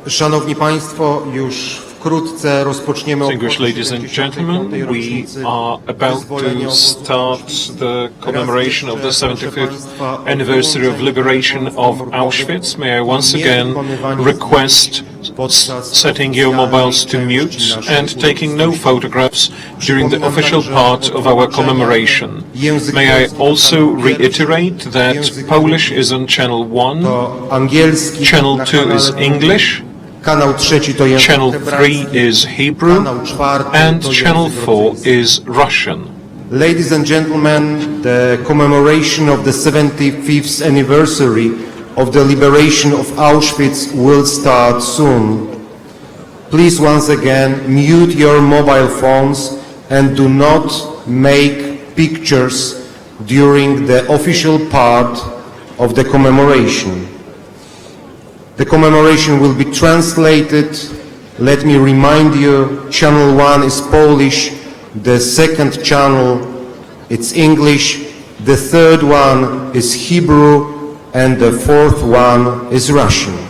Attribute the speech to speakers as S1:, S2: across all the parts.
S1: Szanowni Państwo, już wkrótce rozpoczniemy
S2: Distinguished ladies and gentlemen, we are about to start the commemoration of the 75th anniversary of Liberation of Auschwitz. May I once again request setting your mobiles to mute and taking no photographs during the official part of our commemoration. May I also reiterate that Polish is on channel 1, channel 2 is English, channel 3 is Hebrew, and channel 4 is Russian.
S1: Ladies and gentlemen, the commemoration of the 75th anniversary of the liberation of Auschwitz will start soon. Please once again mute your mobile phones and do not make pictures during the official part of the commemoration. The commemoration will be translated. Let me remind you, channel 1 is Polish, the second channel it's English, the third one is Hebrew, and the fourth one is Russian.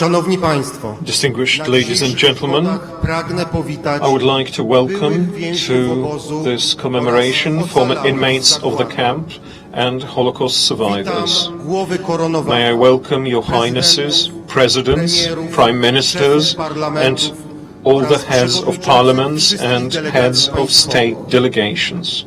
S1: Szanowni Państwo,
S2: Distinguished ladies and gentlemen, I would like to welcome to this commemoration former inmates of the camp and Holocaust survivors. May I welcome your highnesses, presidents, prime ministers, and all the heads of parliaments and heads of state delegations.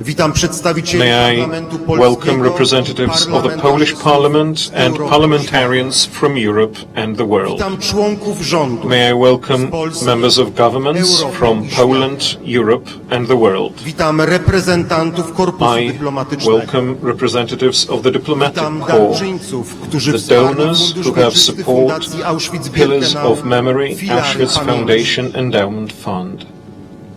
S1: Witam przedstawicieli
S2: May I
S1: Parlamentu
S2: welcome
S1: Polskiego,
S2: representatives of the Polish Parliament and parliamentarians from Europe and the world.
S1: Witam członków rządu
S2: May I welcome members of governments from Poland, Europe and the world.
S1: Witam reprezentantów korpusu
S2: I
S1: dyplomatycznego.
S2: welcome representatives of the diplomatic
S1: Witam
S2: corps,
S1: darczyńców, którzy
S2: the
S1: wsparli
S2: donors
S1: Fundusz
S2: who have
S1: Wieczysty
S2: supported
S1: Fundacji
S2: Pillars of Memory,
S1: Filary
S2: Auschwitz
S1: Pamięci.
S2: Foundation Endowment Fund.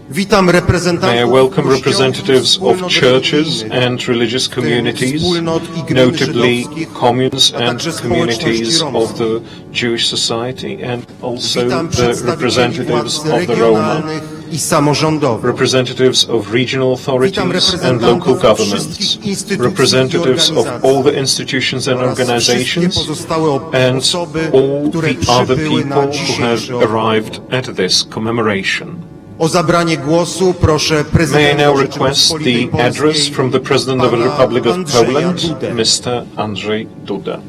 S1: Witam
S2: May
S1: reprezentantów
S2: I welcome
S1: kościołów,
S2: representatives of
S1: wspólnot
S2: churches
S1: religijnych,
S2: and religious communities,
S1: wspólnot i gmin
S2: notably
S1: żydowskich,
S2: communes
S1: a
S2: and
S1: także społeczności
S2: communities of
S1: romskiej.
S2: the Jewish society, and also
S1: Witam
S2: the
S1: przedstawicieli
S2: representatives
S1: władz
S2: of the Roma,
S1: regionalnych i samorządowych.
S2: representatives of regional authorities and
S1: reprezentantów
S2: local governments,
S1: wszystkich instytucji
S2: representatives
S1: i
S2: of
S1: organizacji
S2: all the institutions and
S1: oraz wszystkie
S2: organizations,
S1: pozostałe
S2: and
S1: osoby,
S2: all
S1: które
S2: the other
S1: przybyły na
S2: people who
S1: dzisiejszy
S2: have
S1: obchód.
S2: arrived at this commemoration.
S1: O zabranie głosu proszę
S2: May I
S1: prezydenta
S2: now request
S1: Rzeczypospolitej
S2: the address
S1: Polskiej,
S2: from the President of the
S1: pana
S2: Republic of
S1: Andrzeja
S2: Poland,
S1: Dudę.
S2: Mr. Andrzej Duda.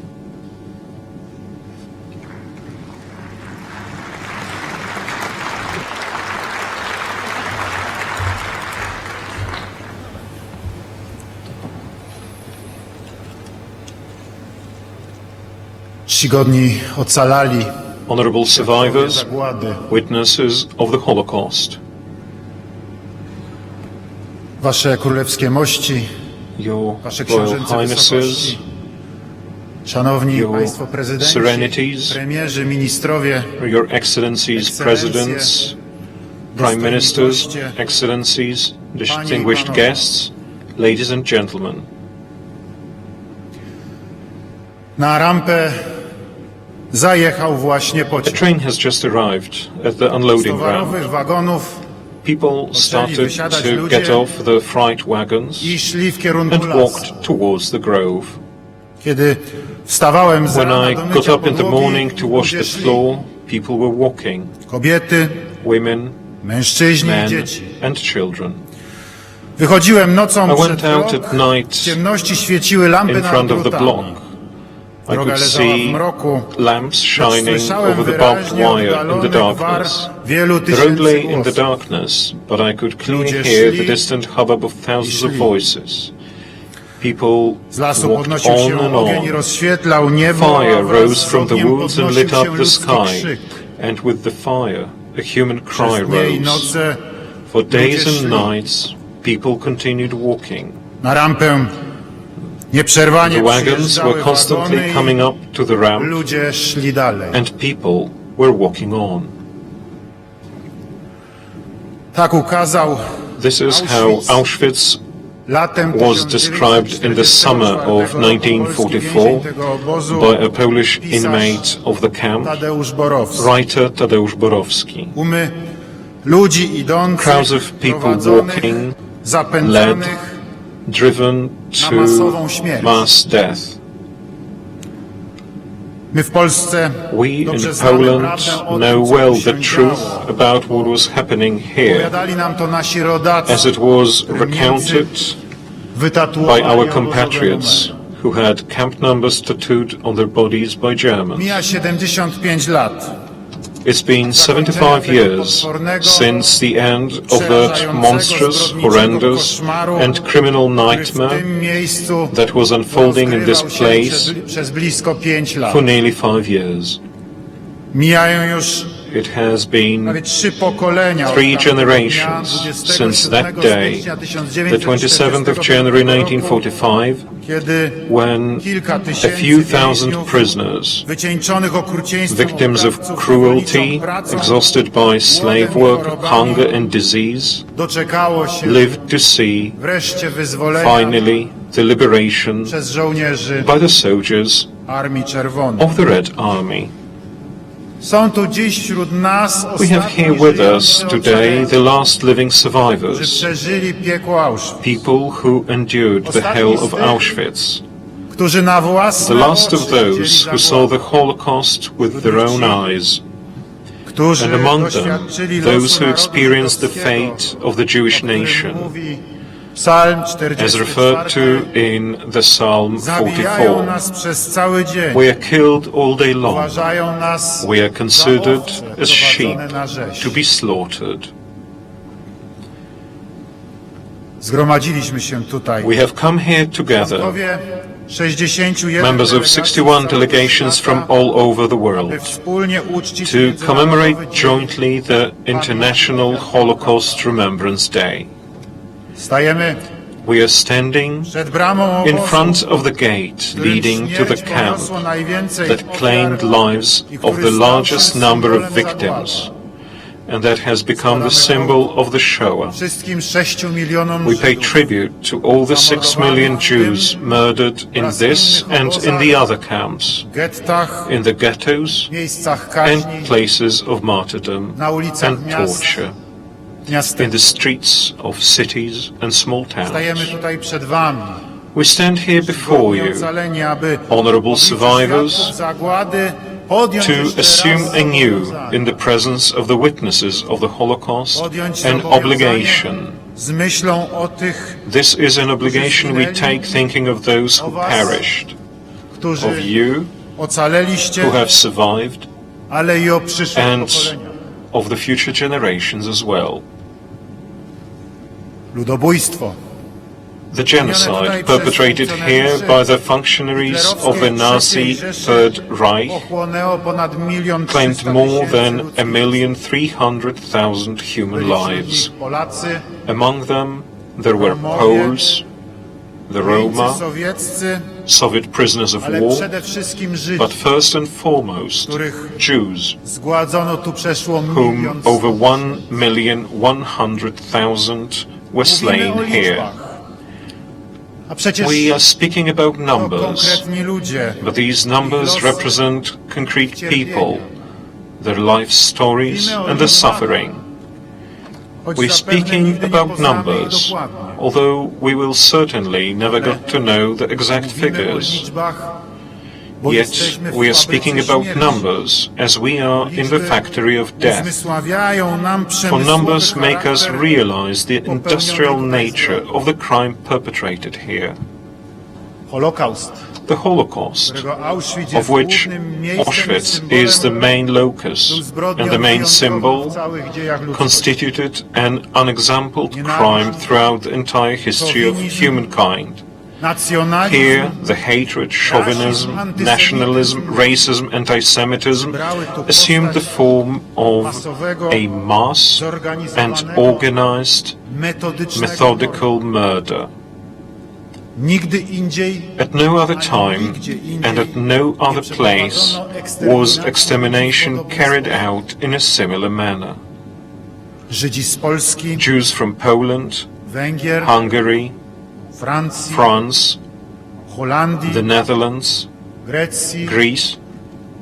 S3: Czcigodni ocalali,
S2: Honorable survivors,
S3: zagłady,
S2: witnesses of the Holocaust,
S3: Wasze królewskie mości,
S2: Your
S3: Wasze
S2: Royal
S3: książęce
S2: Highnesses,
S3: wysokości, Szanowni
S2: Your
S3: Państwo prezydenci,
S2: Serenities,
S3: premierzy, ministrowie,
S2: Your Excellencies,
S3: Ekscelencje,
S2: Presidents, Prime Ministers, Excellencies, distinguished
S3: panowie.
S2: guests, ladies and gentlemen.
S3: na rampę zajechał właśnie
S2: A
S3: pociąg.
S2: train has just arrived at the
S3: Z
S2: unloading ground.
S3: towarowych wagonów
S2: People started
S3: wysiadać
S2: to
S3: ludzie
S2: get off the freight wagons
S3: i szli w kierunku
S2: and
S3: lasu.
S2: walked towards the grove.
S3: Kiedy wstawałem z
S2: When
S3: rana
S2: I
S3: do
S2: got
S3: mycia
S2: up in the
S3: podłogi,
S2: morning to wash
S3: ludzie
S2: the
S3: szli.
S2: floor, people were walking,
S3: Kobiety,
S2: women,
S3: mężczyźni i
S2: men
S3: dzieci.
S2: and children.
S3: Wychodziłem nocą
S2: I
S3: przed
S2: went out
S3: blok,
S2: at night
S3: w ciemności świeciły lampy
S2: in
S3: nad
S2: front of the
S3: drutami.
S2: block. I
S3: Droga
S2: could
S3: leżała w
S2: see
S3: mroku,
S2: lamps shining
S3: słyszałem
S2: over the barbed
S3: wyraźnie
S2: wire in the
S3: oddalony
S2: darkness.
S3: gwar wielu
S2: The road
S3: tysięcy
S2: lay in the
S3: głosów.
S2: darkness, but I could clearly
S3: Ludzie
S2: hear
S3: szli
S2: the distant hubbub of thousands of
S3: szli.
S2: voices. People
S3: Z lasu
S2: walked
S3: podnosił
S2: on
S3: się
S2: and
S3: ogień i
S2: on.
S3: rozświetlał niebo,
S2: Fire
S3: a wraz
S2: rose
S3: z
S2: from the
S3: ogniem
S2: woods and
S3: podnosił
S2: lit up
S3: się
S2: the
S3: ludzki
S2: sky,
S3: krzyk.
S2: and with the fire, a human cry
S3: Przez dnie i
S2: rose.
S3: noce
S2: For days
S3: ludzie
S2: and
S3: szli.
S2: nights, people continued walking.
S3: Na rampę nieprzerwanie
S2: The wagons
S3: przyjeżdżały
S2: were constantly
S3: wagony
S2: coming up to the
S3: i
S2: ramp,
S3: ludzie szli dalej.
S2: and people were walking on.
S3: Tak ukazał
S2: This is how Auschwitz
S3: latem
S2: was described in the summer of 1944 by a Polish inmate of the camp,
S3: Tadeusz Borowski.
S2: writer Tadeusz Borowski.
S3: Tłumy ludzi idących,
S2: Crowds of people
S3: prowadzonych,
S2: walking,
S3: zapędzanych
S2: driven
S3: na masową
S2: to
S3: śmierć.
S2: mass death.
S3: My w Polsce
S2: We in
S3: dobrze znamy
S2: Poland
S3: prawdę o
S2: know
S3: tym, co
S2: well
S3: tu
S2: the
S3: się
S2: truth
S3: działo.
S2: about what was happening here,
S3: Opowiadali nam to nasi rodacy,
S2: as it was recounted
S3: wytatuowani
S2: by our
S3: obozowe
S2: compatriots
S3: numery.
S2: who had camp numbers tattooed on their bodies by Germans.
S3: Mija 75 lat.
S2: It's been 75 years since the end of that monstrous, horrendous and criminal
S3: W
S2: nightmare
S3: tym miejscu
S2: that was unfolding in this
S3: rozgrywał się
S2: place
S3: przez blisko 5 lat.
S2: for nearly 5 years.
S3: Mijają już
S2: It has been
S3: prawie 3 pokolenia od
S2: 3
S3: tamtego dnia,
S2: generations
S3: 27
S2: since that day,
S3: stycznia
S2: the 27th of January 1945,
S3: kiedy
S2: when
S3: kilka
S2: a
S3: tysięcy
S2: few thousand
S3: więźniów
S2: prisoners,
S3: wycieńczonych okrucieństwem
S2: victims of
S3: oprawców,
S2: cruelty,
S3: niewolniczą pracą,
S2: exhausted by slave work, hunger and disease,
S3: doczekało się
S2: lived to see
S3: wreszcie wyzwolenia
S2: finally the liberation
S3: przez żołnierzy
S2: by the soldiers
S3: Armii Czerwonej.
S2: of the Red Army.
S3: Są tu dziś wśród nas
S2: We have here
S3: ostatni
S2: with us
S3: żyjący
S2: today
S3: ocaleni,
S2: the last living
S3: którzy
S2: survivors,
S3: przeżyli piekło Auschwitz,
S2: people who endured the hell of Auschwitz,
S3: którzy na
S2: the
S3: własne
S2: last of
S3: oczy
S2: those
S3: widzieli
S2: who saw the
S3: zagładę,
S2: Holocaust with their own eyes,
S3: którzy
S2: and among them
S3: doświadczyli
S2: those
S3: losu
S2: who
S3: narodu
S2: experienced the
S3: żydowskiego,
S2: fate of the Jewish
S3: o którym
S2: nation,
S3: mówi Psalm
S2: as
S3: 44.
S2: referred to in the Psalm
S3: Zabijają
S2: 44.
S3: nas przez cały dzień,
S2: We are killed all day long.
S3: uważają nas
S2: We are
S3: za
S2: considered
S3: owce
S2: as sheep
S3: prowadzone na rzeź.
S2: to be slaughtered.
S3: Zgromadziliśmy się tutaj.
S2: We have come here together,
S3: Członkowie 61
S2: members of
S3: delegacji
S2: 61 delegations from all over the
S3: by
S2: world,
S3: wspólnie uczcić
S2: to commemorate
S3: Międzynarodowy Dzień
S2: jointly the International Holocaust Remembrance Day.
S3: Stajemy
S2: We are standing
S3: przed bramą
S2: in
S3: obozu,
S2: front of the gate leading to the
S3: śmierć
S2: camp
S3: poniosło najwięcej
S2: that claimed
S3: ofiar
S2: lives
S3: i
S2: of
S3: który
S2: the
S3: stał
S2: largest
S3: się
S2: number of
S3: symbolem
S2: victims,
S3: zagłady.
S2: and that has become the symbol of the Shoah.
S3: Wszystkim 6 milionom
S2: We pay
S3: Żydów,
S2: tribute to all the 6 million Jews murdered in this and in the other camps,
S3: gettach,
S2: in the ghettos
S3: miejscach kaźni,
S2: and places of martyrdom
S3: na ulicach
S2: and
S3: miast,
S2: torture, in
S3: miasteczek.
S2: the streets of cities and small
S3: Stajemy
S2: towns.
S3: tutaj przed wami,
S2: We stand here before you,
S3: ocaleni, aby
S2: honorable survivors,
S3: zagłady podjąć
S2: to
S3: jeszcze
S2: assume
S3: raz
S2: anew
S3: zobowiązanie.
S2: in the presence of the witnesses of the Holocaust
S3: Podjąć
S2: an
S3: zobowiązanie
S2: obligation.
S3: z myślą o tych,
S2: This is an obligation we take thinking of those who perished,
S3: którzy
S2: of you
S3: ocaleliście,
S2: who have survived,
S3: ale i o przyszłych
S2: and
S3: pokoleniach.
S2: of the future generations as well.
S3: Ludobójstwo
S2: The genocide perpetrated here by the functionaries of the Nazi Third Reich
S3: pochłonęło ponad 1
S2: claimed
S3: 300
S2: more than
S3: ludzkich
S2: 1,300,000 human
S3: Byli wśród
S2: lives.
S3: nich Polacy,
S2: Among them, there were
S3: Romowie,
S2: Poles, the
S3: Niemcy
S2: Roma,
S3: sowieccy,
S2: Soviet prisoners of
S3: ale
S2: war,
S3: przede wszystkim Żydzi,
S2: but first and foremost,
S3: których
S2: Jews,
S3: zgładzono tu przeszło
S2: whom
S3: 1
S2: over 1,100,000 were slain here.
S3: A przecież
S2: We are speaking about
S3: to
S2: numbers,
S3: konkretni ludzie,
S2: but these numbers represent concrete people, their life stories and their suffering.
S3: choć
S2: We're
S3: zapewne
S2: speaking
S3: nigdy nie
S2: about
S3: poznamy ich
S2: numbers,
S3: dokładnie.
S2: although we will certainly never get to know the exact
S3: Mówimy o
S2: figures.
S3: liczbach, bo
S2: Yet
S3: jesteśmy w
S2: we are
S3: fabryce
S2: speaking about
S3: śmierci.
S2: numbers as we are in the factory of death.
S3: Uzmysławiają nam
S2: For numbers
S3: przemysłowy
S2: make us
S3: charakter
S2: realize the industrial nature of the crime perpetrated here.
S3: Holokaust,
S2: The Holocaust,
S3: którego Auschwitz
S2: of
S3: jest
S2: which
S3: głównym miejscem i
S2: Auschwitz
S3: symbolem,
S2: is the main
S3: był
S2: locus
S3: zbrodnią
S2: and the main
S3: wyjątkową
S2: symbol,
S3: w całych dziejach ludzkości.
S2: constituted an unexampled crime throughout the entire history of humankind.
S3: Nacjonalizm,
S2: Here, the hatred, chauvinism, nationalism, racism, anti-Semitism assumed the form of a mass and organized,
S3: metodycznego
S2: methodical murder.
S3: Nigdy indziej
S2: At no other
S3: ani
S2: time
S3: nigdzie indziej
S2: and at no
S3: nie
S2: other place
S3: przeprowadzono
S2: was extermination
S3: ludobójstwa.
S2: carried out in a similar manner.
S3: Żydzi z Polski,
S2: Jews from Poland,
S3: Węgier,
S2: Hungary,
S3: Francji,
S2: France,
S3: Holandii,
S2: the Netherlands,
S3: Grecji
S2: Greece,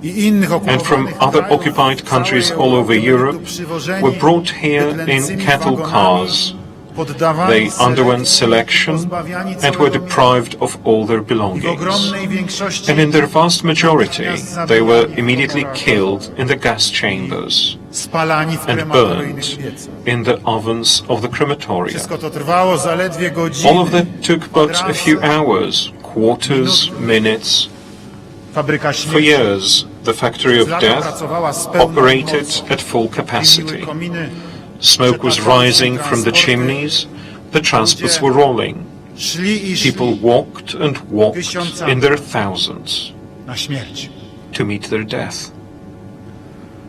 S3: i innych
S2: and from
S3: okupowanych
S2: other
S3: krajów
S2: occupied
S3: w
S2: countries
S3: całej
S2: all over
S3: Europie
S2: Europe
S3: byli tu przywożeni
S2: were brought here in
S3: bydlęcymi
S2: cattle
S3: wagonami,
S2: cars.
S3: poddawani
S2: They underwent
S3: selekcji,
S2: selection
S3: pozbawiani
S2: and were
S3: całego
S2: deprived of all their
S3: I w
S2: belongings.
S3: ogromnej większości
S2: And in their vast majority,
S3: natychmiast
S2: they were
S3: zabijani w
S2: immediately
S3: komorach,
S2: killed in the gas chambers
S3: spalani w
S2: and
S3: krematoryjnych
S2: burned
S3: piecach.
S2: in the ovens of the crematoria.
S3: Wszystko to trwało zaledwie godziny.
S2: All of that took but a few hours, quarters, minutes.
S3: Fabryka
S2: For
S3: śmierci
S2: years, the factory of
S3: przez lata
S2: death
S3: pracowała z pełną
S2: operated
S3: mocą.
S2: at full capacity.
S3: Dymiły kominy,
S2: Smoke was rising from the chimneys, the transports were rolling.
S3: szli i szli
S2: People walked and walked in their thousands
S3: na śmierć.
S2: to meet their death.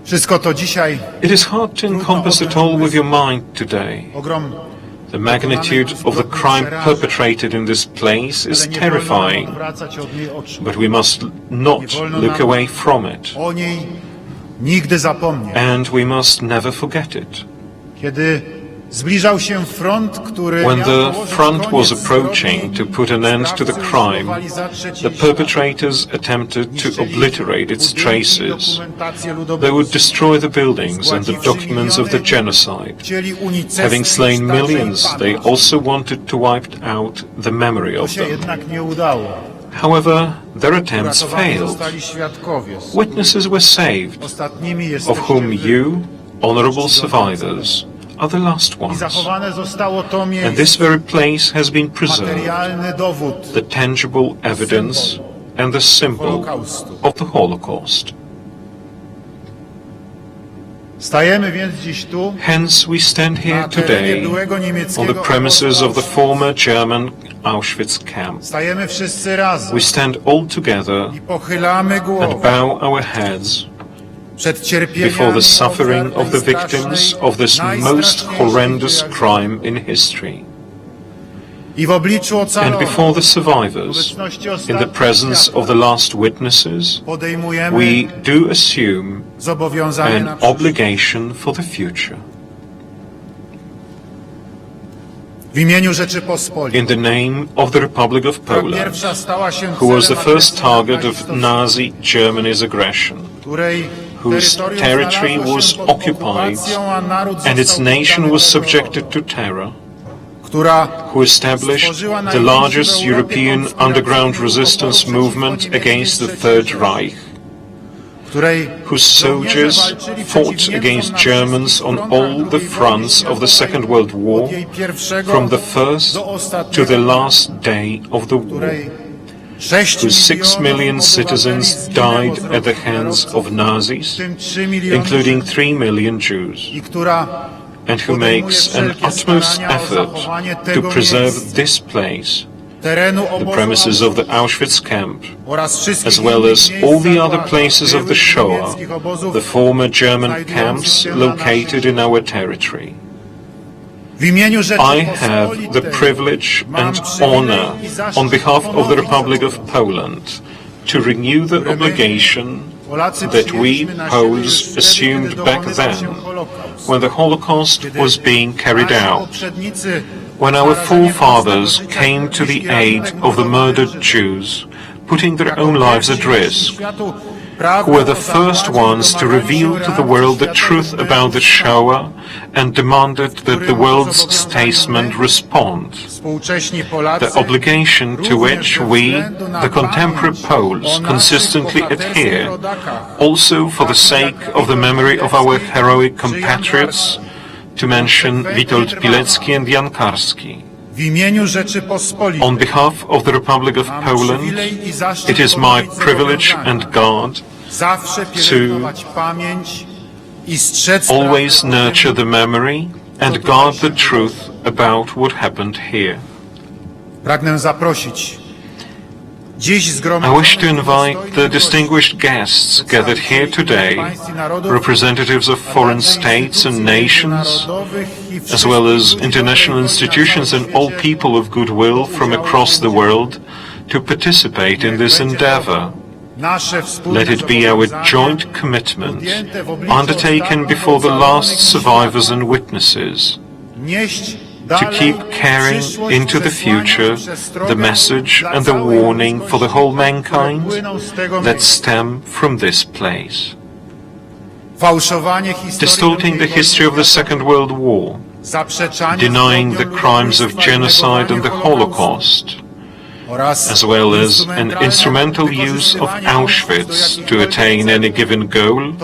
S3: Wszystko to dzisiaj
S2: It is hard to encompass it all with your mind today.
S3: ogrom,
S2: The magnitude of the crime perpetrated in this place is
S3: ale nie wolno nam
S2: terrifying,
S3: odwracać od niej oczu.
S2: but we must not look away from it,
S3: O niej nigdy zapomnieć.
S2: and we must never forget it.
S3: Kiedy zbliżał się front, który
S2: When
S3: miał
S2: the
S3: położyć
S2: front was
S3: koniec
S2: approaching
S3: zbrodni,
S2: to put an end to the
S3: sprawcy
S2: crime,
S3: usiłowali zatrzeć
S2: the
S3: jej
S2: perpetrators attempted to
S3: Niszczyli
S2: obliterate its
S3: budynki i
S2: traces.
S3: dokumentację
S2: They would
S3: ludobójstwa.
S2: destroy the buildings and the documents of the genocide.
S3: Chcieli unicestwić
S2: Having slain
S3: także i
S2: millions, they
S3: pamięć.
S2: also wanted to wipe out the memory
S3: To
S2: of
S3: się
S2: them.
S3: jednak nie udało.
S2: However, their attempts
S3: Uratowani
S2: failed.
S3: zostali świadkowie.
S2: Witnesses were saved,
S3: Ostatnimi
S2: of
S3: jesteście
S2: whom
S3: wy.
S2: you, honorable survivors, are the last
S3: I
S2: ones.
S3: zachowane zostało to
S2: And
S3: miejsce,
S2: this very place has been preserved,
S3: materialny dowód
S2: the tangible evidence and the symbol
S3: Holokaustu.
S2: of the Holocaust.
S3: Stajemy więc dziś tu,
S2: Hence we stand here
S3: na terenie
S2: today
S3: byłego
S2: on the
S3: niemieckiego
S2: premises of the
S3: obozu
S2: former German Auschwitz camp.
S3: Stajemy wszyscy razem
S2: We stand all together
S3: i pochylamy
S2: and
S3: głowę
S2: bow our heads
S3: przed
S2: before
S3: cierpieniami
S2: the suffering
S3: ofiar
S2: of the victims of this most
S3: najstraszniejszej
S2: horrendous
S3: dzieł.
S2: crime in history,
S3: I w obliczu
S2: and
S3: ocalonych,
S2: before the
S3: w
S2: survivors,
S3: obecności
S2: in the
S3: ostatnich
S2: presence
S3: świadków,
S2: of the last witnesses,
S3: podejmujemy
S2: we do assume
S3: zobowiązanie na
S2: an
S3: przyszłość.
S2: obligation for the future.
S3: W imieniu Rzeczypospolitej,
S2: In the name of the Republic of
S3: która
S2: Poland,
S3: pierwsza stała się
S2: who was the
S3: celem
S2: first
S3: agresji
S2: target of
S3: nazistowskiej,
S2: Nazi Germany's aggression,
S3: której
S2: whose
S3: terytorium
S2: territory
S3: znalazło
S2: was
S3: się pod
S2: occupied
S3: okupacją, a naród
S2: and its
S3: został
S2: nation
S3: poddany
S2: was
S3: terrorowi,
S2: subjected to terror,
S3: która
S2: who established the largest European underground resistance movement against the Third Reich,
S3: której
S2: whose soldiers fought against Germans on all the fronts of the Second World War, from the first to the last day of the war, whose 6 million citizens died at the hands of Nazis, including 3 million Jews,
S3: i która
S2: and who makes an utmost effort to preserve this place,
S3: terenu
S2: the
S3: obozu
S2: premises of the Auschwitz camp,
S3: oraz wszystkich
S2: as well as
S3: innych
S2: all the
S3: miejsc
S2: other
S3: zagłady,
S2: places of the Shoah,
S3: niemieckich obozów
S2: the former German
S3: znajdujących
S2: camps
S3: się na
S2: located
S3: naszej
S2: in our territory.
S3: W imieniu
S2: I have the
S3: Rzeczypospolitej
S2: privilege
S3: mam
S2: and
S3: przywilej
S2: honor,
S3: i zaszczyt
S2: on behalf of the
S3: ponowić
S2: Republic of
S3: zobowiązanie,
S2: Poland, to renew the
S3: które my,
S2: obligation
S3: Polacy,
S2: that we
S3: przyjęliśmy na siebie już
S2: Poles
S3: wtedy,
S2: assumed
S3: kiedy
S2: back
S3: dokonywał
S2: then,
S3: się Holokaust.
S2: when the Holocaust was being carried
S3: Nasi
S2: out,
S3: poprzednicy
S2: when our
S3: narażeni
S2: forefathers
S3: własnego
S2: came
S3: życia
S2: to the
S3: nieśli
S2: aid
S3: rachunek
S2: of the
S3: moralny
S2: murdered Jews, putting their
S3: jako
S2: own lives
S3: pierwsi
S2: at risk,
S3: światu prawda
S2: who were the
S3: o
S2: first
S3: zagładzie i
S2: ones to
S3: domaganiu
S2: reveal
S3: się
S2: to the
S3: reakcji
S2: world the
S3: światowych
S2: truth about the
S3: wyjątków,
S2: Shoah and demanded that the
S3: którym
S2: world's
S3: zobowiązani
S2: statesmen
S3: my,
S2: respond.
S3: współcześni Polacy,
S2: The obligation to
S3: również
S2: which
S3: ze
S2: we,
S3: względu na
S2: the contemporary
S3: pamięć
S2: Poles,
S3: o naszych
S2: consistently
S3: bohaterskich
S2: adhere,
S3: rodakach,
S2: also for the sake of the memory of our heroic compatriots, to mention Witold Pilecki and Jan Karski.
S3: w imieniu Rzeczypospolitej
S2: On behalf of the Republic of
S3: mam
S2: Poland,
S3: przywilej i zaszczyt
S2: it is my
S3: ponowić
S2: privilege
S3: zobowiązanie,
S2: and guard
S3: zawsze pielęgnować pamięć i strzec
S2: always
S3: prawdy o
S2: nurture
S3: tym,
S2: the memory and guard the truth about what happened here.
S3: Pragnę zaprosić dziś
S2: I
S3: zgromadzonych
S2: wish to invite the
S3: gości,
S2: distinguished guests gathered here today, representatives of foreign states and nations, as well as international institutions and all people of goodwill from across the world, to participate in this endeavor.
S3: nasze wspólne
S2: Let it be our joint commitment, undertaken before the last survivors and witnesses,
S3: nieść
S2: to keep carrying into the future the message and the warning for the whole mankind that stem from this place. Distorting the history of the Second World War, denying the crimes of genocide and the Holocaust, as well as an instrumental use of Auschwitz to attain any given goal,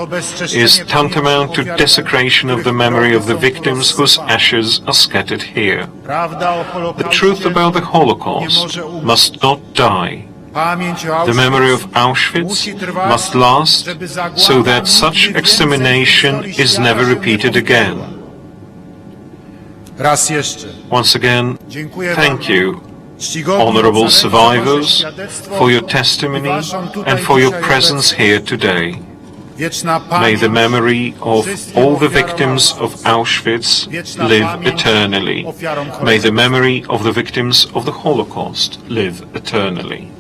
S2: is tantamount to desecration of the memory of the victims whose ashes are scattered here. The truth about the Holocaust must not die. The memory of Auschwitz must last so that such extermination is never repeated again. Once again, thank you, honorable survivors, for your testimony and for your presence here today. May the memory of all the victims of Auschwitz live eternally. May the memory of the victims of the Holocaust live eternally.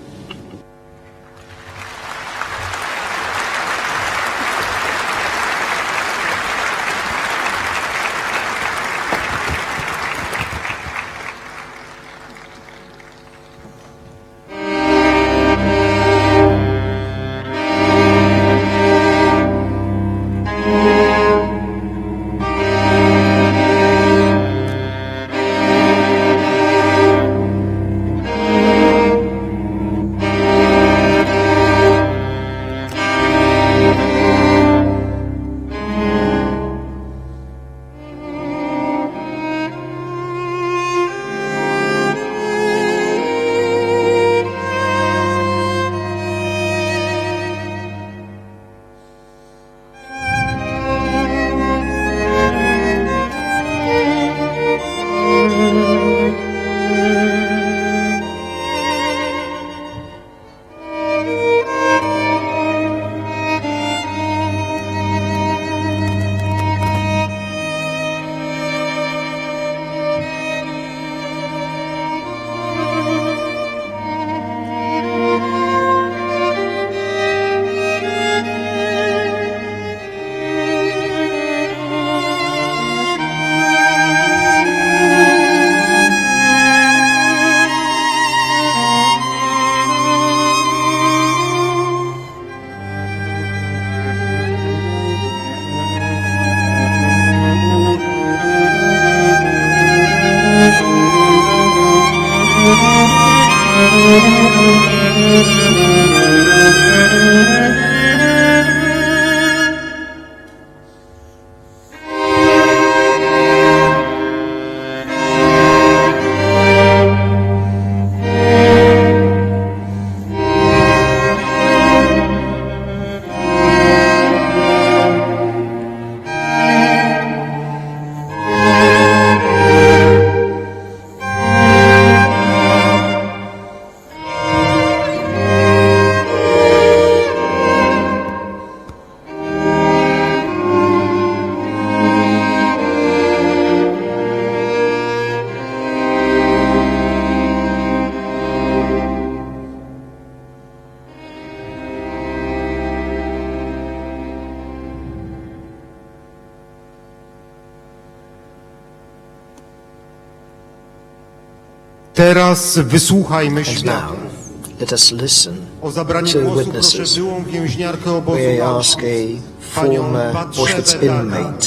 S1: Teraz wysłuchajmy
S4: And now,
S1: świadków.
S4: let us listen
S1: O zabranie
S4: to
S1: głosu
S4: witnesses.
S1: proszę byłą więźniarkę obozu
S4: May I ask
S1: Auschwitz,
S4: a
S1: panią
S4: former
S1: Batshevę
S4: Auschwitz
S1: Dagan.
S4: inmate,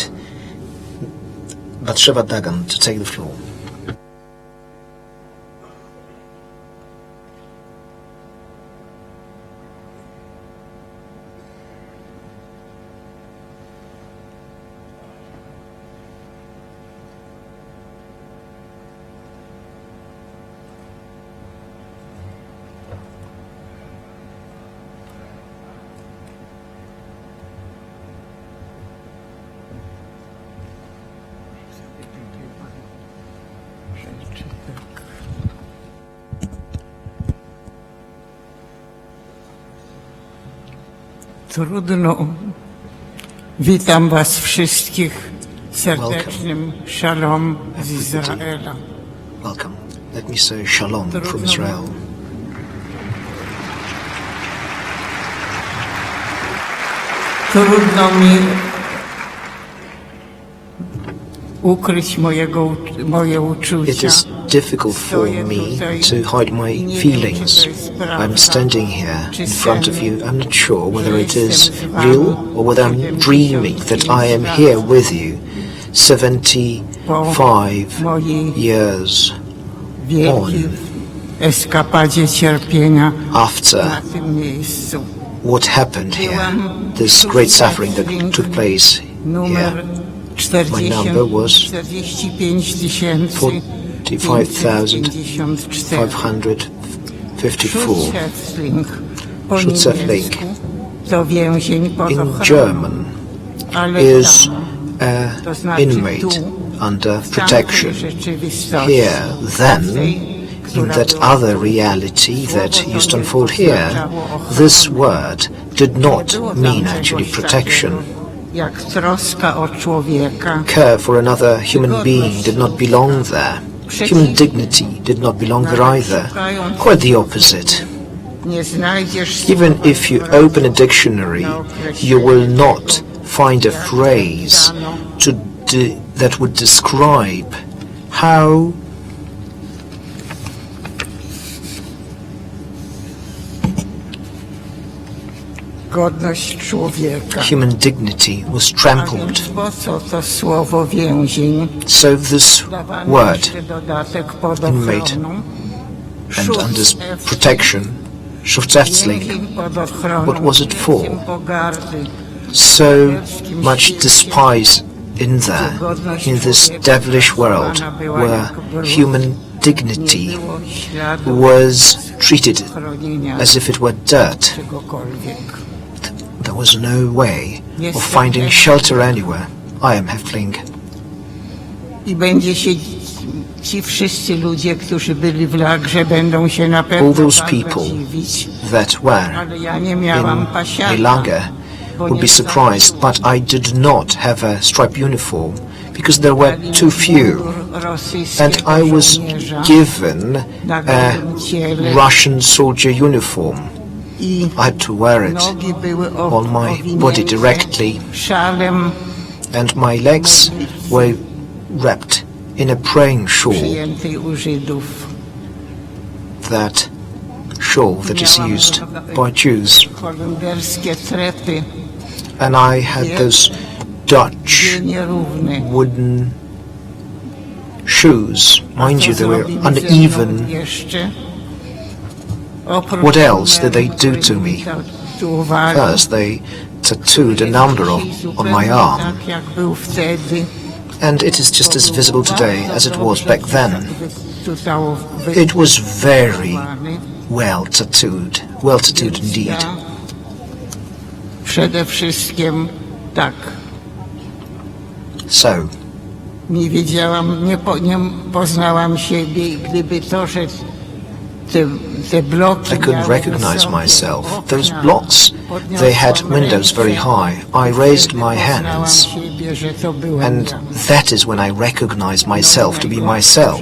S4: Batsheva Dagan, to take the floor.
S5: Trudno. Witam Was wszystkich serdecznym szalom z Izraela.
S4: Welcome. Let me say shalom from Israel.
S5: Trudno mi ukryć moje uczucia.
S4: It is difficult for me to hide my feelings. I'm standing here in front of you. I'm not sure whether it is real or whether I'm dreaming that I am here with you 75 years
S5: wielkiej eskapadzie cierpienia
S4: after
S5: na tym miejscu.
S4: what happened here, this great suffering that took place
S5: Numer
S4: here. My number was
S5: 45,554.
S4: 45,554.
S5: Schutzhäftling to więzień pod
S4: In
S5: ochroną,
S4: German
S5: ale
S4: is
S5: to
S4: an
S5: znaczy
S4: inmate
S5: tu,
S4: under
S5: w tamtej
S4: protection.
S5: rzeczywistości,
S4: Here, then, in
S5: która
S4: that
S5: była
S4: other reality that used to unfold here, this word did not mean actually protection.
S5: jak troska o człowieka.
S4: Care for another human being did not belong there. Human dignity did not belong there either. Quite the opposite.
S5: Nie znajdziesz
S4: Even
S5: słowa,
S4: if you
S5: które
S4: open a dictionary, you will not find a phrase that would describe how
S5: godność człowieka.
S4: human dignity was
S5: A więc
S4: trampled.
S5: po co to słowo więzień?
S4: So this
S5: Dawano
S4: word,
S5: jeszcze dodatek pod
S4: inmate,
S5: ochroną.
S4: and under
S5: Schutzhäftling.
S4: protection, Schutzhäftling,
S5: Więzień pod ochroną.
S4: what was it for?
S5: Więzień pogardy.
S4: So much despise in there, in this devilish world, where human dignity
S5: Nie było śladu
S4: was treated
S5: chronienia
S4: as if it were dirt.
S5: czegokolwiek.
S4: There was no way of finding shelter anywhere. I am Häftling.
S5: I będzie się ci wszyscy ludzie, którzy byli w lagrze, będą się na pewno
S4: All those
S5: bardzo
S4: people
S5: dziwić.
S4: that were
S5: Ale ja nie miałam
S4: in
S5: pasiaka,
S4: a lager
S5: bo
S4: would
S5: nie
S4: be surprised, but I did not have a striped uniform because there were too few, and I was given a Russian soldier uniform.
S5: I
S4: I had to wear it
S5: nogi były
S4: on my body directly,
S5: szalem
S4: and my legs were wrapped in a praying shawl,
S5: przyjętej u Żydów.
S4: that shawl that is used by Jews.
S5: Holenderskie trepy,
S4: And I had those Dutch
S5: nierówne.
S4: wooden shoes. Mind you, they were uneven. What else did they do to me? First, they tattooed a number on my arm, and it is just as visible today as it was back then. It was very well tattooed indeed.
S5: Przede wszystkim tak.
S4: So,
S5: Nie wiedziałam, nie poznałam siebie i gdyby to, że te
S4: I couldn't recognize myself. Those blocks, they had windows very high. I raised my hands, and that is when I recognized myself to be myself.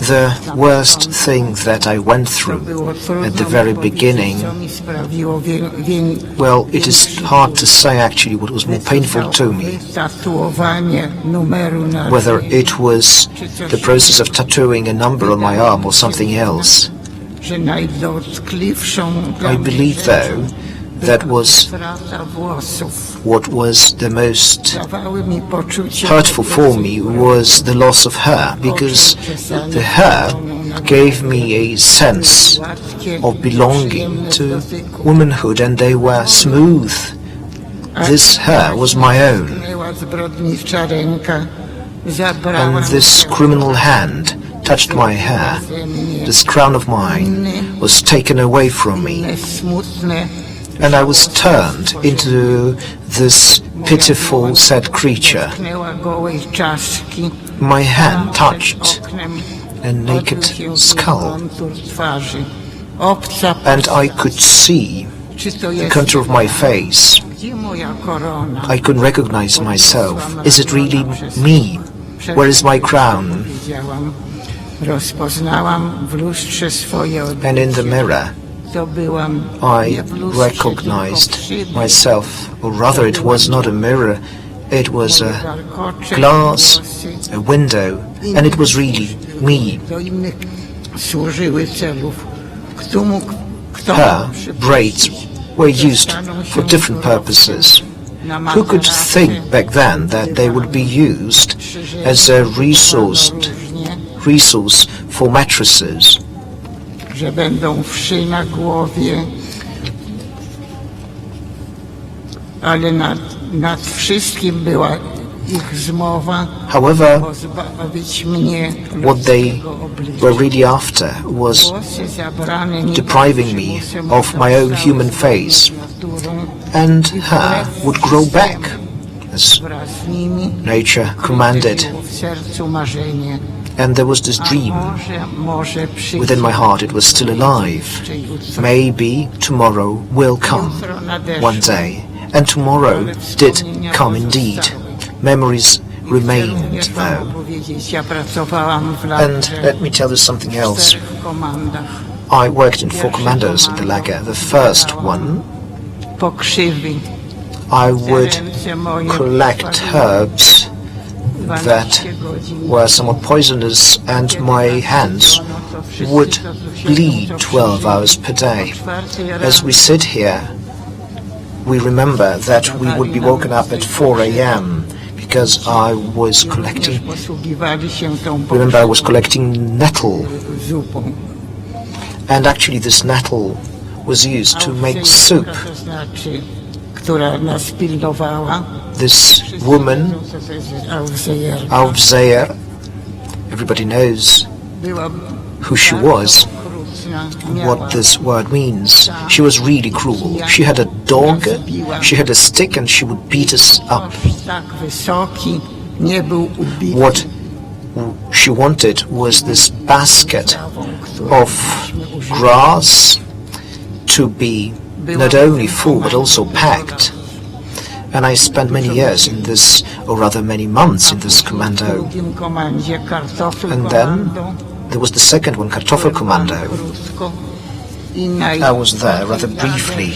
S4: The worst thing that I went through at the very beginning, well, it is hard to say actually what was more painful to me. Whether it was the process of tattooing a number on my arm or something else. I believe, though, that was what was the most hurtful for me was the loss of hair, because the hair gave me a sense of belonging to womanhood, and they were smooth. This hair was my own, and this criminal hand touched my hair. This crown of mine was taken away from me, and I was turned into this pitiful, sad creature. My hand touched a naked skull, and I could see the contour of my face. I couldn't recognize myself. Is it really me? Where is my crown? And in the mirror, I recognized myself, or rather it was not a mirror, it was a glass, a window, and it was really me. Her braids were used for different purposes. Who could think back then that they would be used as a resource for mattresses? However, what they were really after was depriving me of my own human face, and hair would grow back as nature commanded. And there was this dream within my heart. It was still alive. Maybe tomorrow will come one day. And tomorrow did come indeed. Memories remained, though. And let me tell you something else. I worked in 4 commandos in the lager. The first one, I would collect herbs that were somewhat poisonous, and my hands would bleed 12 hours per day. As we sit here, we remember that we would be woken up at 4 a.m. because I was collecting nettle. And actually this nettle was used to make soup. This woman, Aufseher, everybody knows who she was, what this word means. She was really cruel. She had a dog, she had a stick, and she would beat us up. What she wanted was this basket of grass to be not only full but also packed. And I spent many years in this, or rather many months in this commando. And then there was the second one, Kartoffel Commando. I was there rather briefly.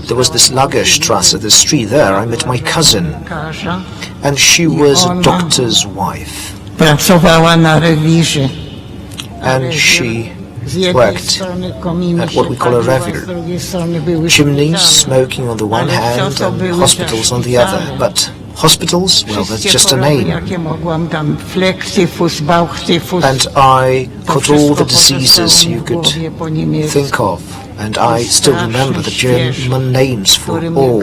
S4: There was this Lagerstrasse, the street there. I met my cousin, and she was a doctor's wife. And she worked at what we call a revier. Chimneys, smoking on the one hand, and hospitals on the other. But hospitals, well, that's just a name. And I caught all the diseases you could think of. And I still remember the German names for all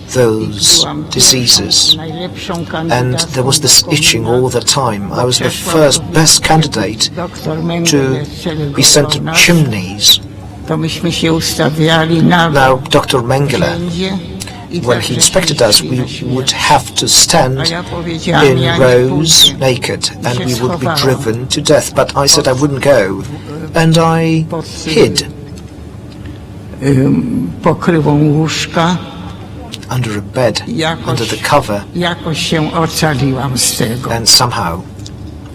S4: those diseases. And there was this itching all the time. I was the first best candidate to be sent to chimneys. Now, Dr. Mengele when he inspected us, we would have to stand in rows naked and we would be driven to death. But I said I wouldn't go, and I hid
S5: pokrywą łóżka.
S4: Under a bed, under the cover,
S5: Jakoś się ocaliłam z tego.
S4: and somehow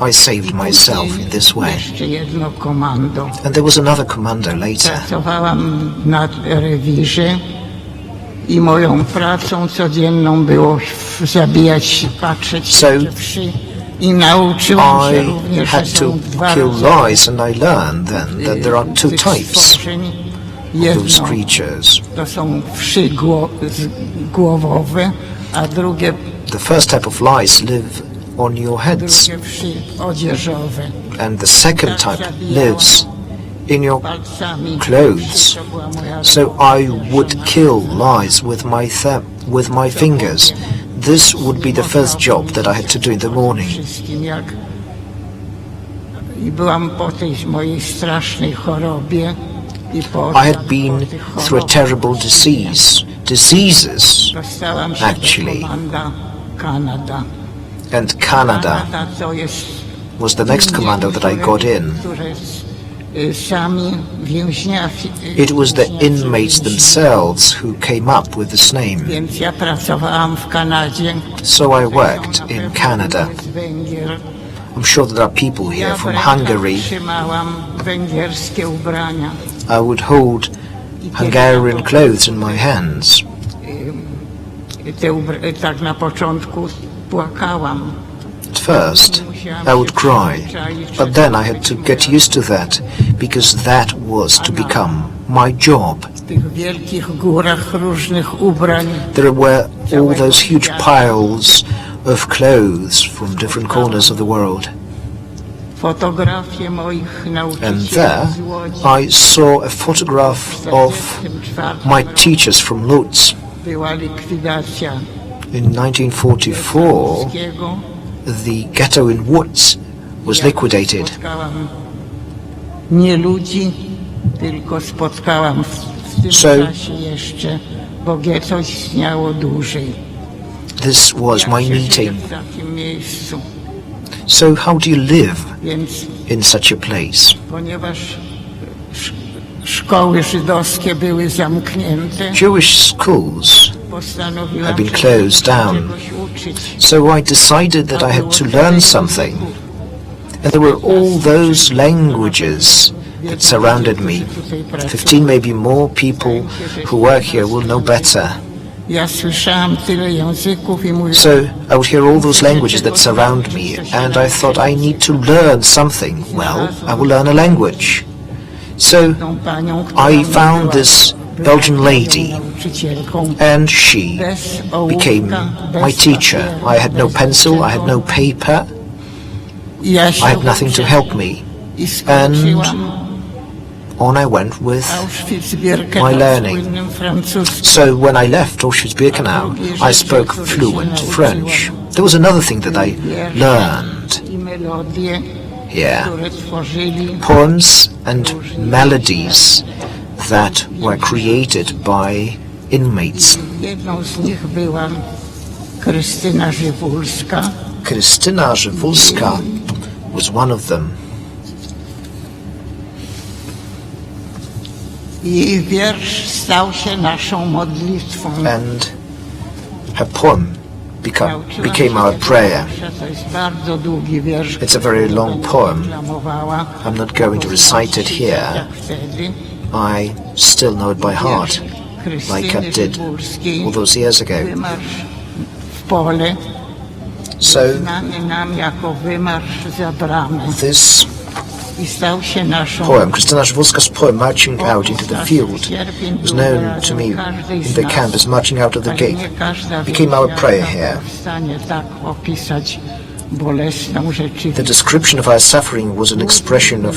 S4: I saved myself in this way.
S5: Jeszcze jedno komando.
S4: And there was another commando later.
S5: Pracowałam na rewirze i moją pracą codzienną było zabijać, patrzeć
S4: So,
S5: wszy i nauczyłam się
S4: I
S5: również,
S4: had
S5: że
S4: to
S5: są dwa
S4: kill
S5: rodzaje
S4: lice, and I learned then that there are two
S5: tych
S4: types
S5: stworzeń.
S4: of those
S5: Jedno
S4: creatures.
S5: to są wszy głowowe, a drugie
S4: The first type of lice live on your heads,
S5: wszy odzieżowe.
S4: and the second type lives in your
S5: Palcami.
S4: clothes.
S5: To była moja
S4: So I would kill lice with my fingers. This would be the first job that I had to do in the morning.
S5: wszystkim jak i byłam po tej mojej strasznej chorobie i po
S4: I had been
S5: tych
S4: through a terrible diseases,
S5: dostałam się
S4: actually.
S5: do komanda Kanada.
S4: and Canada
S5: Kanada to jest
S4: was the next commando that I got in.
S5: które sami więźniowie.
S4: It was the inmates themselves who came up with this name.
S5: Więc ja pracowałam w Kanadzie.
S4: So I worked in Canada.
S5: Z Węgier.
S4: I'm sure there are people here
S5: Ja w
S4: from
S5: rękach
S4: Hungary.
S5: trzymałam węgierskie ubrania.
S4: I would hold Hungarian clothes in my hands.
S5: Tak na początku płakałam.
S4: At first, I would cry, but then I had to get used to that, because that was to become my job.
S5: W tych wielkich górach różnych ubrań
S4: There were all those huge piles of clothes from different corners of the world.
S5: fotografie moich
S4: And
S5: nauczycieli
S4: there,
S5: z Łodzi.
S4: I saw a photograph of my teachers from Lutz.
S5: Była likwidacja
S4: In 1944,
S5: polskiego.
S4: the ghetto in Łódź was liquidated.
S5: Spotkałam nie ludzi, tylko spotkałam w tym
S4: So-
S5: czasie jeszcze, bo getto istniało dłużej.
S4: This was my
S5: Jak się żyje
S4: meeting.
S5: w takim miejscu?
S4: So how do you live
S5: Więc
S4: in such a place?
S5: ponieważ szkoły żydowskie były zamknięte,
S4: Jewish schools
S5: postanowiłam
S4: had been
S5: się
S4: closed down.
S5: czegoś uczyć.
S4: So I decided that I had to learn something. And there were all those languages that surrounded me. 15, maybe more people who work here will know better.
S5: Ja słyszałam tyle języków i mówiłam,
S4: So I would hear all those languages that surround me, and I thought I need to learn something. Well, I will learn a language. So
S5: tą panią, która
S4: I found this Belgian lady,
S5: nauczycielką.
S4: and she became my teacher. I had no pencil, I had no paper,
S5: I ja
S4: I
S5: się
S4: had nothing to help me.
S5: i skończyłam
S4: On I went with my
S5: Auschwitz-Birkenau
S4: learning.
S5: słynnym francuskim.
S4: So when I left Auschwitz-Birkenau, I spoke fluent French. There was another thing that I learned
S5: I melodie,
S4: here.
S5: które tworzyli
S4: Poems and melodies that were created by inmates.
S5: jedną z nich była Krystyna Żywulska.
S4: Krystyna Żywulska was one of them.
S5: Jej wiersz stał się naszą modlitwą.
S4: And her poem
S5: Nauczyłam
S4: became
S5: się
S4: our
S5: tego
S4: prayer.
S5: wiersza, to jest bardzo długi wiersz.
S4: It's a very long
S5: Będę
S4: poem.
S5: deklamowała.
S4: I'm not going to recite it here.
S5: Jak wtedy.
S4: I still know it by heart, like I did all those years ago.
S5: Wymarsz w pole,
S4: So
S5: znany nam jako wymarsz za bramę.
S4: this
S5: I stał się naszą
S4: poem, Krystyna Żywulska's poem, Marching Out into the Field, was known to me in the camp as Marching Out of the Gate, became our prayer here.
S5: W stanie tak opisać bolesną
S4: The
S5: rzeczywistość.
S4: description of our suffering was an expression of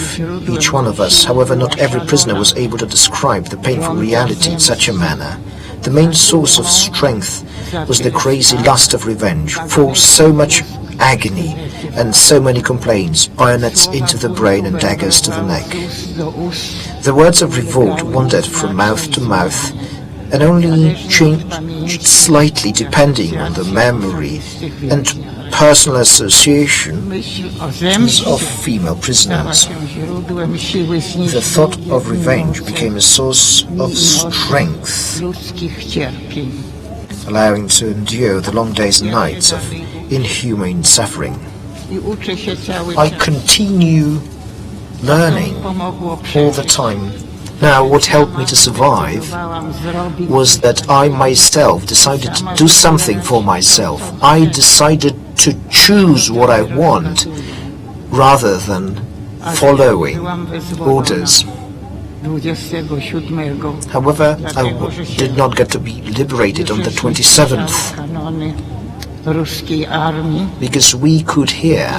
S4: each one of us. However, not every prisoner was able to describe the painful reality in such a manner. The main source of strength was the crazy lust of revenge for so much agony and so many complaints, bayonets into the brain and daggers to the neck.
S5: Do ust
S4: The words of revolt wandered from mouth to mouth and only changed slightly depending on the memory and personal associations of female prisoners. The thought of revenge became a source of strength, allowing to endure the long days and nights of inhumane suffering. I continue learning all the time. Now, what helped me to survive was that I myself decided to do something for myself. I decided to choose what I want rather than following orders. However, I did not get to be liberated on the 27th because we could hear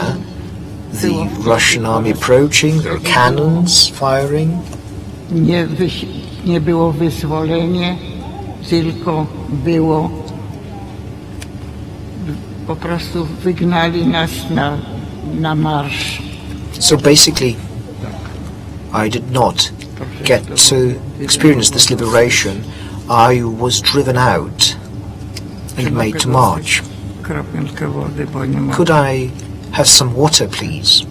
S4: the Russian army approaching, their cannons firing.
S5: Nie było wyzwolenie, tylko było po prostu wygnali nas na marsz.
S4: So basically, I did not get to experience this liberation. I was driven out and made to march. Could I have some water, please?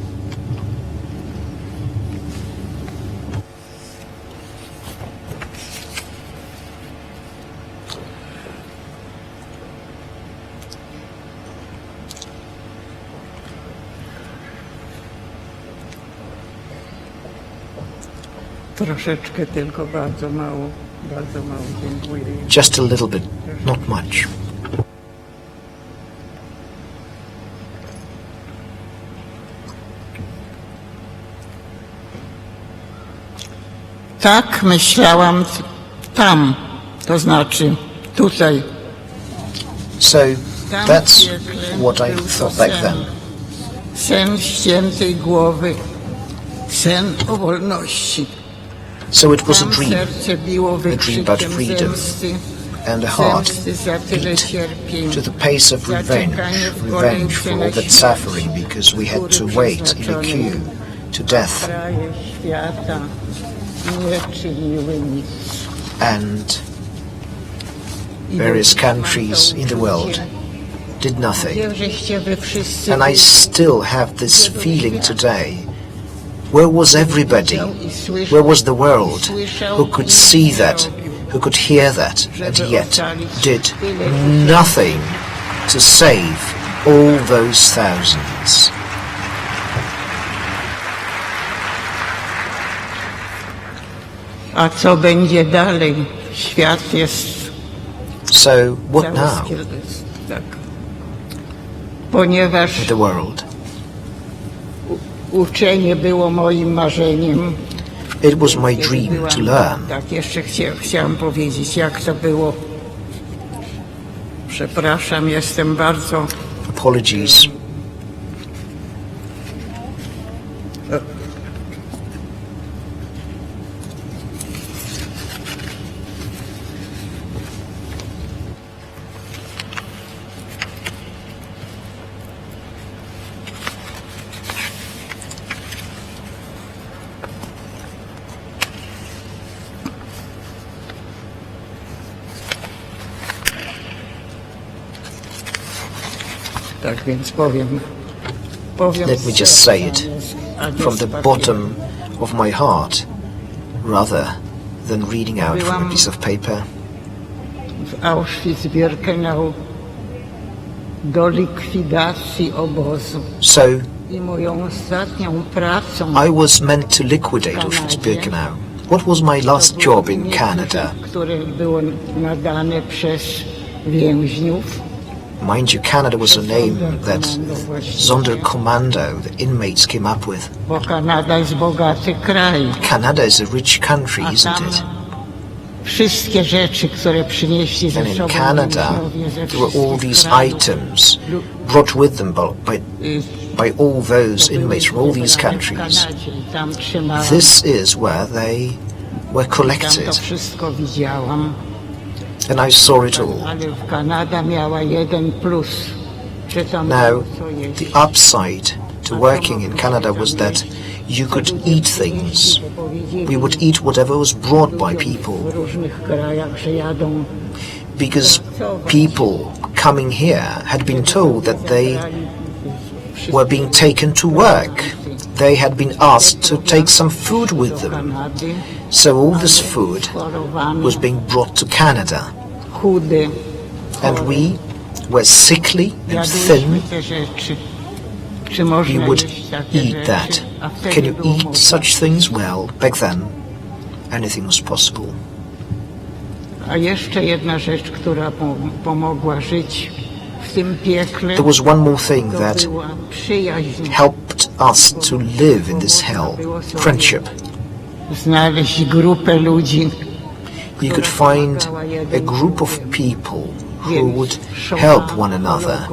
S5: Troszeczkę tylko, bardzo mało, dziękuję.
S4: Just a little bit, not much.
S5: Tak myślałam tam, to znaczy tutaj.
S4: So that's what I thought back then.
S5: Sen ściętej głowy, sen o wolności.
S4: So it was a dream
S5: dream
S4: about freedom, and a heart beat to the pace of revenge for all that suffering, because we had to wait in a queue to death. And various countries in the world did nothing. And I still have this feeling today. Where was everybody? Where was the world who could see that, who could hear that, and yet did nothing to save all those thousands?
S5: A co będzie dalej? Świat jest...
S4: So, what now?
S5: Tak. Ponieważ
S4: The world.
S5: Uczenie było moim marzeniem.
S4: It was my dream to learn.
S5: Tak, jeszcze chciałam powiedzieć, jak to było. Przepraszam, jestem bardzo...
S4: Apologies.
S5: Tak więc powiem
S4: Let me just say it from the bottom of my heart, rather than reading out from a piece of paper.
S5: W Auschwitz-Birkenau do likwidacji obozu.
S4: So,
S5: I moją ostatnią pracą
S4: I was meant to liquidate Auschwitz-Birkenau. What was my last job in Canada?
S5: Które było nadane przez więźniów.
S4: Mind you, Canada was a name that Sonderkommando, the inmates, came up with.
S5: Bo Kanada jest bogaty kraj.
S4: Canada is a rich country, isn't it?
S5: Wszystkie rzeczy, które przynieśli ze
S4: And in
S5: sobą
S4: Canada, there were all these items brought with them by all those inmates from all these countries. This is where they were
S5: Tam to
S4: collected,
S5: wszystko widziałam.
S4: and I saw it all.
S5: Ale Kanada miała jeden plus. Że tam
S4: Now,
S5: było co jeść.
S4: the upside to working in Canada was that you could eat things. We would eat whatever was brought by people. Because people coming here had been told that they were being taken to work. They had been asked to take some food with them. So all this food was being brought to Canada. And we were sickly and thin. We would eat that. Can you eat such things? Well, back then, anything was possible. There was one more thing that helped us to live in this hell: friendship. You could find a group of people who would help one another.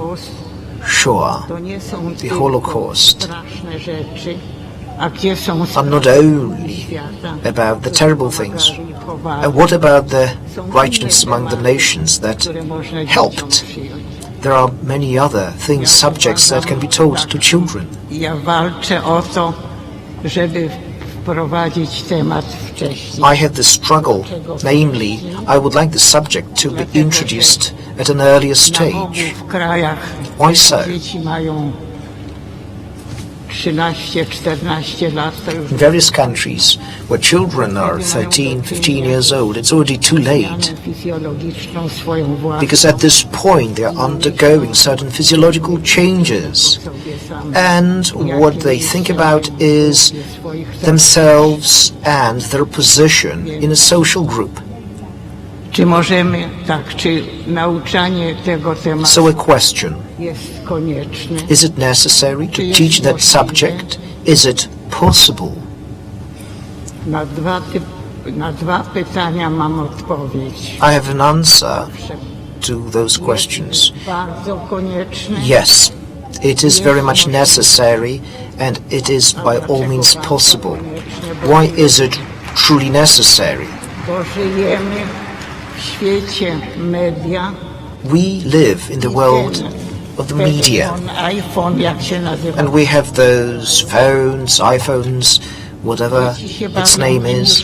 S4: Sure, the Holocaust are not only about the terrible things. And what about the righteousness among the nations that helped? There are many other things, subjects that can be told to children. I have the struggle, namely, I would like the subject to be introduced at an earlier stage. Why so? In various countries where children are 13, 15 years old, it's already too late. Because at this point they are undergoing certain physiological changes. And what they think about is themselves and their position in a social group. So a question: is it necessary to teach that subject? Is it possible? I have an answer to those questions. Yes, it is very much necessary, and it is by all means possible. Why is it truly necessary? We live in the world of the media, and we have those phones, iPhones, whatever its name is.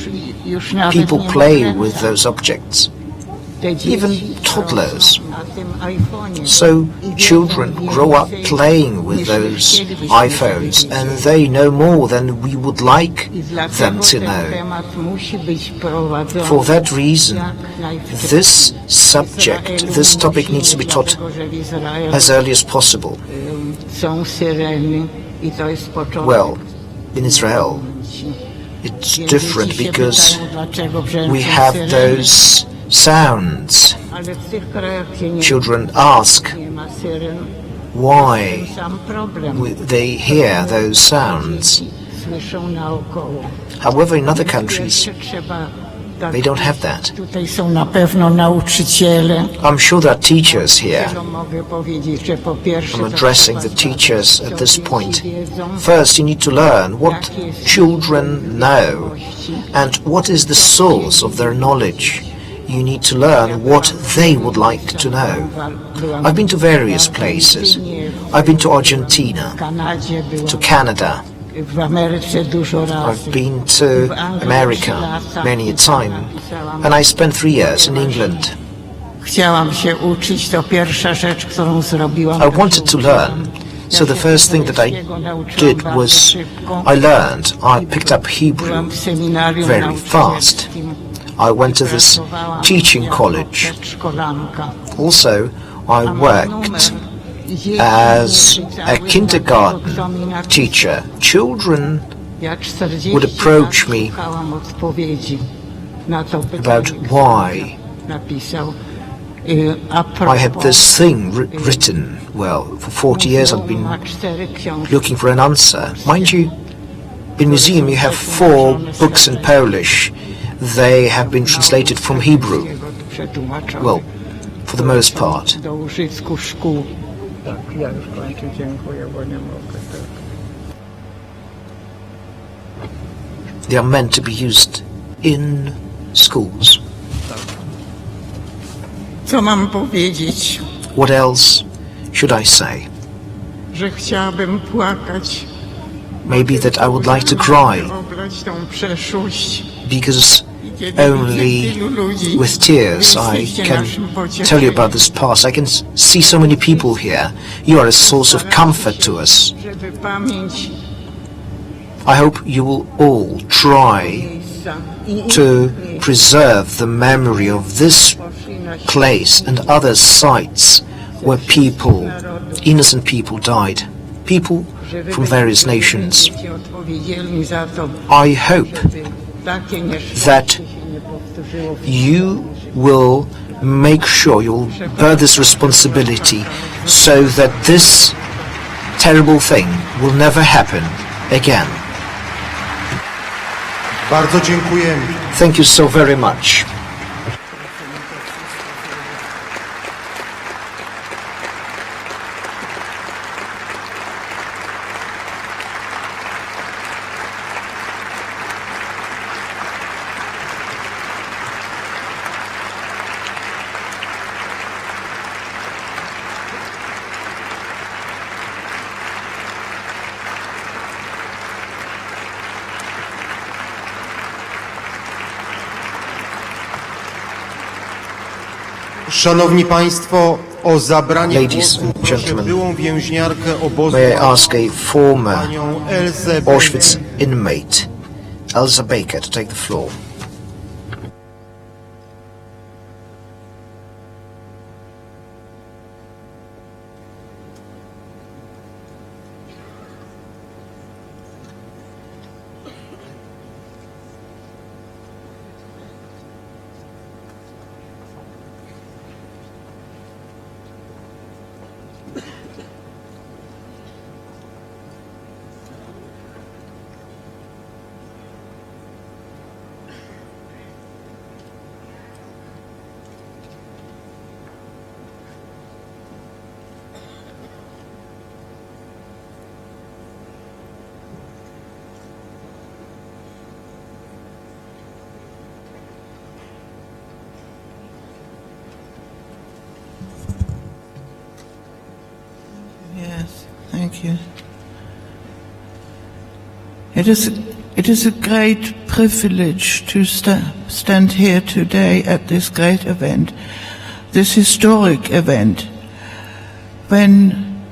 S4: People play with those objects, even toddlers. So children grow up playing with those iPhones, and they know more than we would like them to know. For that reason, this subject, this topic needs to be taught as early as possible. Well, in Israel, it's different because we have those sounds. Children ask why they hear those sounds. However, in other countries, they don't have that. I'm sure there are teachers here. I'm addressing the teachers at this point. First, you need to learn what children know and what is the source of their knowledge. You need to learn what they would like to know. I've been to various places. I've been to Argentina, to Canada. I've been to America many a time, and I spent 3 years in England. I wanted to learn, so the first thing that I did was I picked up Hebrew very fast. I went to this teaching college. Also, I worked as a kindergarten teacher. Children would approach me about why I had this thing written. Well, for 40 years I've been looking for an answer. Mind you, in museum you have 4 books in Polish. They have been translated from Hebrew. Well, for the most part. They are meant to be used in schools.
S5: Co mam powiedzieć?
S4: What else should I say?
S5: Że chciałabym płakać,
S4: maybe that I would like to cry, because only with tears I can tell you about this past. I can see so many people here. You are a source of comfort to us. I hope you will all try to preserve the memory of this place and other sites where people, innocent people, died. People from various nations. I hope that you will make sure you'll bear this responsibility so that this terrible thing will never happen again.
S1: Bardzo dziękujemy.
S4: Thank you so very much.
S1: Szanowni Państwo, o zabranie
S4: Ladies
S1: głosu
S4: and
S1: proszę
S4: gentlemen,
S1: byłą więźniarkę obozu
S4: may I ask a former
S1: panią Elzę
S4: Auschwitz inmate, Elsa Baker, to take the floor.
S5: Yes, thank you. It is a great privilege to stand here today at this great event, this historic event, when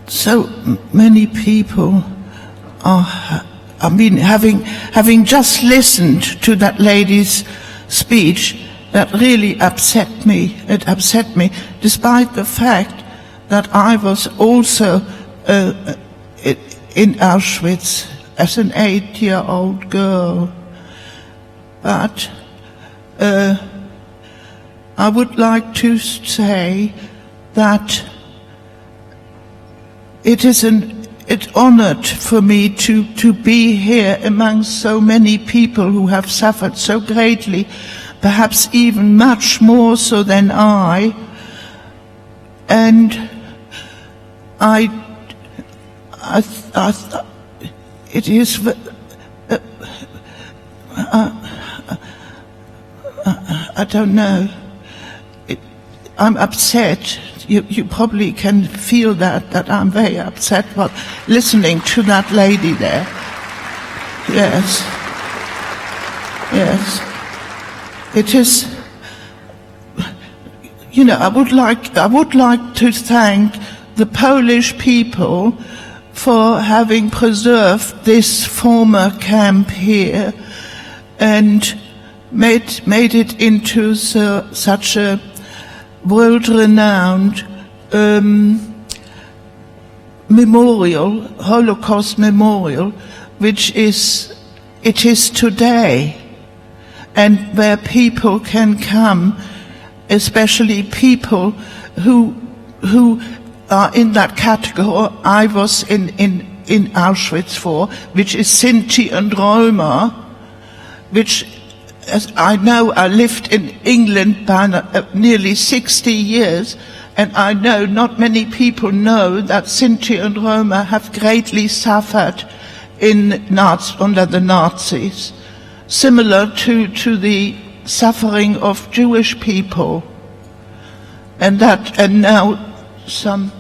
S5: so many people are, having just listened to that lady's speech, that really upset me. It upset me, despite the fact that I was also in Auschwitz as an 8-year-old girl. But I would like to say that it's honored for me to be here among so many people who have suffered so greatly, perhaps even much more so than I. And I it is I don't know. I'm upset. You probably can feel that I'm very upset while listening to that lady there. Yes. Yes. It is, you know, I would like to thank the Polish people for having preserved this former camp here and made it into such a world-renowned memorial, Holocaust memorial, which it is today, and where people can come, especially people who are in that category I was in Auschwitz for, which is Sinti and Roma, which, as I know, I lived in England by nearly 60 years, and I know not many people know that Sinti and Roma have greatly suffered under the Nazis, similar to the suffering of Jewish people, and now some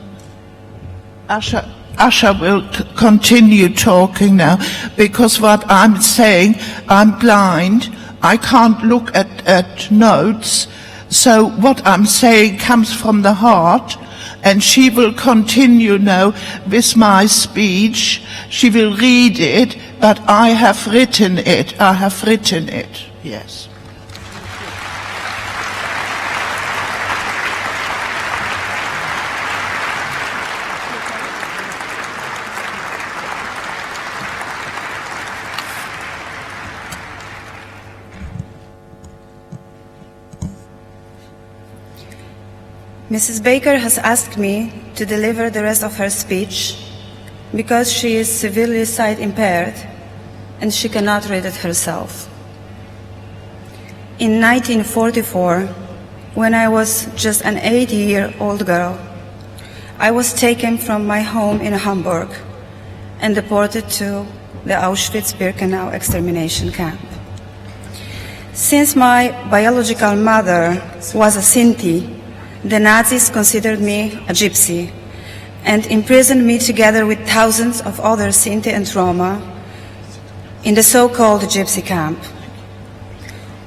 S5: Asha will continue talking now, because what I'm saying, I'm blind, I can't look at notes, so what I'm saying comes from the heart, and she will continue now with my speech. She will read it, but I have written it, yes.
S6: Mrs. Baker has asked me to deliver the rest of her speech because she is severely sight impaired and she cannot read it herself. In 1944, when I was just an 8-year-old girl, I was taken from my home in Hamburg and deported to the Auschwitz-Birkenau extermination camp. Since my biological mother was a Sinti, the Nazis considered me a gypsy and imprisoned me together with thousands of other Sinti and Roma in the so-called gypsy camp.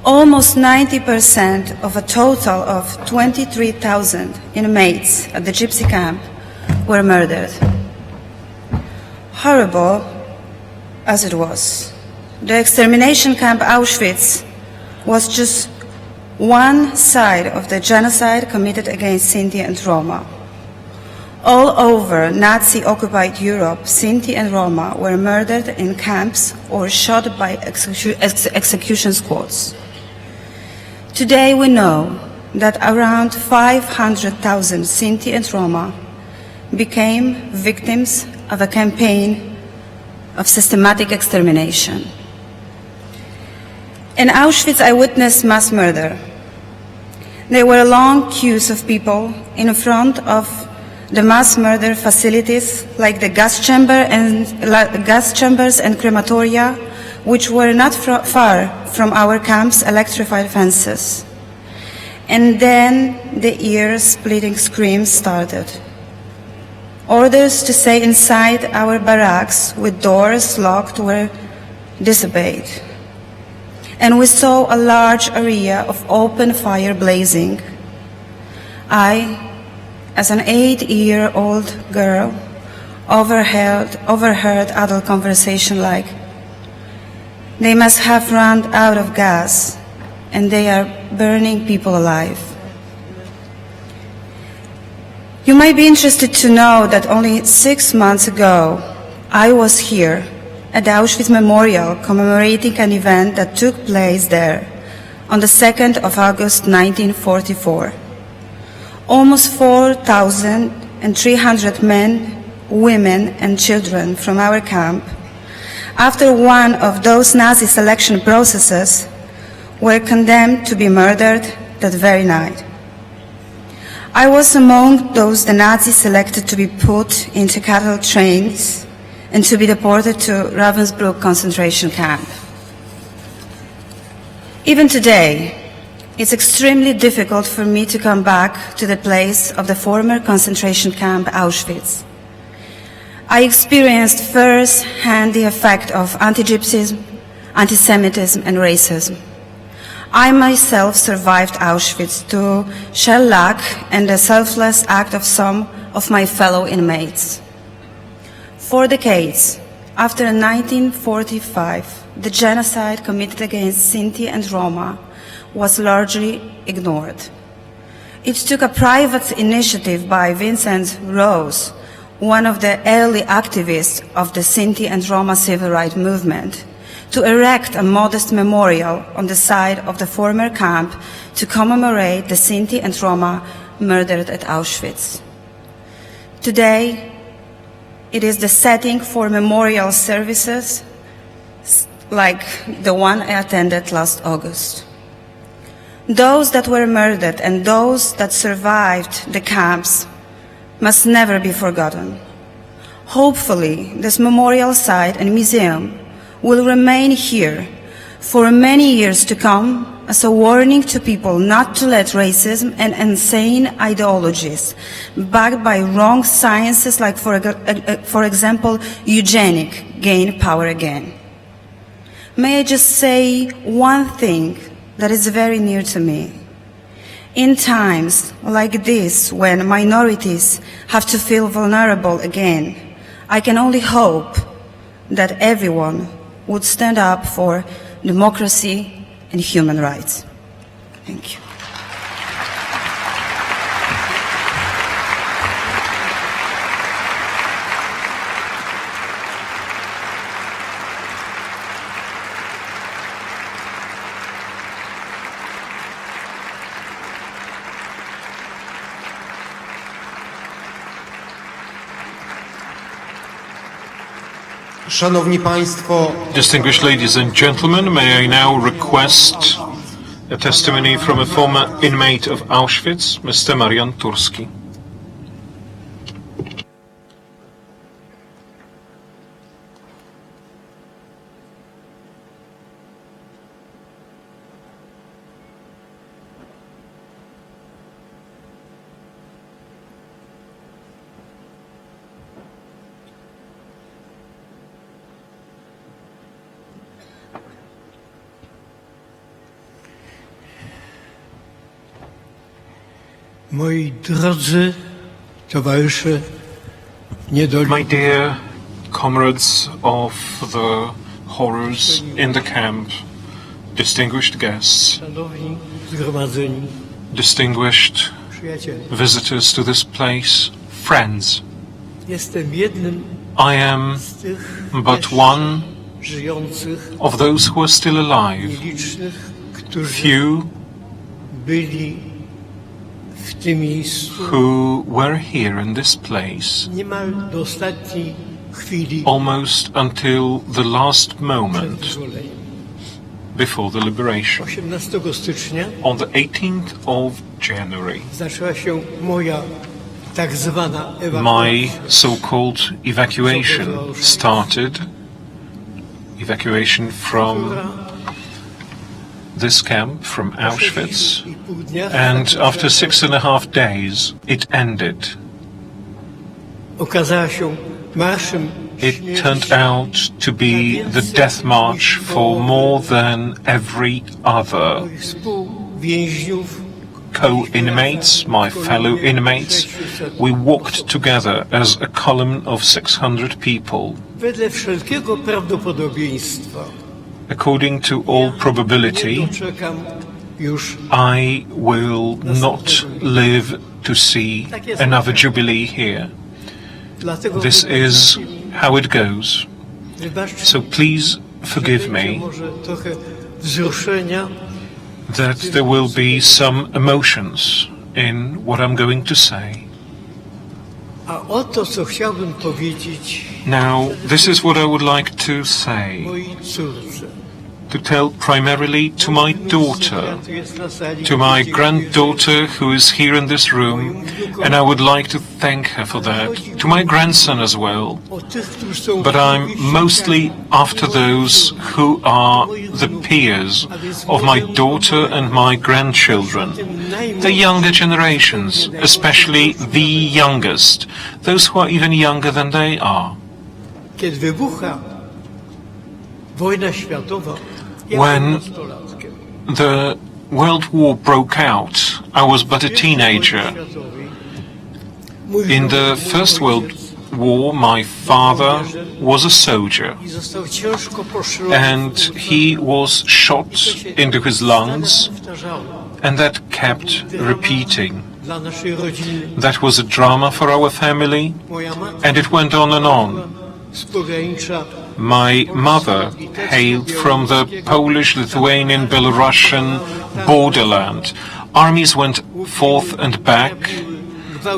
S6: Almost 90% of a total of 23,000 inmates at the gypsy camp were murdered. Horrible as it was, the extermination camp Auschwitz was just one side of the genocide committed against Sinti and Roma. All over Nazi-occupied Europe, Sinti and Roma were murdered in camps or shot by execution squads. Today we know that around 500,000 Sinti and Roma became victims of a campaign of systematic extermination. In Auschwitz, I witnessed mass murder. There were long queues of people in front of the mass murder facilities like the gas chambers and crematoria, which were not far from our camp's electrified fences. And then the ear-splitting screams started. Orders to stay inside our barracks with doors locked were disobeyed. And we saw a large area of open fire blazing. I, as an 8-year-old girl, overheard adult conversation like, "They must have run out of gas, and they are burning people alive." You might be interested to know that only 6 months ago, I was here at the Auschwitz Memorial commemorating an event that took place there on the 2nd of August 1944. Almost 4,300 men, women and children from our camp, after one of those Nazi selection processes, were condemned to be murdered that very night. I was among those the Nazis selected to be put into cattle trains and to be deported to Ravensbrück concentration camp. Even today, it's extremely difficult for me to come back to the place of the former concentration camp Auschwitz. I experienced first-hand the effect of anti-Gypsyism, anti-Semitism and racism. I myself survived Auschwitz to shell-shock and the selfless act of some of my fellow inmates. For decades, after 1945, the genocide committed against Sinti and Roma was largely ignored. It took a private initiative by Vincent Rose, one of the early activists of the Sinti and Roma civil rights movement, to erect a modest memorial on the site of the former camp to commemorate the Sinti and Roma murdered at Auschwitz. Today, it is the setting for memorial services like the one I attended last August. Those that were murdered and those that survived the camps must never be forgotten. Hopefully, this memorial site and museum will remain here for many years to come as a warning to people not to let racism and insane ideologies backed by wrong sciences like, for example, eugenic, gain power again. May I just say one thing that is very near to me? In times like this, when minorities have to feel vulnerable again, I can only hope that everyone would stand up for democracy and human rights. Thank you.
S1: Szanowni Państwo,
S2: Distinguished ladies and gentlemen, may I now request a testimony from a former inmate of Auschwitz, Mr. Marian Turski.
S7: Moi drodzy towarzysze
S2: My dear comrades of the horrors in the camp, distinguished guests,
S7: szanowni zgromadzeni
S2: distinguished
S7: przyjaciele,
S2: visitors to this place, friends,
S7: jestem jednym
S2: I am
S7: z tych
S2: but one
S7: żyjących,
S2: of those who are still alive,
S7: nielicznych, którzy
S2: few
S7: byli w tym miejscu
S2: who were here in this place
S7: niemal do ostatniej chwili
S2: almost until the last
S7: przed
S2: moment
S7: wyzwoleniem.
S2: before the liberation.
S7: 18 stycznia
S2: On the 18th of January,
S7: zaczęła się moja tak zwana
S2: my
S7: ewakuacja.
S2: so-called evacuation started, evacuation from this camp, from Auschwitz, and after 6.5 days it ended.
S7: okazała się marszem
S2: It turned out to be the death march for more than every other
S7: moich współwięźniów.
S2: co-inmates, my fellow inmates. We walked together as a column of 600 people.
S7: Wedle wszelkiego prawdopodobieństwa
S2: According to all probability,
S7: nie doczekam już
S2: I will not live to see another jubilee here.
S7: dlatego
S2: This is how it goes.
S7: wybaczcie,
S2: So please forgive me
S7: może trochę wzruszenia,
S2: that there will be some emotions in what I'm going to say.
S7: a oto co chciałbym powiedzieć
S2: Now, this is what I would like to say,
S7: mojej córce.
S2: to tell primarily to my daughter, to my granddaughter who is here in this room, and I would like to thank her for that, to my grandson as well,
S7: O tych, którzy są
S2: but I'm mostly after those who are the peers of my daughter and my grandchildren, the younger generations, especially the youngest, those who are even younger than they are.
S7: Kiedy wybucha wojna światowa, ja
S2: When
S7: byłem nastolatkiem.
S2: the World War broke out, I was but a teenager.
S7: Mój
S2: In the
S7: żołnierz,
S2: First
S7: mój
S2: World
S7: ojciec
S2: War, my father was a soldier,
S7: i został ciężko poszkodowany.
S2: and he was shot into his lungs,
S7: Powtarzało
S2: and that kept repeating.
S7: dla naszej rodziny.
S2: That was a drama for our family,
S7: Moja matka
S2: and it went on and on.
S7: z pogranicza
S2: My mother hailed from the Polish-Lithuanian Belarusian borderland. Armies went forth and back.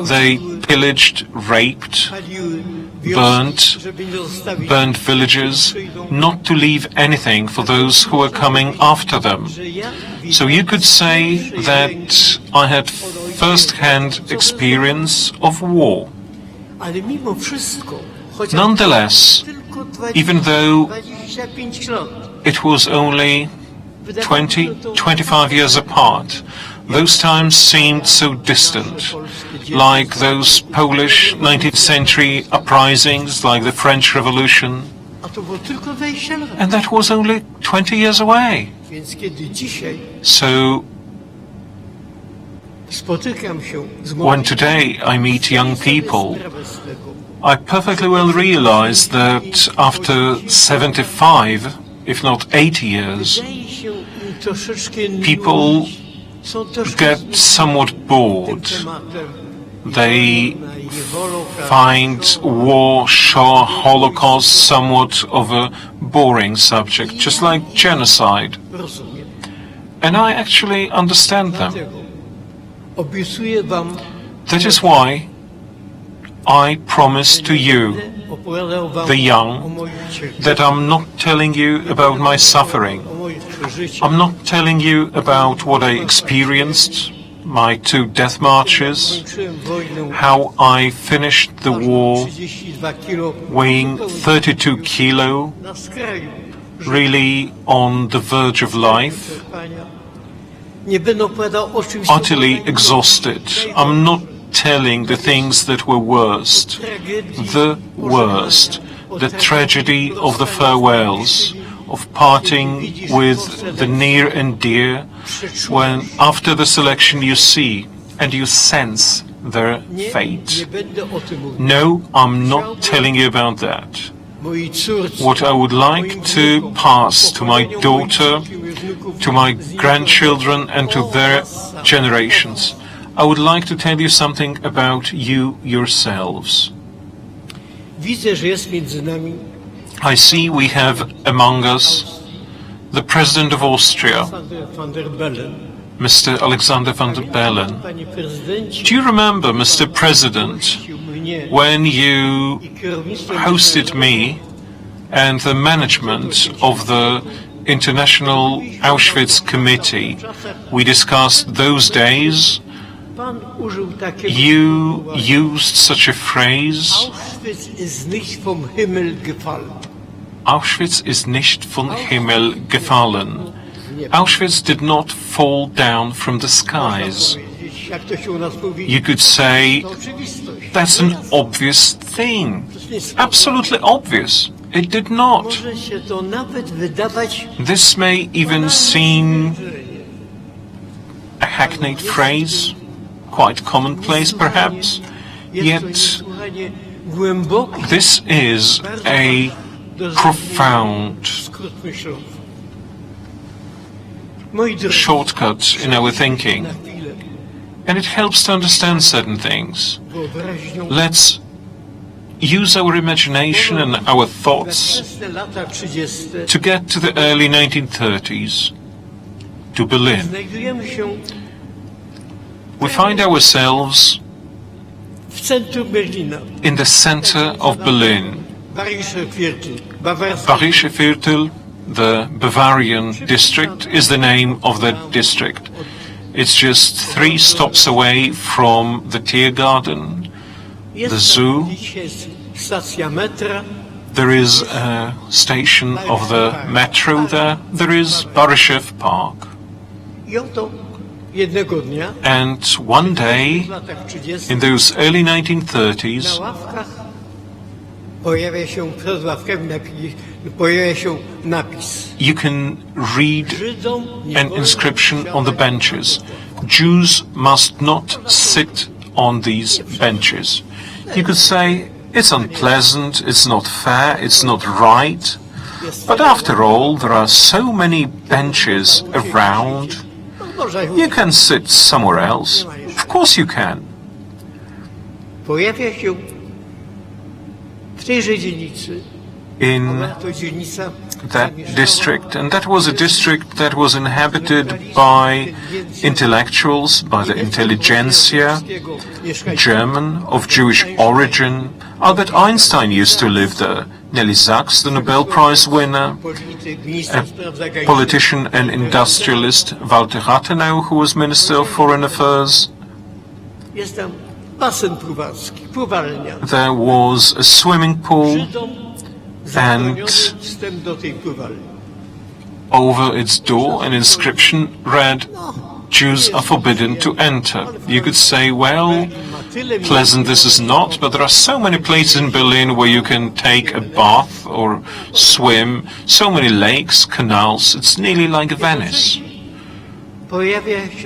S2: They pillaged, raped, burned villages, not to leave anything for those who were coming after them. So you could say that I had first-hand experience of war.
S7: Ale mimo wszystko, chociaż
S2: Nonetheless,
S7: tylko 20,
S2: even though
S7: 25 lat,
S2: it was only 20, 25 years apart. Those times seemed so distant, like those Polish 19th century uprisings, like the French Revolution.
S7: A to było tylko wejście na
S2: And that was only 20 years away.
S7: Więc kiedy dzisiaj
S2: So
S7: spotykam się z
S2: when today I meet young people, I perfectly well realize that after 75, if not 80 years,
S7: wydaje się im troszeczkę
S2: people
S7: nudzić. Są troszkę
S2: get somewhat bored.
S7: tematem.
S2: They find war, Shoah, Holocaust somewhat of a boring subject, just like genocide.
S7: Rozumiem.
S2: And I actually understand them.
S7: Dlatego obiecuję wam,
S2: That is why I promise to you,
S7: opowiadał wam
S2: the young,
S7: o moich cierpieniach,
S2: that I'm not telling you about my suffering.
S7: o moich przeżyciach.
S2: I'm not telling you about what I experienced, my 2 death marches,
S7: Kończyłem wojnę
S2: how I finished the war
S7: 32 kilo
S2: weighing 32 kilo,
S7: na skraju
S2: really on the verge of life,
S7: czerpania. Nie będę opowiadał o czymś
S2: utterly exhausted. I'm not telling the things that were worst, the worst, the tragedy of the farewells, of parting with the near and dear, when after the selection you see and you sense their
S7: Nie
S2: fate.
S7: będę o tym mówił.
S2: No, I'm not telling you about that.
S7: Mojej córce,
S2: What I would like to pass to my daughter, to my grandchildren and to their generations, I would like to tell you something about you yourselves.
S7: widzę, że jest między nami
S2: I see we have among us the President of Austria,
S7: van der Bellen.
S2: Mr. Alexander van der Bellen.
S7: Panie prezydencie,
S2: Do you remember, Mr. President,
S7: mnie
S2: when you
S7: i kierownictwo
S2: hosted me and the management of the International Auschwitz Committee? We discussed those days.
S7: Pan użył takiego
S2: You
S7: sformułowania.
S2: used such a phrase,
S7: Auschwitz ist nicht vom Himmel gefallen.
S2: Auschwitz ist nicht vom Himmel gefallen. Auschwitz did not fall down from the skies.
S7: Jak to się u nas mówi,
S2: You could say,
S7: to oczywistość.
S2: that's an obvious thing. Absolutely obvious. It did not.
S7: Może się to nawet wydawać
S2: This may even seem a hackneyed phrase, quite commonplace perhaps,
S7: jest to
S2: yet
S7: niesłychanie głęboki
S2: this is a profound
S7: skrót myślowy. Moi drodzy,
S2: shortcut in our thinking,
S7: na chwilę
S2: and it helps to understand certain things.
S7: wyobraźnią
S2: Let's use our imagination and our thoughts
S7: wczesne lata 30.
S2: to get to the early 1930s, to Berlin.
S7: Znajdujemy się
S2: We find ourselves
S7: w centrum Berlina.
S2: in the center of Berlin.
S7: Bayerischer Viertel, bawarskie.
S2: Bayerische Viertel, the Bavarian district, is the name of that district. It's just 3 stops away from the Tiergarten,
S7: Jest
S2: the
S7: tam
S2: zoo.
S7: dzisiaj stacja metra.
S2: There is a station of the metro there. There is Barishev Park.
S7: I oto jednego dnia
S2: And one day,
S7: w latach 30.
S2: in those early
S7: na
S2: 1930s,
S7: ławkach pojawia się przed ławkami pojawia się napis.
S2: you can read
S7: Żydom nie
S2: an
S7: wolno
S2: inscription on the
S7: siadać
S2: benches. Jews must not sit on these benches. You could say, it's unpleasant, it's not fair, it's not right. But after all, there are so many benches around.
S7: No, można
S2: You can sit somewhere else. Of course you can.
S7: Pojawia się w tejże dzielnicy,
S2: In
S7: była to dzielnica
S2: that district, and that was a district that was inhabited by intellectuals, by the intelligentsia, German, of Jewish origin. Albert Einstein used to live there. Nelly Sachs, the Nobel Prize winner,
S7: polityk, minister spraw zagranicznych.
S2: politician and industrialist Walter Rathenau, who was Minister of Foreign Affairs.
S7: Jest tam basen pływacki, pływalnia.
S2: There was a swimming pool,
S7: Żydom zabroniony wstęp do tej pływalni.
S2: over its door an inscription read, "Jews are forbidden to enter." You could say, well, pleasant this is not, but there are so many places in Berlin where you can take a bath or swim, so many lakes, canals, it's nearly like Venice.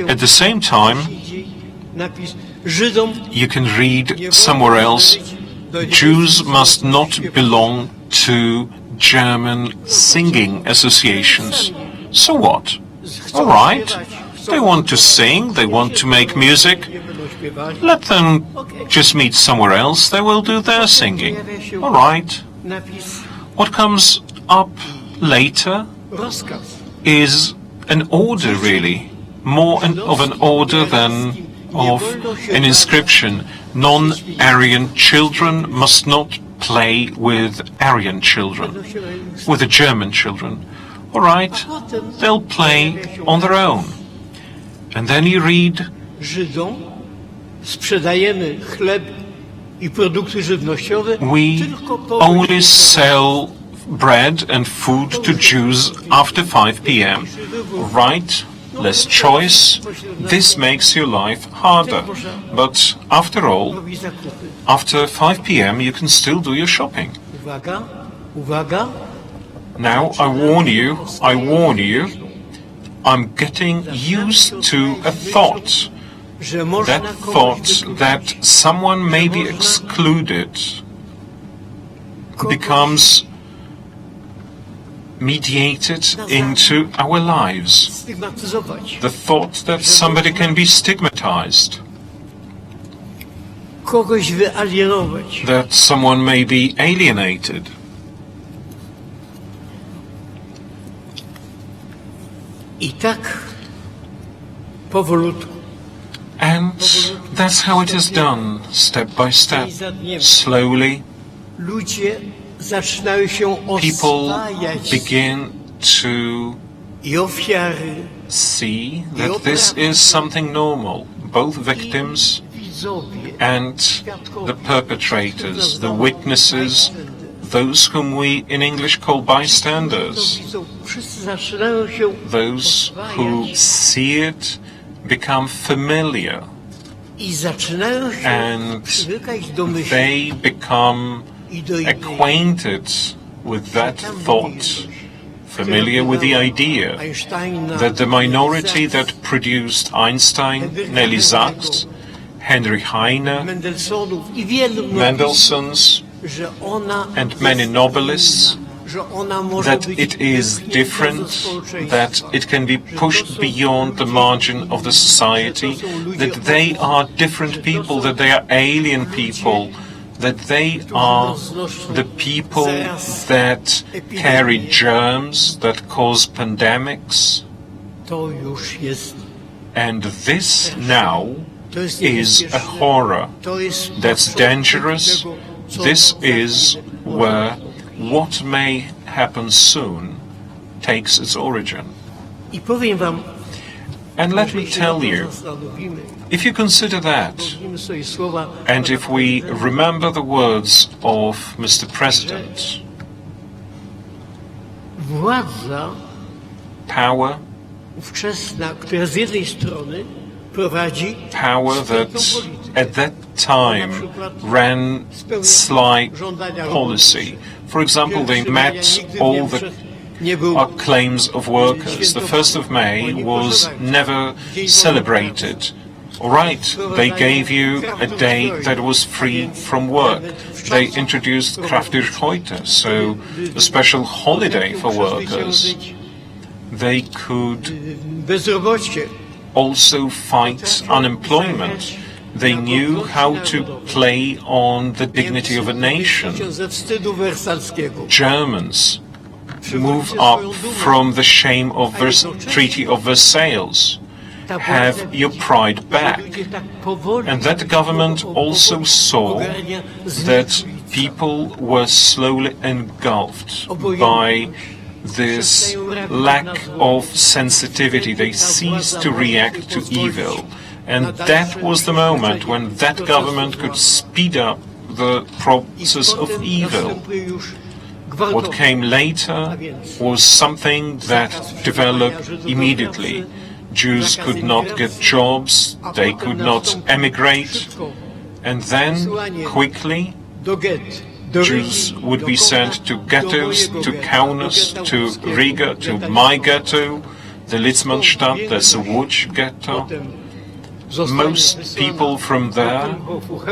S2: At the same time, you can read somewhere else, Jews must not belong to German singing associations. So what? All right, they want to sing, they want to make music. Let them just meet somewhere else, they will do their singing. All right. What comes up later is an order, really, more of an order than of an inscription. Non-Aryan children must not play with Aryan children, with the German children. All right, they'll play on their own. And then you read,
S7: sprzedajemy chleb I produkty żywnościowe
S2: we only sell bread and food to Jews after 5 p.m. Right? Less choice. This makes your life harder. But after all, after 5 p.m. you can still do your shopping.
S7: Uwaga.
S2: Now, I warn you, I'm getting used to a thought. That thought that someone may be excluded becomes mediated into our lives. The thought that somebody can be stigmatized,
S7: Kogoś wyalienować.
S2: that someone may be alienated.
S7: I tak powolutku.
S2: And that's how it is done, step by step, slowly.
S7: Ludzie zaczynają się
S2: People
S7: oswajać
S2: begin to
S7: I ofiary,
S2: see that this is something normal. Both victims
S7: widzowie,
S2: and the perpetrators, the witnesses, those whom we in English call bystanders,
S7: wszyscy zaczynają się
S2: those who see it become familiar
S7: I zaczynają się
S2: and
S7: przywykać do myśli
S2: they become
S7: I do idei.
S2: acquainted with that thought, familiar with the idea
S7: Einsteina,
S2: that the minority that produced Einstein, Nelly Sachs, Henry Heine,
S7: Mendelssohnów I wielu
S2: Mendelssohns,
S7: że ona
S2: and many
S7: jest
S2: nobelists,
S7: inna, że ona może
S2: that
S7: być
S2: it is
S7: wypchnięta
S2: different,
S7: ze społeczeństwa,
S2: that it can be pushed beyond the margin of the society, that they are different people, that they are alien people, that they are the people that carry germs, that cause pandemics.
S7: to już jest,
S2: And this now
S7: to jest
S2: is a horror.
S7: to jest
S2: That's dangerous.
S7: tego, co
S2: This is where what may happen soon takes its origin.
S7: I powiem wam,
S2: And let me
S7: jeżeli się
S2: tell
S7: nad tym
S2: you,
S7: zastanowimy,
S2: if you consider that,
S7: weźmiemy sobie słowa
S2: and if we remember the words of Mr. President,
S7: władza
S2: power
S7: ówczesna, która z jednej strony prowadzi
S2: that at that time ran sly policy. For example, they met all the
S7: nie był
S2: claims of workers. The 1st of May was never celebrated. All right, they gave you a day that was free from work. They introduced Kraftig heute, so a special holiday for workers. They could
S7: bezrobocie.
S2: also fight unemployment. They knew how to play on the dignity of a nation.
S7: Ze wstydu wersalskiego.
S2: Germans move up from the shame of Treaty of Versailles. Have your pride back. And that government also saw that people were slowly engulfed by this lack of sensitivity. They ceased to react to evil. And that was the moment when that government could speed up the process of evil. What came later was something that developed immediately. Jews could not get jobs, they could not emigrate, and then, quickly, Jews would be sent to ghettos, to Kaunas, to Riga, to my ghetto, the Litzmannstadt, that's a Łódź ghetto. Most people from there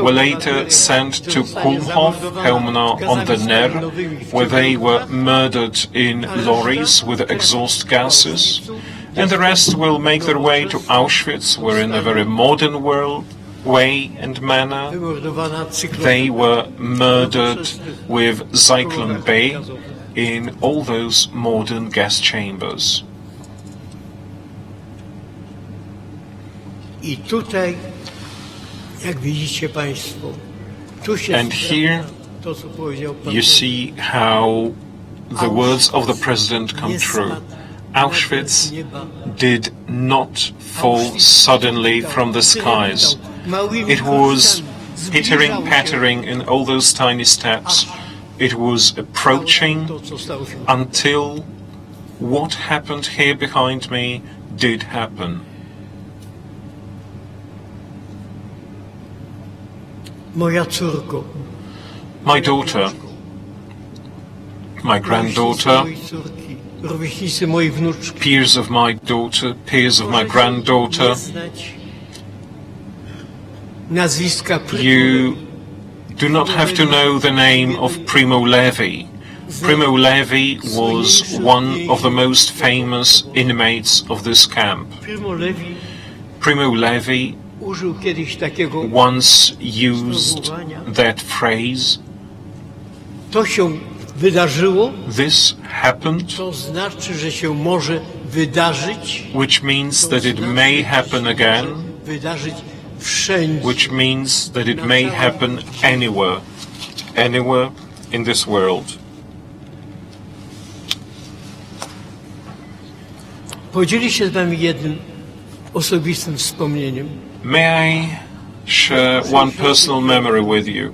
S2: were later sent to Kulmhof, Chełmno on the Ner, where they were murdered in lorries with exhaust gases, and the rest will make their way to Auschwitz, where in a very modern way and manner they were murdered with Zyklon B in all those modern gas chambers.
S7: I tutaj, jak widzicie Państwo, tu się
S2: And here
S7: to, co powiedział Pan
S2: you see how the words of the president come true. Auschwitz did not fall suddenly from the skies. It was pittering-pattering in all those tiny steps. It was approaching until what happened here behind me did happen.
S7: Moja córko,
S2: My daughter, my granddaughter,
S7: mojej córki, rówieśnicy mojej wnuczki,
S2: peers of my daughter, peers of my granddaughter,
S7: nie znać nazwiska
S2: you do not have to know the name of Primo Levi. Primo Levi was one of the most famous inmates of this camp.
S7: Primo Levi
S2: Primo Levi
S7: użył kiedyś takiego
S2: once used that phrase,
S7: to się wydarzyło,
S2: this happened,
S7: to znaczy, że się może wydarzyć,
S2: which means that it may happen again,
S7: wydarzyć wszędzie.
S2: which means that it may happen anywhere in this world.
S7: Podzielę się z Wami jednym osobistym wspomnieniem.
S2: May I share one personal memory with you?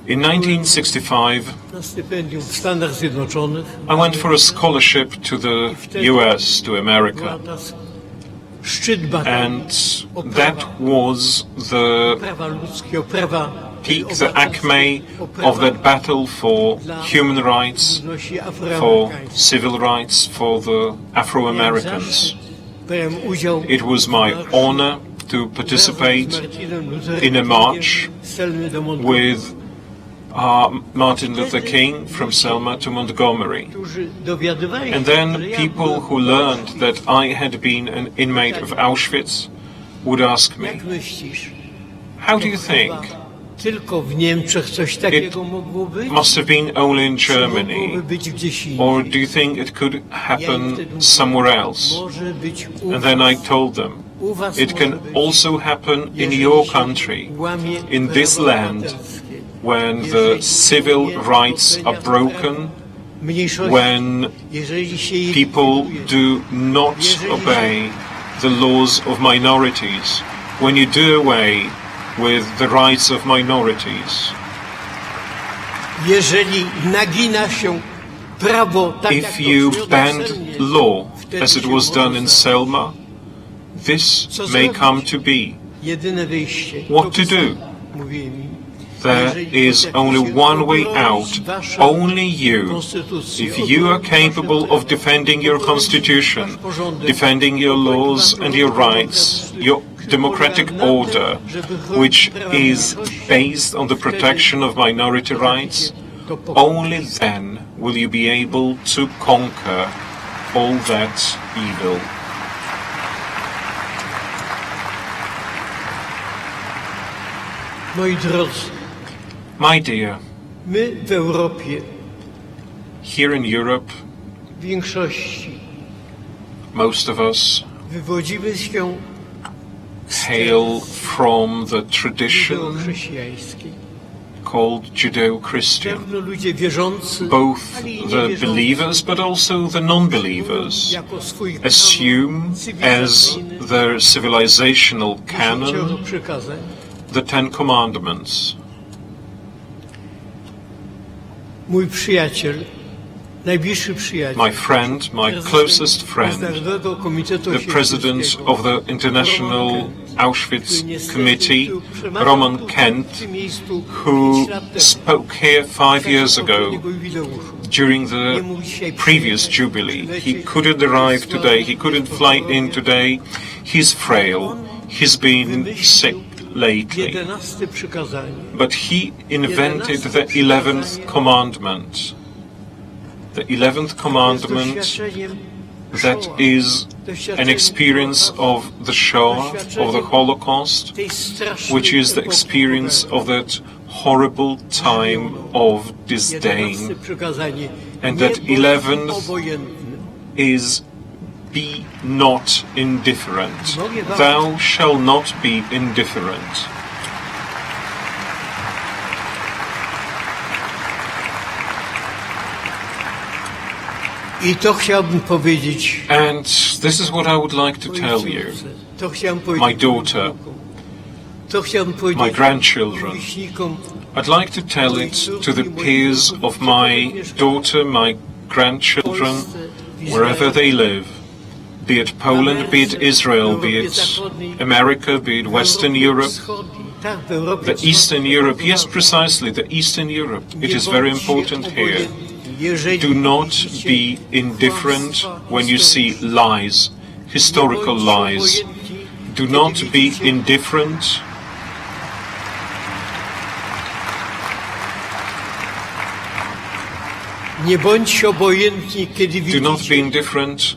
S2: In 1965,
S7: Na stypendium w Stanach Zjednoczonych
S2: I went for a scholarship to the US, to America,
S7: była ta szczyt batalii
S2: and that was the
S7: o prawa ludzkie, o prawa
S2: peak, the acme of that battle for human rights,
S7: ludności
S2: for
S7: afroamerykańskiej.
S2: civil rights, for the Afro-Americans.
S7: Brałem udział
S2: It was my honor to participate in a march with Martin Luther King from Selma to Montgomery. And then people who learned that I had been an inmate of Auschwitz would ask me,
S7: Jak myślisz?
S2: how do you think?
S7: Tylko w Niemczech coś takiego mogło być?
S2: Must have been only in
S7: Czy
S2: Germany.
S7: mogłoby być gdzieś
S2: Or
S7: indziej?
S2: do you think it could happen somewhere else?
S7: Może być u
S2: And then I
S7: was.
S2: told them,
S7: U was
S2: it can
S7: może być.
S2: also happen in
S7: Jeżeli
S2: your
S7: się
S2: country,
S7: łamie
S2: in this
S7: prawa
S2: land,
S7: obywatelskie.
S2: when
S7: Jeżeli
S2: the civil
S7: nie
S2: rights are
S7: docenia
S2: broken,
S7: praw mniejszości,
S2: when
S7: jeżeli się je
S2: people
S7: likwiduje,
S2: do not obey the laws of minorities, when you do away with the rights of minorities,
S7: jeżeli nagina się prawo, tak jak
S2: if
S7: to
S2: you
S7: w
S2: bend
S7: Selmie,
S2: law,
S7: wtedy
S2: as it
S7: się
S2: was done in
S7: można-
S2: Selma, this
S7: Co
S2: may
S7: zrobić?
S2: come to be.
S7: Jedyne wyjście.
S2: What to do?
S7: Mówię mi.
S2: There
S7: Jeżeli
S2: is
S7: potraficie
S2: only one way
S7: obronić
S2: out.
S7: waszą
S2: Only you.
S7: konstytucję,
S2: If you are
S7: obronić wasze
S2: capable
S7: prawa,
S2: of defending your
S7: obronić
S2: constitution,
S7: wasz porządek,
S2: defending your
S7: obronić
S2: laws
S7: wasz
S2: and your
S7: porządek,
S2: rights,
S7: który
S2: your
S7: polega
S2: democratic
S7: na tym,
S2: order,
S7: żeby chronić
S2: which
S7: prawa
S2: is
S7: mniejszości,
S2: based on the protection of minority rights,
S7: to pokonać.
S2: only then will you be able to conquer all that evil.
S7: Moi drodzy,
S2: My dear,
S7: my w Europie
S2: here in Europe,
S7: w większości
S2: most of us
S7: wywodzimy się
S2: hail from the tradition
S7: chrześcijańskiej.
S2: called Judeo-Christian.
S7: Pewno ludzie wierzący,
S2: Both
S7: ale i
S2: the
S7: niewierzący,
S2: believers but also the non-believers
S7: jako swój
S2: assume as
S7: cywilizacyjny
S2: their civilizational
S7: 10
S2: canon
S7: przykazań.
S2: the Ten Commandments.
S7: mój przyjaciel, najbliższy przyjaciel,
S2: my friend, my closest friend,
S7: Międzynarodowego Komitetu
S2: the president
S7: Oświęcimskiego,
S2: of the International Auschwitz
S7: który niestety
S2: Committee,
S7: tu przemawiał
S2: Roman
S7: tu,
S2: Kent,
S7: w tym miejscu,
S2: who
S7: 5 lat temu.
S2: spoke here 5 years ago
S7: Poprzedniego jubileuszu.
S2: during the previous Jubilee. He couldn't arrive today, he couldn't fly in today, he's frail, he's been sick lately.
S7: 11 przykazanie.
S2: But he invented the 11th commandment. The 11th commandment that is an experience of the Shoah, of the Holocaust, which is the experience of that horrible time of disdain. And that 11th is be not indifferent. Thou shalt not be indifferent.
S7: I to chciałbym powiedzieć.
S2: And this is what I would like to tell you,
S7: To chciałbym powiedzieć.
S2: my daughter,
S7: To chciałbym powiedzieć.
S2: my grandchildren.
S7: rówieśnikom,
S2: I'd like to tell it to the peers of my daughter, my grandchildren, wherever they live, be it Poland, be it Israel, be it America, be it Western Europe,
S7: tak, w Europie
S2: the Eastern Europe. Yes, precisely, the Eastern Europe. It is very important here. Do not be indifferent when you see lies, historical lies. Do not be indifferent
S7: Nie bądźcie obojętni, kiedy
S2: Do not be
S7: widzicie,
S2: indifferent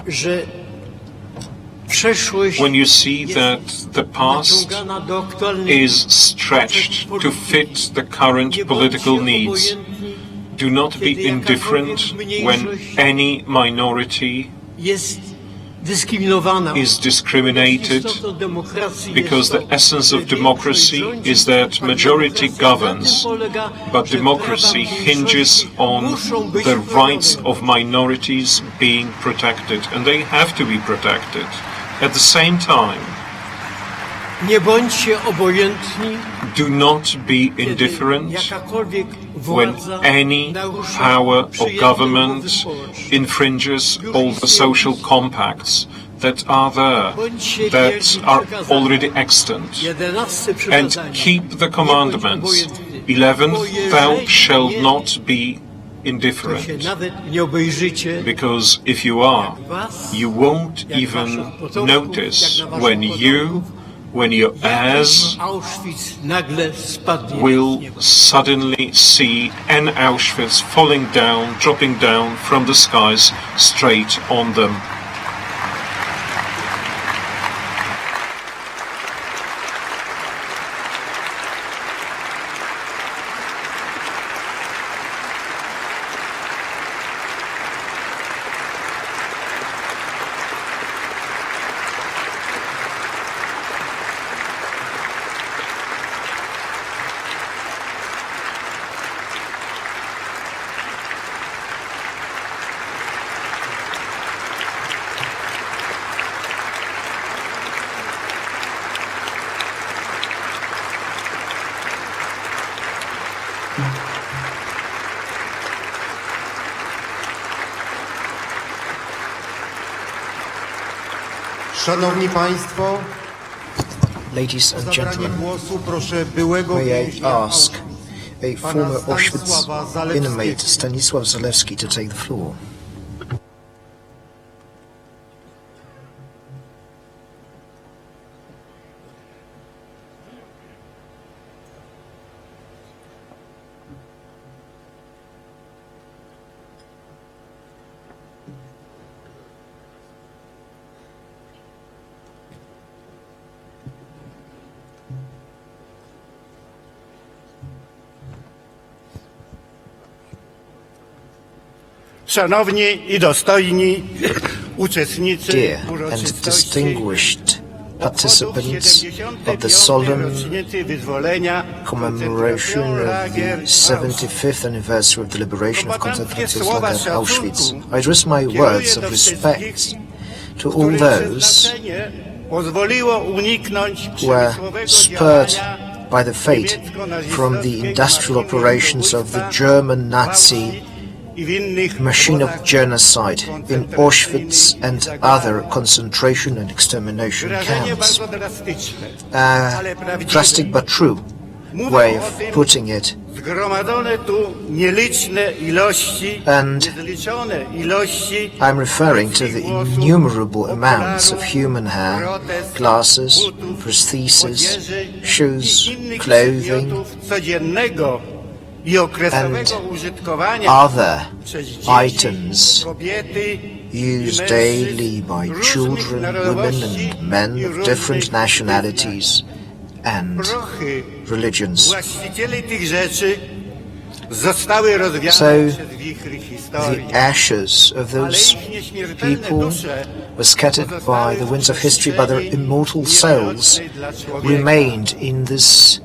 S7: że przeszłość
S2: when you see that the past
S7: naciągana do aktualnej
S2: is stretched to fit the current political needs. Do not be indifferent when any minority
S7: jest dyskryminowana.
S2: is discriminated,
S7: Istotą demokracji
S2: because
S7: jest
S2: the essence of
S7: to, że
S2: democracy
S7: większość rządzi.
S2: is that majority
S7: Demokracja na
S2: governs,
S7: tym polega,
S2: but
S7: że
S2: democracy
S7: prawa
S2: hinges
S7: mniejszości
S2: on
S7: muszą być
S2: the
S7: chronione.
S2: rights of minorities being protected, and they have to be protected. At the same time,
S7: Nie bądźcie obojętni,
S2: do not be
S7: kiedy
S2: indifferent
S7: jakakolwiek
S2: when
S7: władza
S2: any
S7: narusza
S2: power or
S7: przyjęte
S2: government
S7: umowy społeczne.
S2: infringes all the social compacts that are there,
S7: Bądźcie
S2: that
S7: wierni
S2: are
S7: przykazaniom.
S2: already extant,
S7: 11
S2: and
S7: przykazanie.
S2: keep the
S7: Nie
S2: commandments.
S7: bądź obojętny.
S2: 11th,
S7: Bo
S2: thou
S7: jeżeli
S2: shalt
S7: nie,
S2: not be
S7: to się
S2: indifferent,
S7: nawet nie obejrzycie,
S2: because if you are, you won't
S7: jak
S2: even
S7: waszych potomków,
S2: notice
S7: jak na waszych
S2: when
S7: potomków,
S2: when your heirs
S7: Auschwitz nagle spadnie
S2: will
S7: z nieba.
S2: suddenly see an Auschwitz falling down, dropping down from the skies straight on them.
S1: Szanowni Państwo,
S4: Ladies
S1: o
S4: and
S1: zabranie
S4: gentlemen,
S1: głosu proszę byłego
S4: may I
S1: więźnia
S4: ask a
S1: pana
S4: former Auschwitz
S1: Stanisława Zalewskiego.
S4: inmate, Stanisław Zalewski, to take the floor.
S3: Szanowni i dostojni uczestnicy
S4: Dear and
S3: uroczystości
S4: distinguished
S3: obchodów
S4: participants of the
S3: 75.
S4: solemn
S3: rocznicy wyzwolenia
S4: commemoration of the 75th anniversary of the liberation of concentration lager Auschwitz. I address my words of respect to all those
S3: pozwoliło uniknąć
S4: who were
S3: przemysłowego
S4: spurred
S3: działania
S4: by the fate from the industrial operations of the German Nazi machine of genocide in Auschwitz and other concentration and extermination camps. A drastic but true way of putting it. And I'm referring to the innumerable amounts of human hair, glasses, prostheses, shoes, clothing, and other items used daily by children, women and men of different nationalities and religions. So the ashes of those people were scattered by the winds of history, but their immortal souls remained in this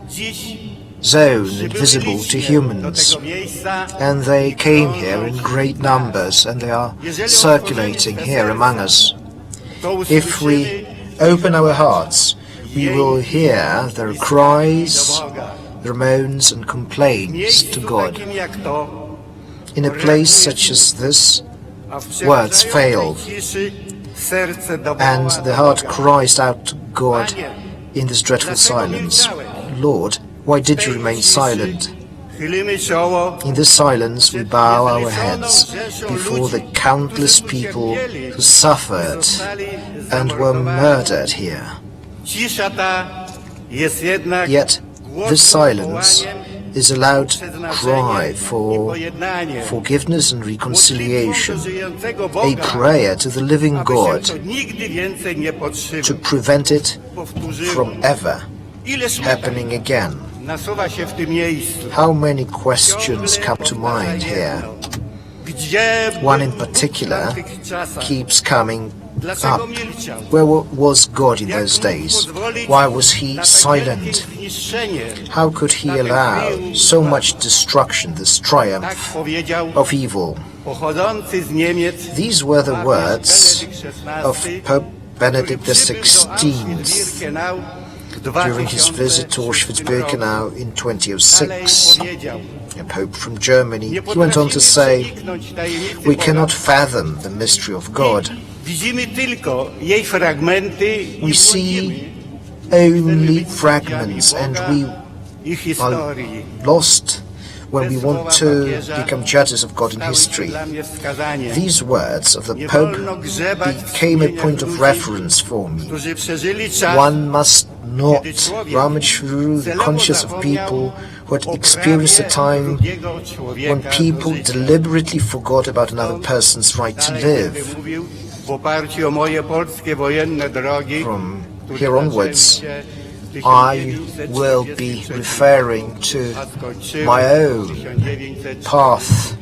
S4: zone invisible to humans, and they came here in great numbers, and they are circulating here among us. If we open our hearts, we will hear their cries, their moans and complaints to God. In a place such as this, words fail, and the heart cries out to God in this dreadful silence. Lord, why did you remain silent? In this silence we bow our heads before the countless people who suffered and were murdered here. Yet this silence is a loud cry for forgiveness and reconciliation, a prayer to the living God to prevent it from ever happening again. How many questions come to mind here? One in particular keeps coming up. Where was God in those days? Why was he silent? How could he allow so much destruction, this triumph of evil? These were the words of Pope Benedict XVI during his visit to Auschwitz-Birkenau in 2006, a pope from Germany. He went on to say, "We cannot fathom the mystery of God. We see only fragments, and we are lost when we want to become judges of God in history." These words of the Pope became a point of reference for me. One must not rummage through the conscience of people who had experienced a time when people deliberately forgot about another person's right to live. From here onwards, I will be referring to my own path,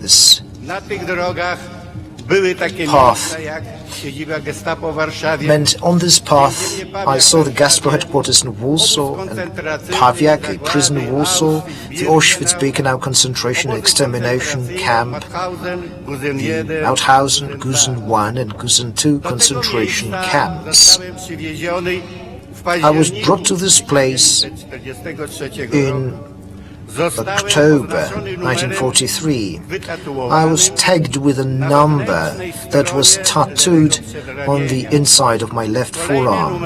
S4: this path. And on this path, I saw the Gestapo headquarters in Warsaw, and Pawiak, a prison in Warsaw, the Auschwitz-Birkenau concentration and extermination camp, the Mauthausen, Gusen I and Gusen II concentration camps. I was brought to this place in October 1943. I was tagged with a number that was tattooed on the inside of my left forearm.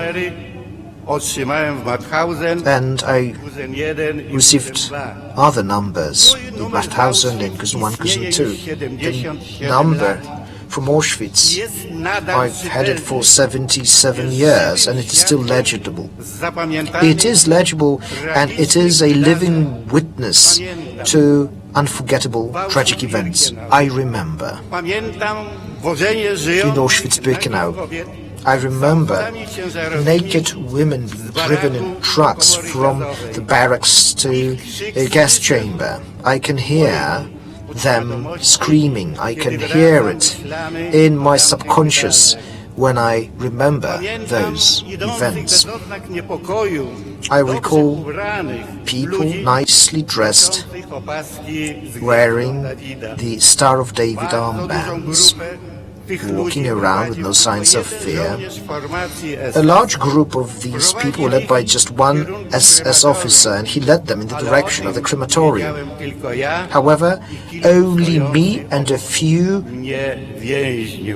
S4: And I received other numbers, in Mauthausen and Gusen I, Gusen II. The number from Auschwitz, I've had it for 77 years, and it is still legible. It is legible, and it is a living witness to unforgettable tragic events. I remember in Auschwitz-Birkenau, I remember naked women being driven in trucks from the barracks to a gas chamber. I can hear them screaming. I can hear it in my subconscious when I remember those events. I recall people nicely dressed, wearing the Star of David armbands. walking around with no signs of fear. A large group of these people were led by just one SS officer, and he led them in the direction of the crematorium. However, only me and a few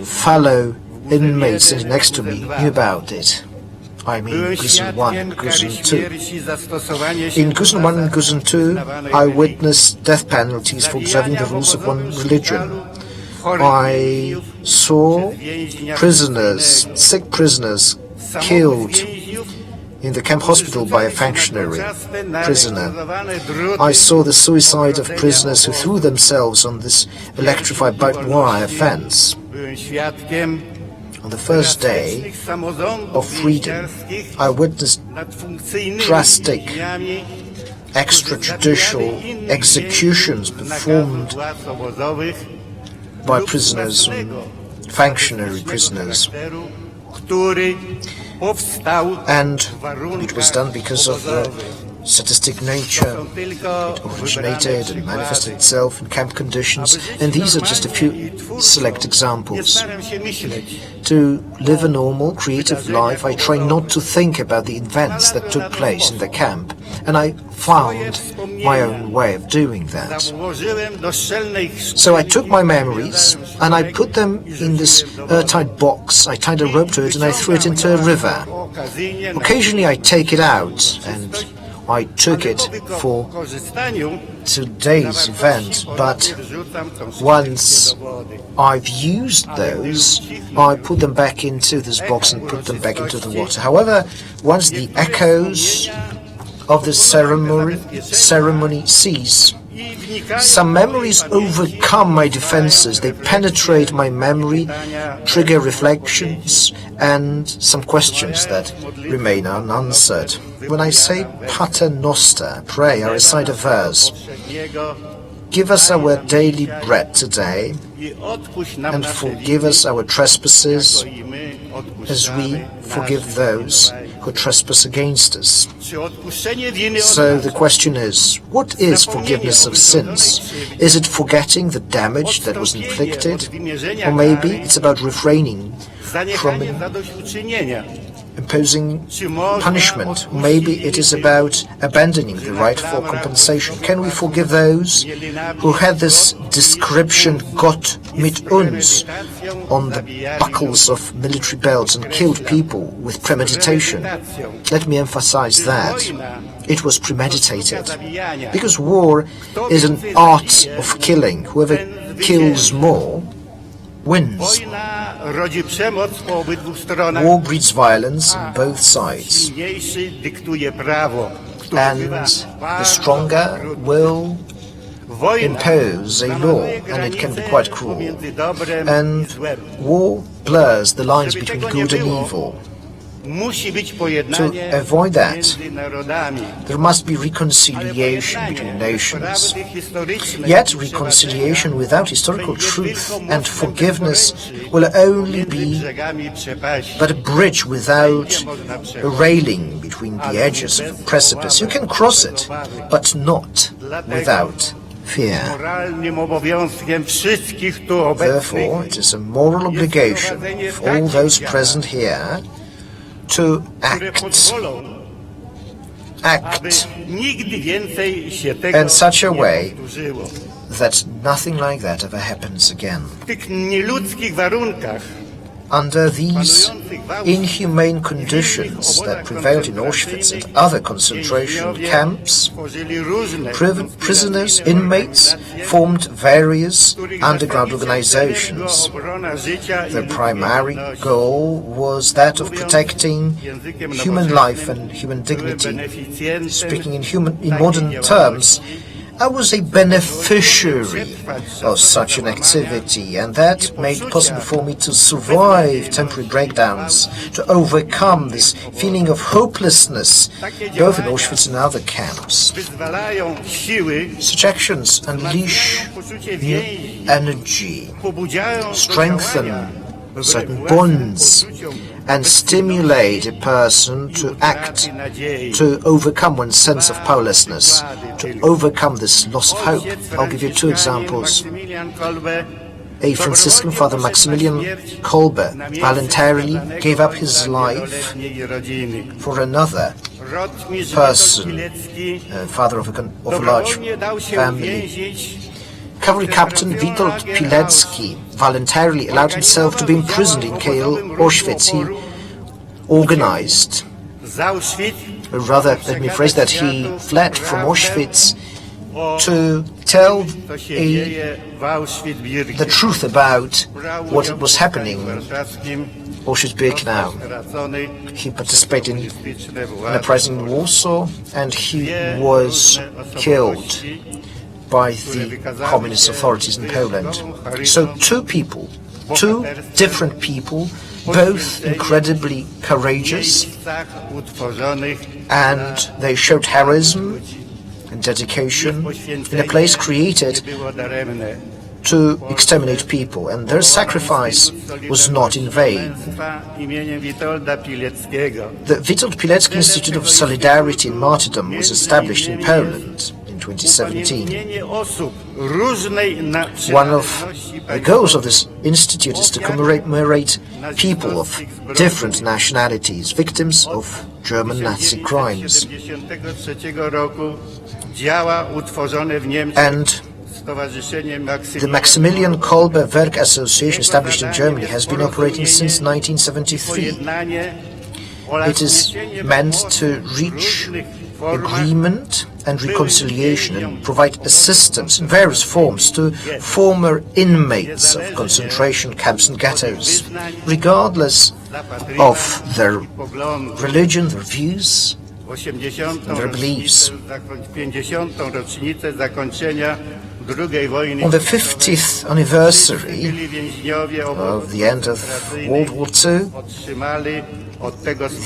S4: fellow inmates sitting next to me knew about it. I mean, Gusen 1 and Gusen 2. In Gusen 1 and Gusen 2, I witnessed death penalties for observing the rules of one religion. I saw prisoners, sick prisoners, killed in the camp hospital by a functionary prisoner. I saw the suicide of prisoners who threw themselves on this electrified barbed wire fence. On the first day of freedom, I witnessed drastic extrajudicial executions performed by prisoners, functionary prisoners, and it was done because of the sadistic nature. It originated and manifested itself in camp conditions, and these are just a few select examples. To live a normal, creative life, I try not to think about the events that took place in the camp, and I found my own way of doing that. So I took my memories and I put them in this airtight box. I tied a rope to it and I threw it into a river. Occasionally I take it out, and I took it for today's event, but once I've used those, I put them back into this box and put them back into the water. However, once the echoes of the ceremony cease, some memories overcome my defenses. They penetrate my memory, trigger reflections, and some questions that remain unanswered. When I say Pater Noster, pray, I recite a verse. Give us our daily bread today, and forgive us our trespasses, as we forgive those who trespass against us. So the question is, what is forgiveness of sins? Is it forgetting the damage that was inflicted? Or maybe it's about refraining from imposing punishment. Maybe it is about abandoning the right for compensation. Can we forgive those who had this description, Gott mit uns, on the buckles of military belts and killed people with premeditation? Let me emphasize that. It was premeditated. Because war is an art of killing. Whoever kills more wins. War breeds violence on both sides, and the stronger will impose a law, and it can be quite cruel. And war blurs the lines between good and evil. To avoid that, there must be reconciliation between nations. Yet reconciliation without historical truth and forgiveness will only be but a bridge without a railing between the edges of a precipice. You can cross it, but not without fear. Therefore, it is a moral obligation of all those present here to act in such a way that nothing like that ever happens again. Under these inhumane conditions that prevailed in Auschwitz and other concentration camps, prisoners, inmates formed various underground organizations. Their primary goal was that of protecting human life and human dignity. Speaking in modern terms, I was a beneficiary of such an activity, and that made it possible for me to survive temporary breakdowns, to overcome this feeling of hopelessness, both in Auschwitz and other camps. Such actions unleash new energy, strengthen certain bonds, and stimulate a person to act, to overcome one's sense of powerlessness, to overcome this loss of hope. I'll give you two examples. a Franciscan, Father Maximilian Kolbe, voluntarily gave up his life for another person, father of a large family. Cavalry Captain Witold Pilecki voluntarily allowed himself to be imprisoned in KL Auschwitz. He organized, or rather, let me phrase that, he fled from Auschwitz to tell the truth about what was happening in Auschwitz-Birkenau. He participated in an uprising in Warsaw, and he was killed by the communist authorities in Poland. So two different people, both incredibly courageous, and they showed heroism and dedication in a place created to exterminate people, and their sacrifice was not in vain. The Witold Pilecki Institute of Solidarity and Martyrdom was established in Poland in 2017. One of the goals of this institute is to commemorate people of different nationalities, victims of German Nazi crimes. And the Maximilian Kolbe Werk Association, established in Germany, has been operating since 1973. It is meant to reach agreement and reconciliation and provide assistance in various forms to former inmates of concentration camps and ghettos, regardless of their religion, their views, and their beliefs. On the 50th anniversary of the end of World War II,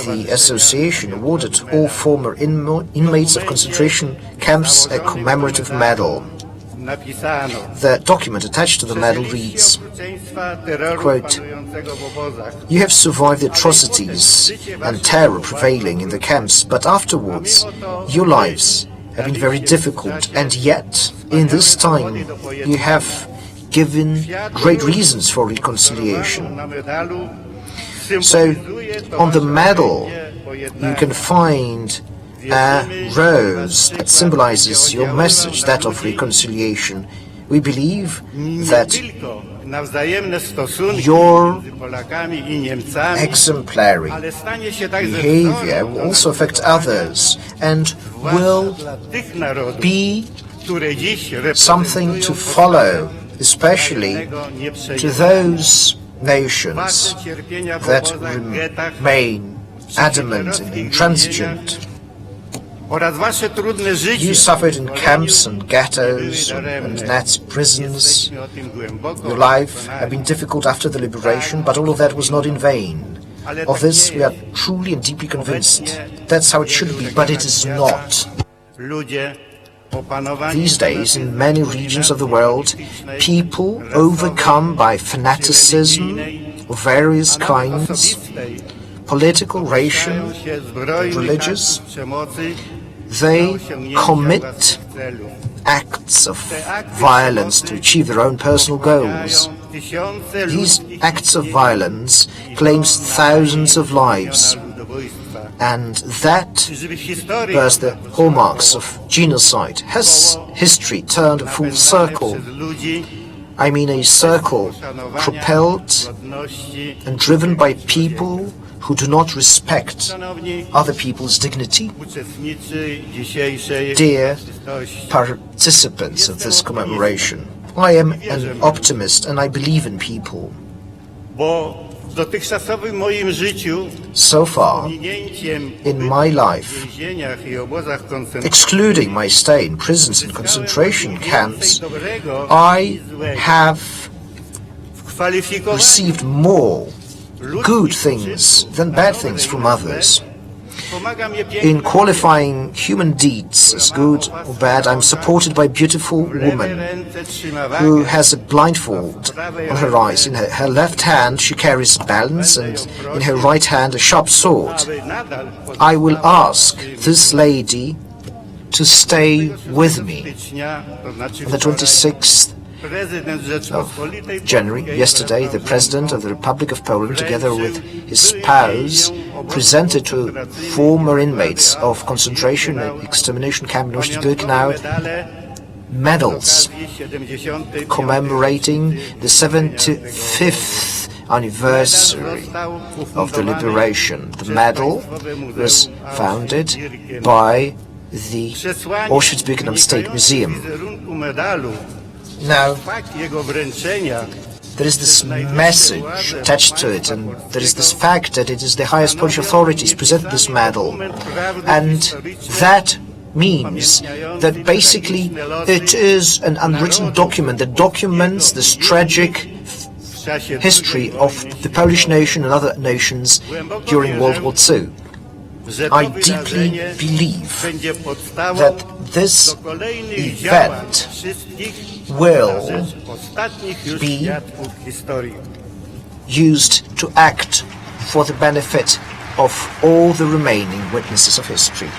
S4: the association awarded all former inmates of concentration camps a commemorative medal. The document attached to the medal reads, quote, "You have survived the atrocities and terror prevailing in the camps, but afterwards your lives have been very difficult, and yet in this time you have given great reasons for reconciliation." So on the medal you can find a rose that symbolizes your message, that of reconciliation. We believe that your exemplary behavior will also affect others and will be something to follow, especially to those nations that remain adamant and intransigent. You suffered in camps and ghettos and Nazi prisons. Your life had been difficult after the liberation, but all of that was not in vain. Of this we are truly and deeply convinced. That's how it should be, but it is not. These days, in many regions of the world, people overcome by fanaticism of various kinds, political, racial, religious, they commit acts of violence to achieve their own personal goals. These acts of violence claims thousands of lives, and that bears the hallmarks of genocide. Has history turned a full circle? I mean a circle propelled and driven by people who do not respect other people's dignity. Dear participants of this commemoration, I am an optimist and I believe in people. So far, in my life, excluding my stay in prisons and concentration camps, I have received more good things than bad things from others. In qualifying human deeds as good or bad, I'm supported by a beautiful woman who has a blindfold on her eyes. In her left hand she carries a balance, and in her right hand a sharp sword. I will ask this lady to stay with me on the 26th of January, yesterday, the President of the Republic of Poland, together with his spouse, presented to former inmates of concentration and extermination camp in Auschwitz-Birkenau medals commemorating the 75th anniversary of the liberation. The medal was founded by the Auschwitz-Birkenau State Museum. Now, there is this message attached to it, and there is this fact that it is the highest Polish authorities present this medal, and that means that basically it is an unwritten document that documents this tragic history of the Polish nation and other nations during World War II. I deeply believe that this event will be used to act for the benefit of all the remaining witnesses of history.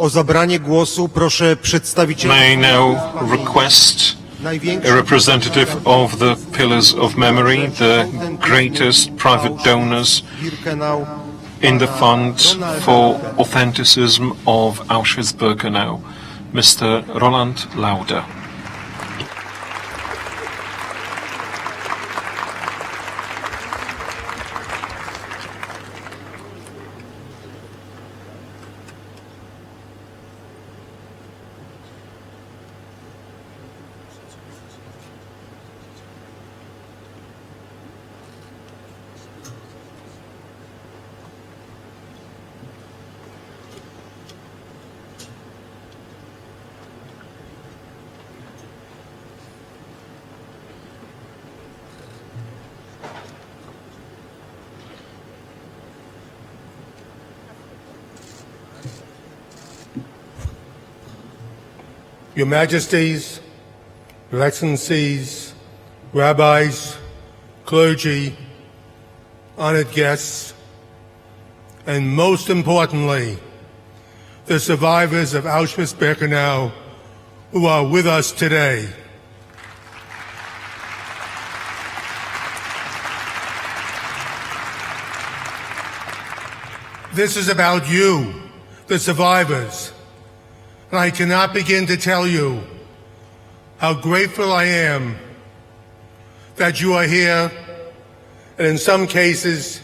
S1: O zabranie głosu proszę przedstawiciela
S2: May now request a representative of the Pillars of Memory, the greatest private donors in the Fund for Authenticism of Auschwitz-Birkenau, Mr. Roland Lauder.
S8: Your Majesties, Your Excellencies, rabbis, clergy, honored guests, and most importantly, the survivors of Auschwitz-Birkenau who are with us today. This is about you, the survivors, and I cannot begin to tell you how grateful I am that you are here, and in some cases,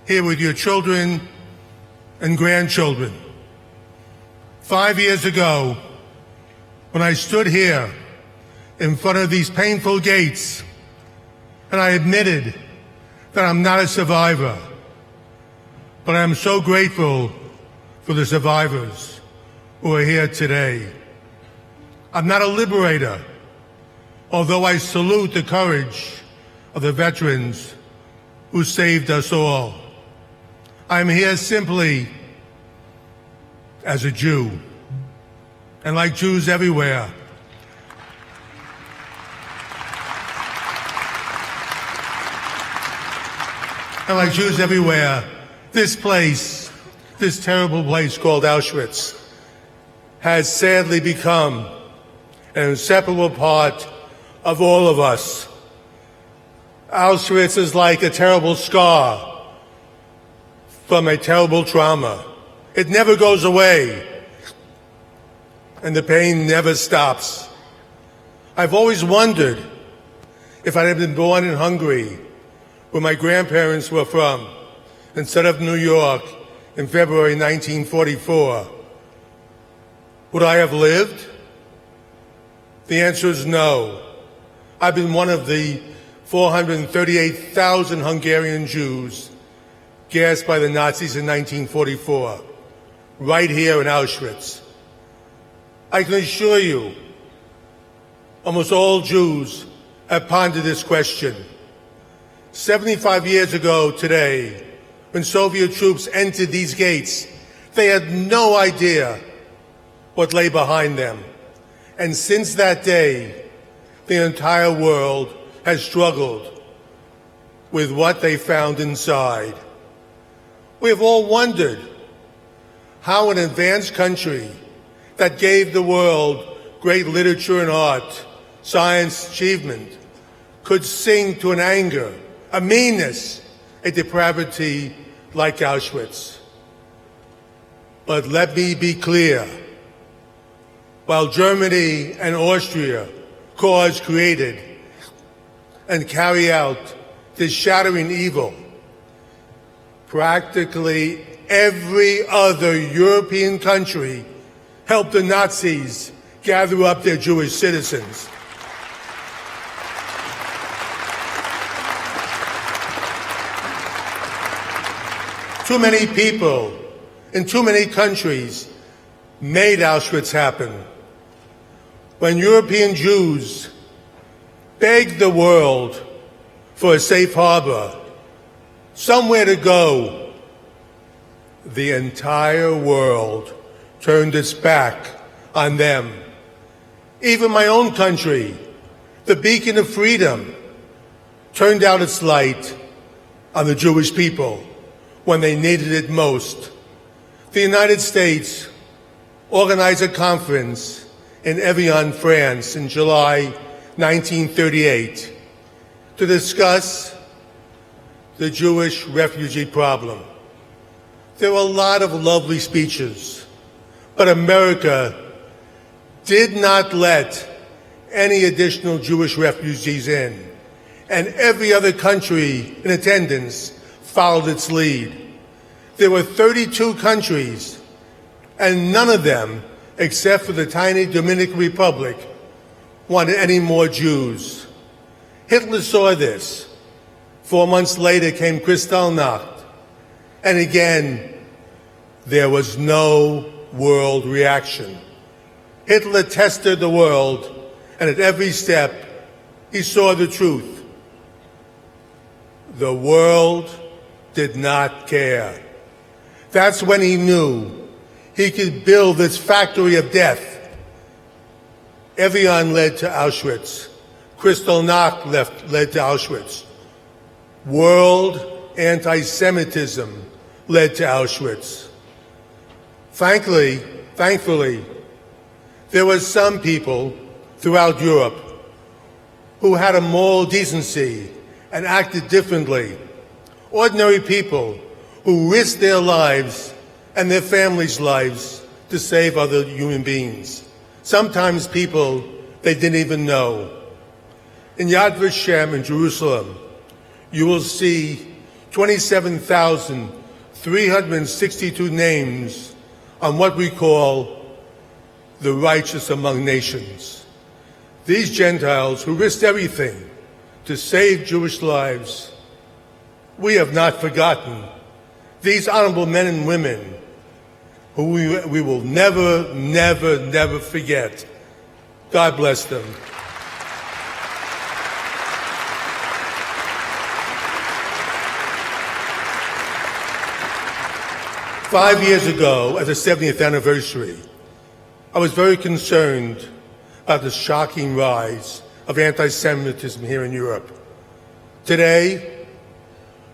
S8: here with your children and grandchildren. 5 years ago, when I stood here in front of these painful gates, and I admitted that I'm not a survivor, but I'm so grateful for the survivors who are here today. I'm not a liberator, although I salute the courage of the veterans who saved us all. I'm here simply as a Jew, and like Jews everywhere, this place, this terrible place called Auschwitz, has sadly become an inseparable part of all of us. Auschwitz is like a terrible scar from a terrible trauma. It never goes away, and the pain never stops. I've always wondered if I had been born in Hungary, where my grandparents were from, instead of New York in February 1944. Would I have lived? The answer is no. I've been one of the 438,000 Hungarian Jews gassed by the Nazis in 1944, right here in Auschwitz. I can assure you, almost all Jews have pondered this question. 75 years ago today, when Soviet troops entered these gates, they had no idea what lay behind them. And since that day, the entire world has struggled with what they found inside. We have all wondered how an advanced country that gave the world great literature and art, science achievement, could sink to an anger, a meanness, a depravity like Auschwitz. But let me be clear. While Germany and Austria created and carry out this shattering evil, practically every other European country helped the Nazis gather up their Jewish citizens. Too many people in too many countries made Auschwitz happen. When European Jews begged the world for a safe harbor, somewhere to go, the entire world turned its back on them. Even my own country, the beacon of freedom, turned out its light on the Jewish people when they needed it most. The United States organized a conference in Evian, France in July 1938 to discuss the Jewish refugee problem. There were a lot of lovely speeches, but America did not let any additional Jewish refugees in, and every other country in attendance followed its lead. There were 32 countries, and none of them, except for the tiny Dominican Republic, wanted any more Jews. Hitler saw this. 4 months later came Kristallnacht, and again, there was no world reaction. Hitler tested the world, and at every step, he saw the truth. The world did not care. That's when he knew he could build this factory of death Evian led to Auschwitz. Kristallnacht led to Auschwitz. World anti-Semitism led to Auschwitz. Thankfully, there were some people throughout Europe who had a moral decency and acted differently. Ordinary people who risked their lives and their families' lives to save other human beings. Sometimes people they didn't even know. In Yad Vashem in Jerusalem, you will see 27,362 names on what we call the righteous among nations. These Gentiles who risked everything to save Jewish lives, we have not forgotten. These honorable men and women who we will never, never, never forget. God bless them. Five years ago, at the 70th anniversary, I was very concerned about the shocking rise of anti-Semitism here in Europe. Today,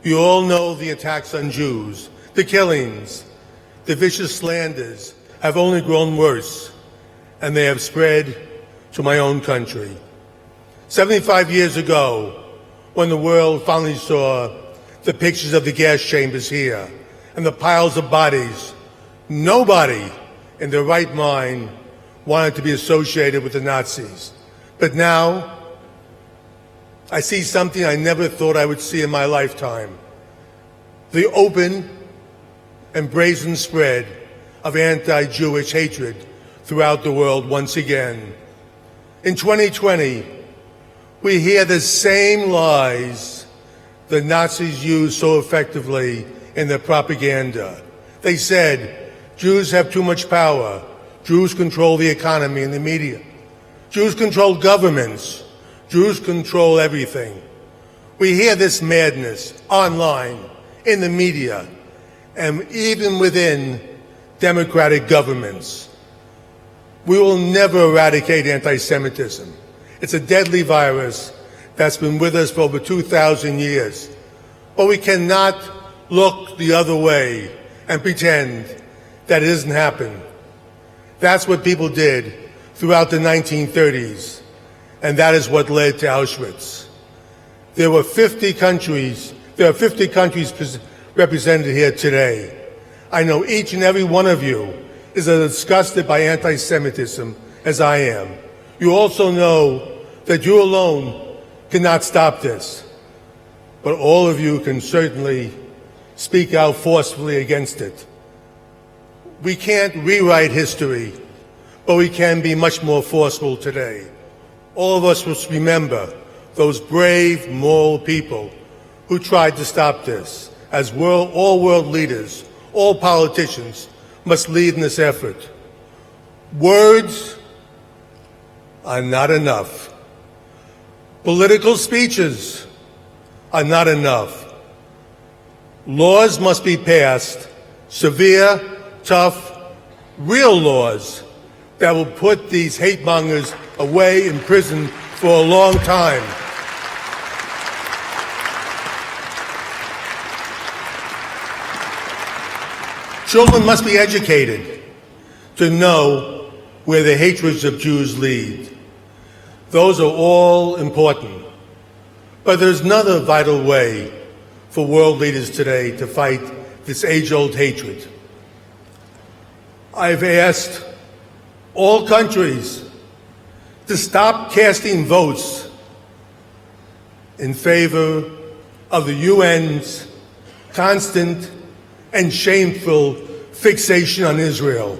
S8: you all know the attacks on Jews, the killings, the vicious slanders have only grown worse, and they have spread to my own country. 75 years ago, when the world finally saw the pictures of the gas chambers here and the piles of bodies, nobody in their right mind wanted to be associated with the Nazis. But now, I see something I never thought I would see in my lifetime: the open and brazen spread of anti-Jewish hatred throughout the world once again. In 2020, we hear the same lies the Nazis used so effectively in their propaganda. They said, Jews have too much power. Jews control the economy and the media. Jews control governments. Jews control everything. We hear this madness online, in the media, and even within democratic governments. We will never eradicate anti-Semitism. It's a deadly virus that's been with us for over 2,000 years. But we cannot look the other way and pretend that it doesn't happen. That's what people did throughout the 1930s, and that is what led to Auschwitz. There are 50 countries represented here today. I know each and every one of you is as disgusted by anti-Semitism as I am. You also know that you alone cannot stop this, but all of you can certainly speak out forcefully against it. We can't rewrite history, but we can be much more forceful today. All of us must remember those brave, moral people who tried to stop this. As all world leaders, all politicians must lead in this effort. Words are not enough. Political speeches are not enough. Laws must be passed, severe, tough, real laws that will put these hate mongers away in prison for a long time. Children must be educated to know where the hatreds of Jews lead. Those are all important. But there's another vital way for world leaders today to fight this age-old hatred. I've asked all countries to stop casting votes in favor of the UN's constant and shameful fixation on Israel.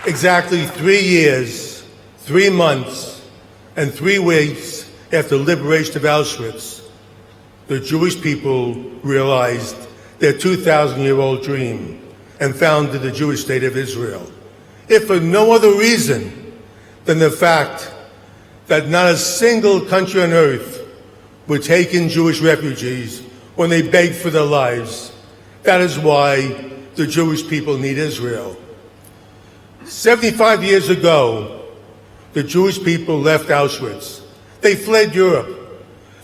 S8: Exactly 3 years, 3 months, and 3 weeks after the liberation of Auschwitz, the Jewish people realized their 2,000-year-old dream and founded the Jewish state of Israel. If for no other reason than the fact that not a single country on earth would take in Jewish refugees when they begged for their lives. That is why the Jewish people need Israel. 75 years ago, the Jewish people left Auschwitz. They fled Europe.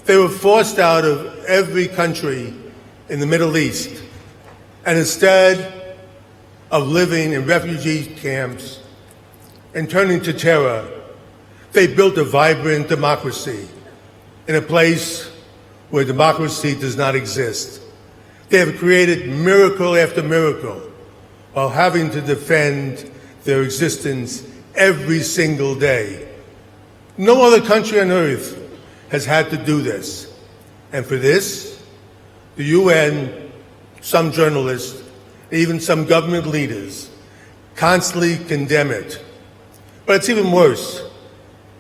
S8: They were forced out of every country in the Middle East. And instead of living in refugee camps and turning to terror, they built a vibrant democracy in a place where democracy does not exist. They have created miracle after miracle while having to defend their existence every single day. No other country on earth has had to do this. And for this, the UN, some journalists, even some government leaders constantly condemn it. But it's even worse.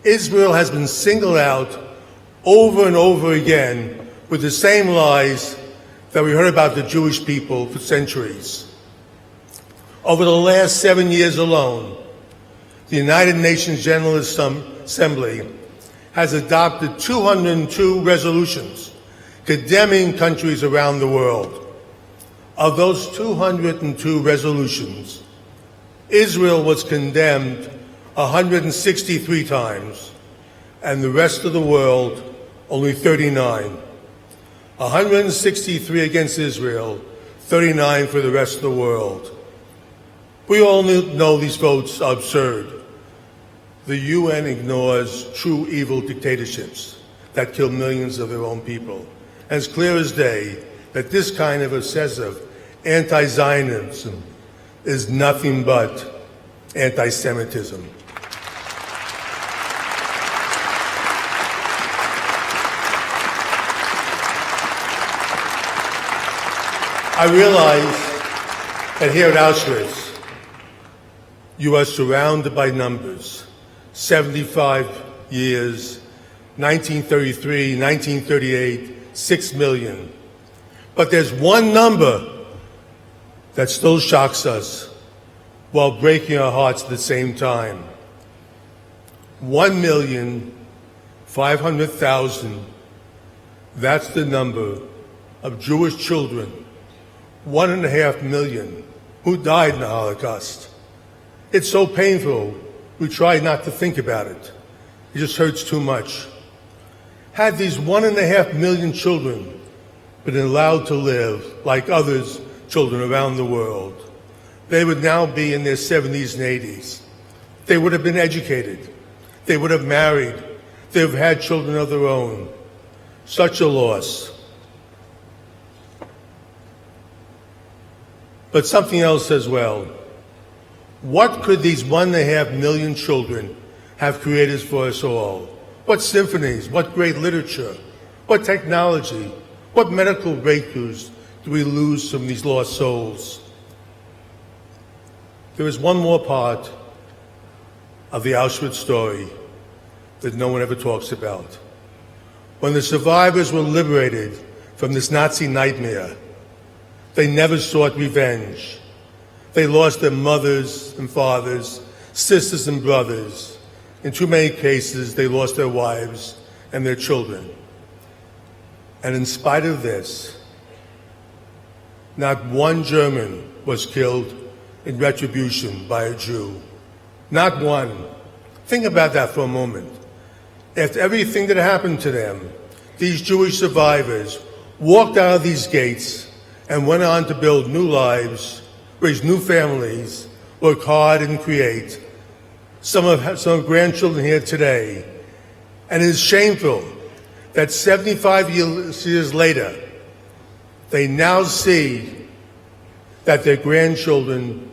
S8: Israel has been singled out over and over again with the same lies that we heard about the Jewish people for centuries. Over the last 7 years alone, the United Nations General Assembly has adopted 202 resolutions condemning countries around the world. Of those 202 resolutions, Israel was condemned 163 times, and the rest of the world only 39. 163 against Israel, 39 for the rest of the world. We all know these votes are absurd. The UN ignores true evil dictatorships that kill millions of their own people. And it's clear as day that this kind of obsessive anti-Zionism is nothing but anti-Semitism. I realize that here at Auschwitz, you are surrounded by numbers. 75 years, 1933, 1938, 6 million. But there's one number that still shocks us while breaking our hearts at the same time. 1,500,000. That's the number of Jewish children, 1.5 million, who died in the Holocaust. It's so painful, we try not to think about it. It just hurts too much. Had these 1.5 million children been allowed to live like others, children around the world, they would now be in their 70s and 80s. They would have been educated. They would have married. They would have had children of their own. Such a loss. But something else as well. What could these 1.5 million children have created for us all? What symphonies, what great literature, what technology, what medical breakthroughs do we lose from these lost souls? There is one more part of the Auschwitz story that no one ever talks about. When the survivors were liberated from this Nazi nightmare, they never sought revenge. They lost their mothers and fathers, sisters and brothers. In too many cases, they lost their wives and their children. And in spite of this, not one German was killed in retribution by a Jew. Not one. Think about that for a moment. After everything that happened to them, these Jewish survivors walked out of these gates and went on to build new lives, raise new families, work hard and create. Some grandchildren here today. And it is shameful that 75 years later, they now see that their grandchildren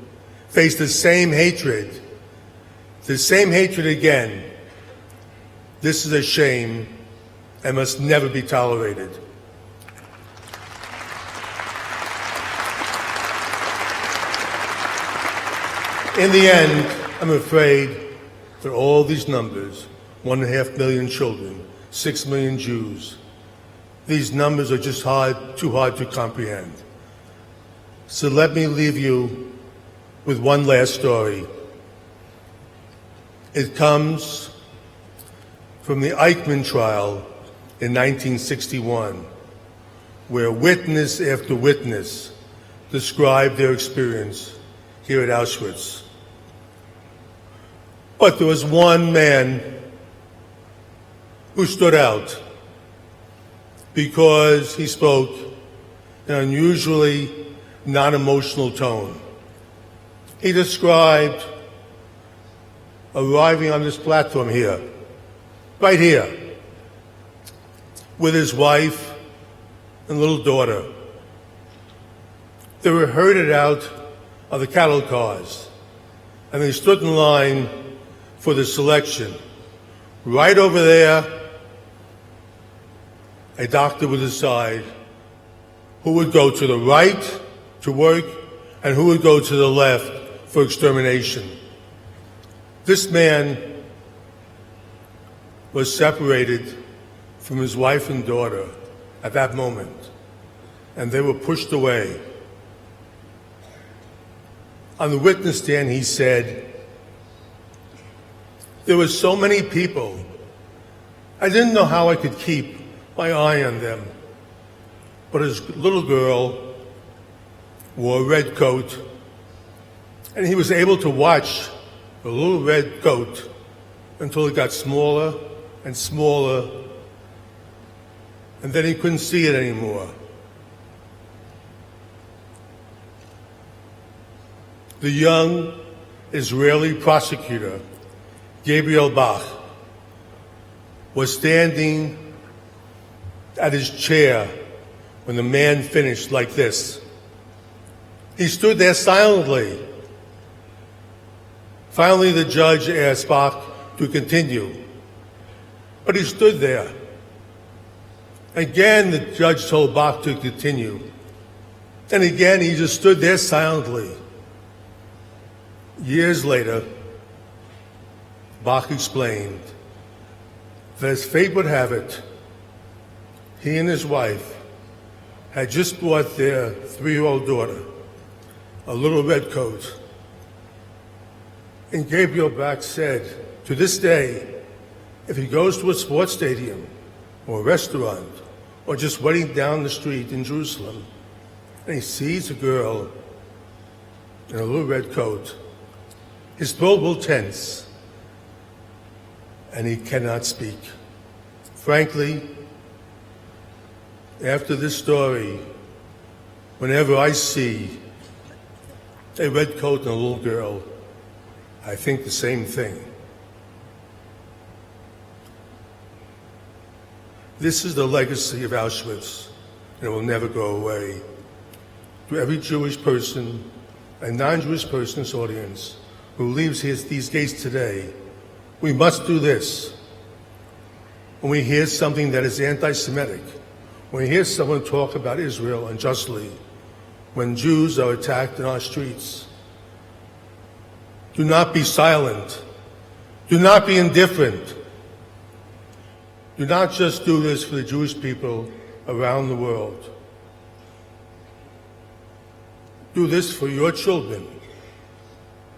S8: face the same hatred again. This is a shame and must never be tolerated. In the end, I'm afraid that all these numbers, 1.5 million children, 6 million Jews, these numbers are just too hard to comprehend. So let me leave you with one last story. It comes from the Eichmann trial in 1961, where witness after witness described their experience here at Auschwitz. But there was one man who stood out because he spoke in an unusually non-emotional tone. He described arriving on this platform here, right here, with his wife and little daughter. They were herded out of the cattle cars, and they stood in line for the selection. Right over there, a doctor would decide who would go to the right to work and who would go to the left for extermination. This man was separated from his wife and daughter at that moment, and they were pushed away. On the witness stand, he said, "There were so many people, I didn't know how I could keep my eye on them." But his little girl wore a red coat, and he was able to watch the little red coat until it got smaller and smaller, and then he couldn't see it anymore. The young Israeli prosecutor, Gabriel Bach, was standing at his chair when the man finished like this. He stood there silently. Finally, the judge asked Bach to continue, but he stood there. Again, the judge told Bach to continue, and again, he just stood there silently. Years later, Bach explained that as fate would have it, he and his wife had just bought their 3-year-old daughter a little red coat. And Gabriel Bach said, to this day, if he goes to a sports stadium or a restaurant or just waiting down the street in Jerusalem and he sees a girl in a little red coat, his throat will tense and he cannot speak. Frankly, after this story, whenever I see a red coat and a little girl, I think the same thing. This is the legacy of Auschwitz, and it will never go away. To every Jewish person and non-Jewish person in this audience who leaves these gates today, we must do this. When we hear something that is anti-Semitic, when we hear someone talk about Israel unjustly, when Jews are attacked in our streets, do not be silent. Do not be indifferent. Do not just do this for the Jewish people around the world. Do this for your children.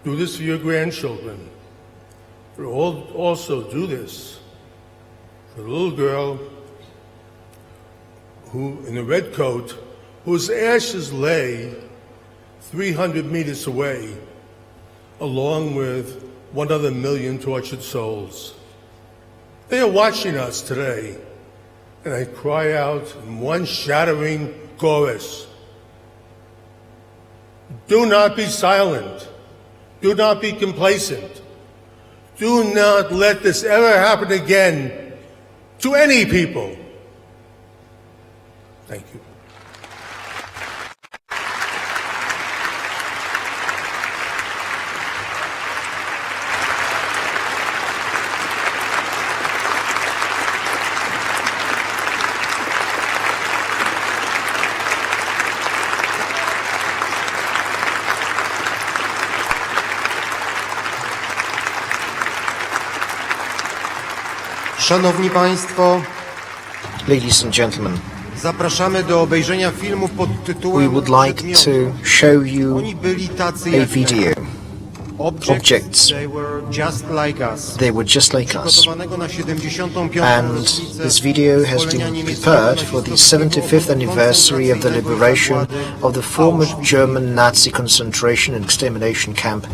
S8: Do this for your grandchildren. But also do this for the little girl who, in the red coat, whose ashes lay 300 meters away, along with 1 other million tortured souls. They are watching us today, and I cry out in one shattering chorus, do not be silent. Do not be complacent. Do not let this ever happen again to any people. Thank you.
S1: Szanowni Państwo,
S4: Ladies and gentlemen,
S1: zapraszamy do obejrzenia filmu pod tytułem
S4: we would like to show you
S1: Oni byli tacy
S4: a
S1: jak my.
S4: video objects.
S1: They were just like us.
S4: They were just like us.
S1: Przygotowanego na 75.
S4: And
S1: rocznicę
S4: this video has been prepared for the 75th anniversary of the liberation of the former German Nazi concentration and extermination camp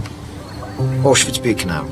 S4: Auschwitz-Birkenau.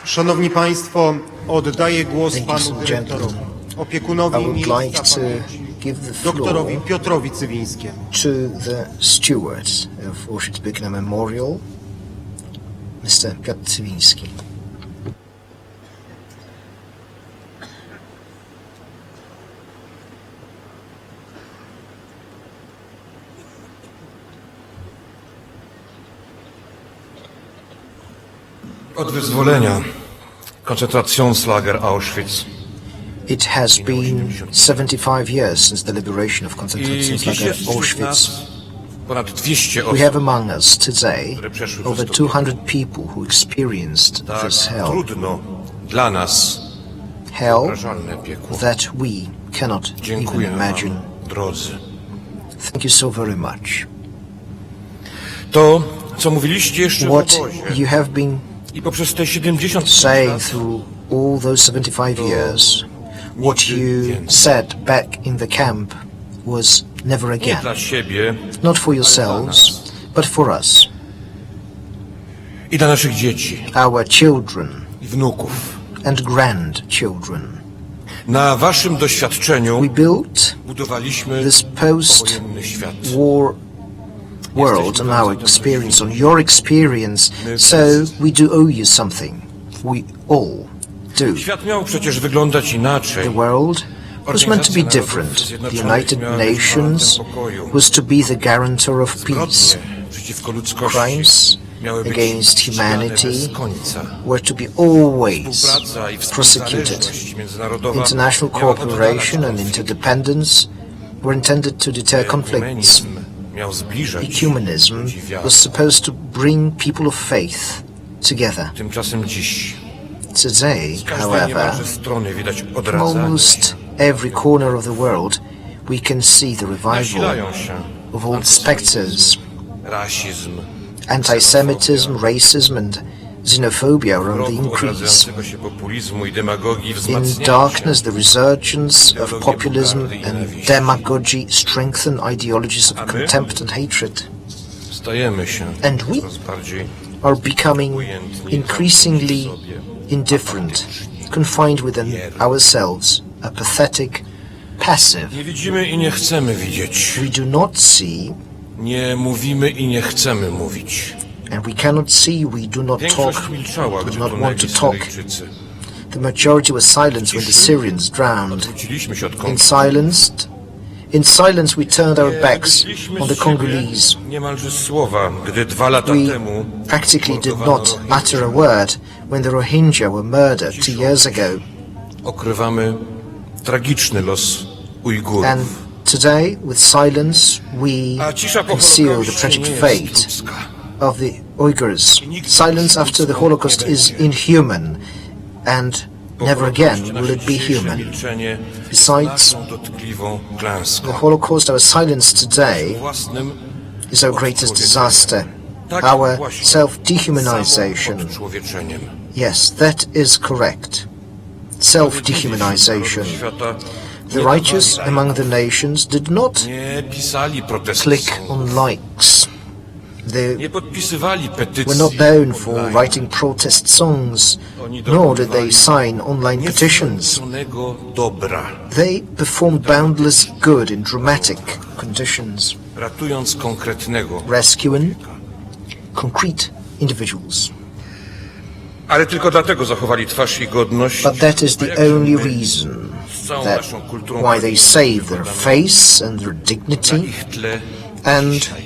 S1: Szanowni Państwo, oddaję głos
S4: Ladies
S1: panu
S4: and
S1: dyrektorowi,
S4: gentlemen,
S1: opiekunowi
S4: I would like
S1: miejsca
S4: to
S1: pamięci,
S4: give the
S1: doktorowi
S4: floor
S1: Piotrowi Cywińskiemu.
S4: to the steward of Auschwitz-Birkenau Memorial, Mr. Piotr Cywiński.
S9: Od wyzwolenia Konzentrationslager Auschwitz
S4: It has been 75 years since the liberation of
S9: i
S4: concentration
S9: dziś
S4: lager
S9: jest wśród
S4: Auschwitz.
S9: nas ponad 200
S4: We
S9: osób,
S4: have among us today
S9: które przeszły
S4: over
S9: przez to
S4: 200 people who experienced
S9: tak
S4: this hell.
S9: trudno dla nas
S4: Hell
S9: wyobrażalne piekło.
S4: that we cannot even
S9: Dziękuję
S4: imagine.
S9: wam, drodzy.
S4: Thank you so very much.
S9: To, co mówiliście jeszcze w
S4: What
S9: obozie
S4: you have been
S9: i poprzez te 70
S4: saying
S9: lat,
S4: through all those 75 years, what you said back in the camp was never
S9: nie
S4: again.
S9: dla siebie
S4: Not for yourselves, but for us,
S9: i dla naszych dzieci
S4: our children
S9: i wnuków.
S4: and grandchildren.
S9: Na waszym doświadczeniu
S4: We built
S9: budowaliśmy
S4: this
S9: powojenny świat.
S4: post-war world on our experience, on your experience, so we do owe you something. We all do.
S9: Świat miał przecież wyglądać inaczej.
S4: The world was meant to be different. The United Nations was to be the guarantor of peace.
S9: Zbrodnie przeciwko ludzkości
S4: Crimes
S9: miały być
S4: against
S9: ścigane
S4: humanity
S9: bez końca.
S4: were to be always
S9: Współpraca i
S4: prosecuted.
S9: współzależność międzynarodowa
S4: International
S9: miała
S4: cooperation
S9: oddalać
S4: and
S9: konflikty.
S4: interdependence were intended to deter conflicts.
S9: Ekumenizm miał zbliżać
S4: Ecumenism
S9: ludzi wiary.
S4: was supposed to bring people of faith together.
S9: Tymczasem dziś
S4: Today,
S9: z każdej
S4: however,
S9: niemalże strony widać
S4: from
S9: odradzanie
S4: almost
S9: się.
S4: every corner of the world, we can see the revival
S9: Nasilają się
S4: of all the specters.
S9: rasizm,
S4: Anti-Semitism, racism and xenophobia are on the
S9: wrogu
S4: increase.
S9: odradzającego się populizmu i demagogii
S4: In
S9: wzmacniają
S4: darkness,
S9: się.
S4: the resurgence of populism and demagogy strengthen ideologies of contempt and hatred,
S9: Stajemy się
S4: And we
S9: coraz bardziej
S4: are becoming increasingly indifferent, confined within ourselves, apathetic, passive.
S9: nie widzimy i nie chcemy widzieć.
S4: We do not see,
S9: Nie mówimy i nie chcemy mówić.
S4: and we cannot see, we do not talk,
S9: Większość milczała,
S4: do
S9: gdy
S4: not want
S9: tonęli
S4: to talk.
S9: Syryjczycy.
S4: The majority was silenced when the Syrians drowned.
S9: Odwróciliśmy się od
S4: Been
S9: konfliktu.
S4: silenced In silence we turned our backs on the Congolese.
S9: Niemalże słowa, gdy 2 lata
S4: We
S9: temu
S4: practically did not utter a word when the Rohingya were murdered 2 years ago.
S9: okrywamy tragiczny los Ujgurów.
S4: And today, with silence, we
S9: A cisza po
S4: conceal the
S9: Holokauście
S4: tragic
S9: nie jest
S4: fate
S9: ludzka.
S4: of the Uyghurs. Silence after the Holocaust is inhuman, and never again will it be human.
S9: Milczenie
S4: Besides
S9: naszą dotkliwą klęską.
S4: the Holocaust, our silence today
S9: Własnym
S4: is our greatest disaster,
S9: takim
S4: our
S9: właśnie
S4: self-dehumanization.
S9: samopodczłowieczeniem.
S4: Yes, that is correct. Self-dehumanization.
S9: Świata
S4: The righteous among the nations did not
S9: nie pisali protestów,
S4: click on likes. They
S9: nie podpisywali petycji
S4: were not known for
S9: online.
S4: writing protest songs, nor did they sign online petitions.
S9: Nieskończonego dobra,
S4: They performed boundless good in dramatic conditions,
S9: ratując konkretnego.
S4: rescuing concrete individuals.
S9: Ale tylko dlatego zachowali twarz i godność,
S4: But that is the only reason
S9: z całą
S4: that
S9: naszą kulturą
S4: why they save their face and their
S9: na
S4: dignity.
S9: ich tle
S4: And
S9: dzisiaj.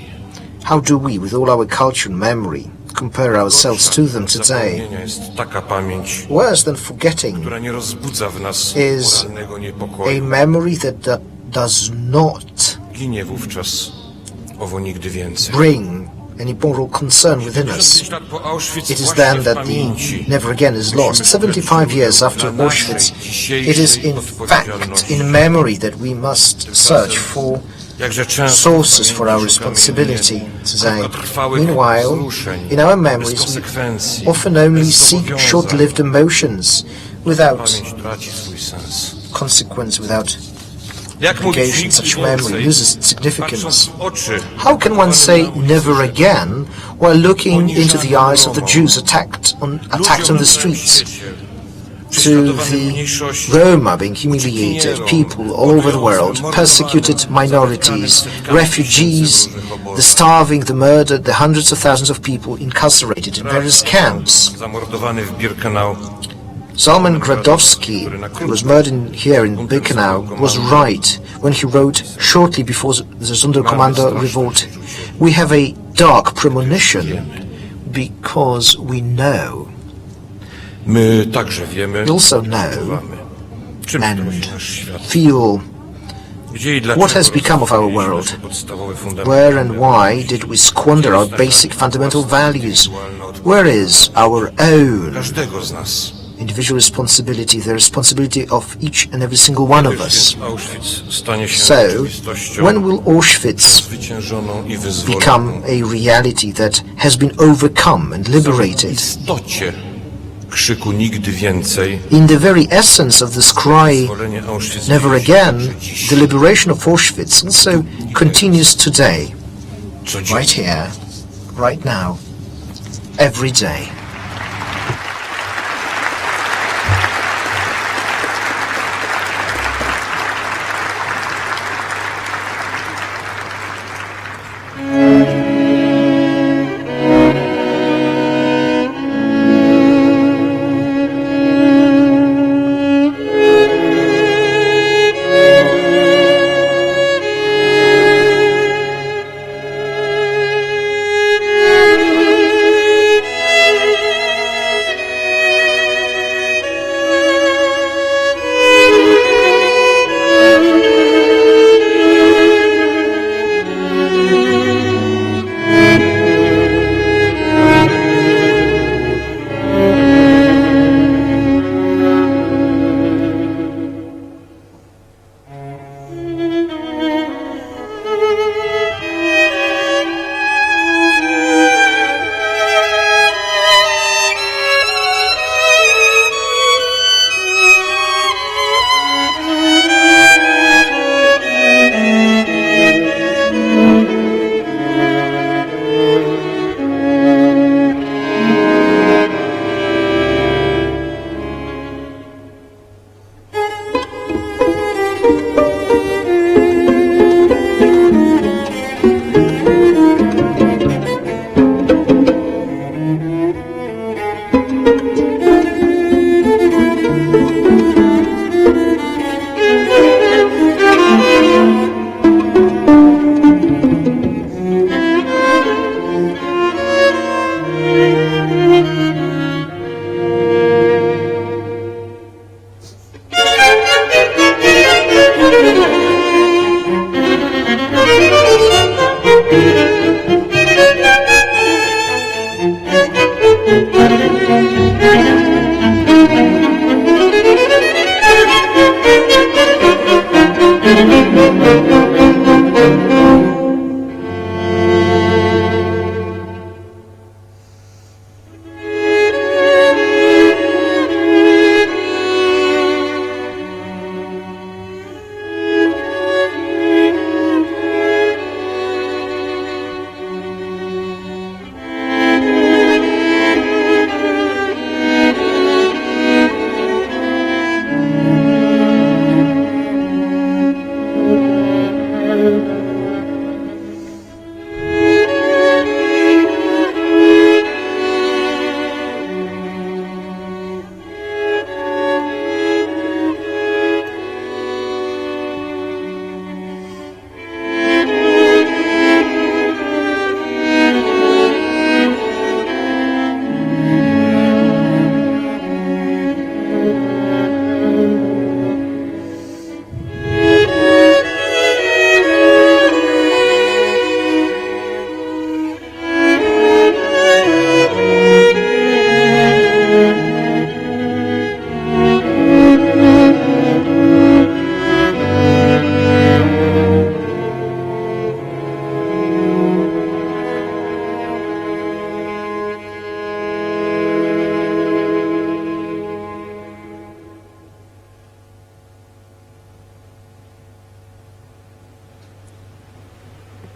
S4: how do we, with all our culture and memory, compare ourselves to them today?
S9: Zapomnienia jest taka pamięć,
S4: Worse than forgetting
S9: która nie rozbudza w nas
S4: is
S9: moralnego
S4: a
S9: niepokoju.
S4: memory that does not
S9: Ginie wówczas owo nigdy więcej.
S4: bring any moral concern within us.
S9: 75 lat po Auschwitz
S4: It is
S9: właśnie
S4: then
S9: w
S4: that the
S9: pamięci
S4: never again is lost.
S9: musimy
S4: 75 years
S9: dla
S4: after
S9: naszej
S4: Auschwitz, it
S9: dzisiejszej
S4: is in fact
S9: odpowiedzialności.
S4: in memory that we must search for
S9: Jakże często
S4: sources for our
S9: szukamy
S4: responsibility today.
S9: krótkotrwałych
S4: Meanwhile,
S9: wzruszeń,
S4: in our
S9: bez
S4: memories, we
S9: konsekwencji,
S4: often only
S9: bez
S4: seek
S9: zobowiązań.
S4: short-lived emotions without
S9: Pamięć traci swój sens.
S4: consequence, without
S9: Jak mówić
S4: obligation.
S9: nigdy
S4: Such memory
S9: więcej,
S4: loses its significance.
S9: patrząc w oczy
S4: How can one say never again while looking into the eyes of the Jews attacked on the streets, to the Roma being humiliated, people all over the world, persecuted minorities, refugees, the starving, the murdered, the hundreds of thousands of people incarcerated in various camps?
S9: zamordowany w Birkenau
S4: Salman Gradowski, who was murdered here in Birkenau, was right when he wrote shortly before the Sonderkommando revolt, "We have a dark premonition because we know."
S9: My także wiemy,
S4: We also know
S9: odczuwamy, czym
S4: and
S9: grozi nasz świat.
S4: feel
S9: Gdzie i dlaczego
S4: what has become of our
S9: rozpaliliśmy
S4: world.
S9: nasze podstawowe fundamenty.
S4: Where and why did we squander our basic fundamental values? Where is our own
S9: Każdego z nas.
S4: individual responsibility, the responsibility of each and every single one of us?
S9: Auschwitz stanie się
S4: So,
S9: rzeczywistością
S4: when will Auschwitz
S9: zwyciężoną i
S4: become
S9: wyzwoloną.
S4: a reality that has been overcome and
S9: W
S4: liberated?
S9: istocie krzyku nigdy więcej,
S4: In the very essence of this cry,
S9: wyzwolenie Auschwitz
S4: never
S9: dzieje się
S4: again,
S9: także dziś.
S4: the liberation of Auschwitz also continues today,
S9: Codziennie.
S4: right here, right now, every day.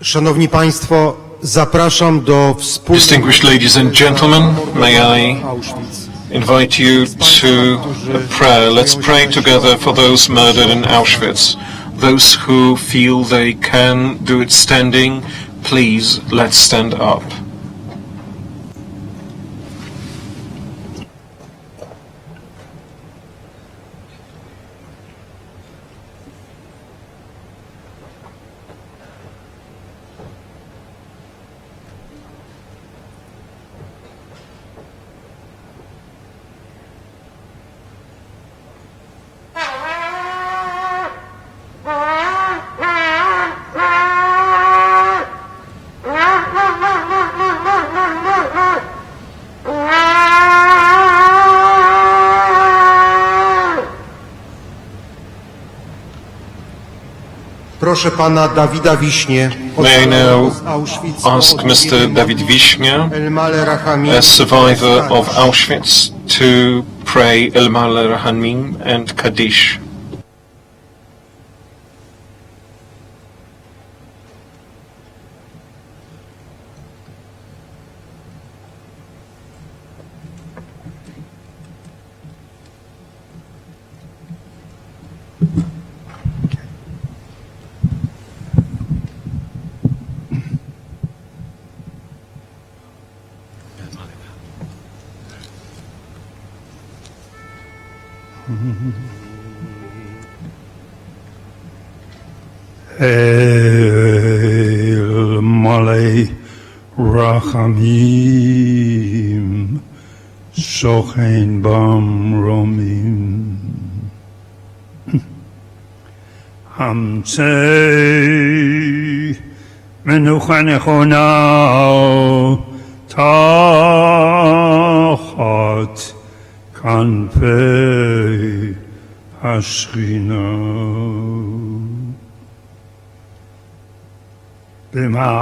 S1: Szanowni Państwo, zapraszam do wspólnej
S2: Distinguished ladies and gentlemen, may I
S1: Auschwitz.
S2: invite you to a prayer. Let's pray together for those murdered in Auschwitz. Those who feel they can do it standing, please, let's stand up.
S1: Proszę pana Dawida Wiśnie,
S2: May I now
S1: z Auschwitz,
S2: ask Mr. David Wiśnia,
S1: El-Male Rahami,
S2: a survivor of Auschwitz, to pray El-Male Rahamim and Kaddish.
S10: El-Male Rachamim Sochen Bam Romim Hamtzei Menucha Nechona Tachat Kanpei Hashchina במעלות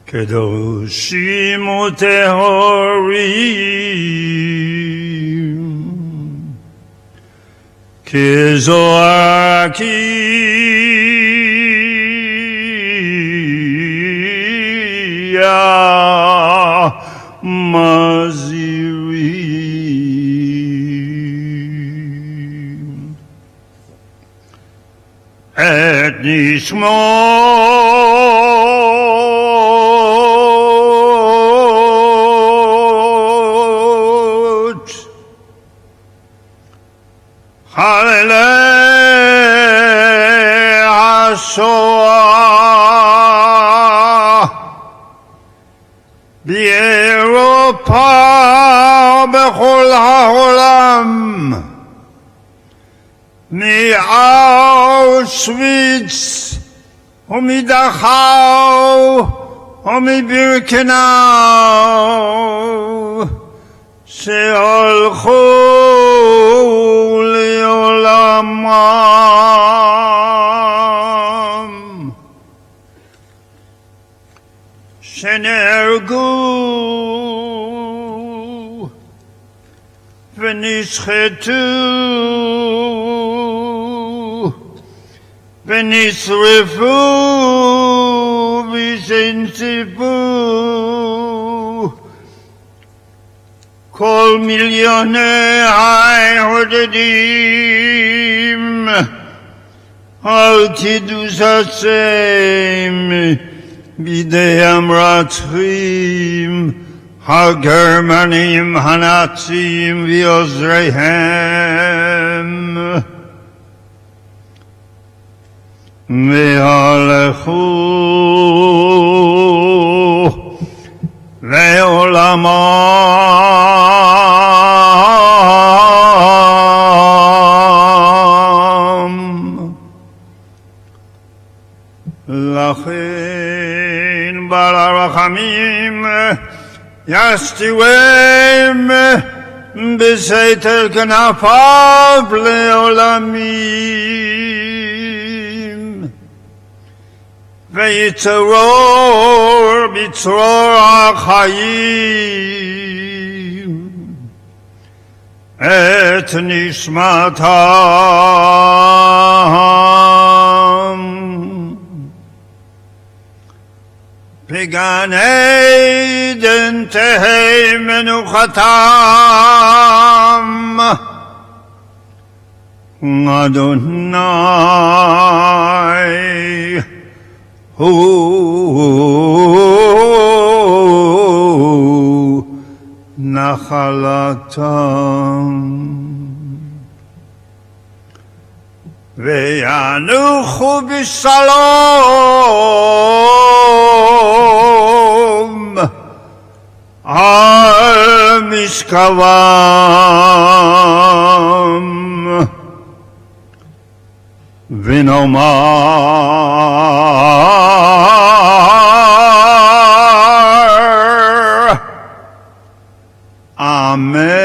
S10: קדושים וטהורים כזועקיה מזהירים את נשמות חללי השואה באירופה ובכל העולם מאושוויץ ומדכאו ומבירקנאו שהלכו לעולמם שנהרגו ונשחטו ונשרפו ושנשרפו כל מיליוני העודדים על קידוש השם בידי המרצחים הגרמנים הנאצים ועוזריהם והלכו לעולמם. לכן בעל הרחמים ישתירם בסתר כנפיו לעולמים ויצרור בצרור החיים את נשמתם בגן עדן תהא מנוחתם. אדוני הוא נחלתם. וינוחו בשלום על משכבם. ונאמר אמן.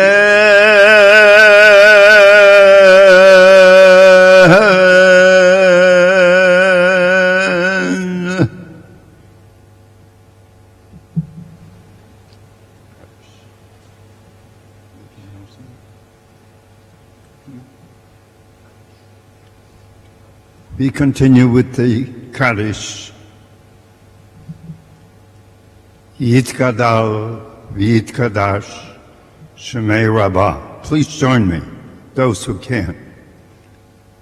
S10: We continue with the Kaddish. Yitkadal v'yitkadash Shemei Rabbah. Please join me, those who can.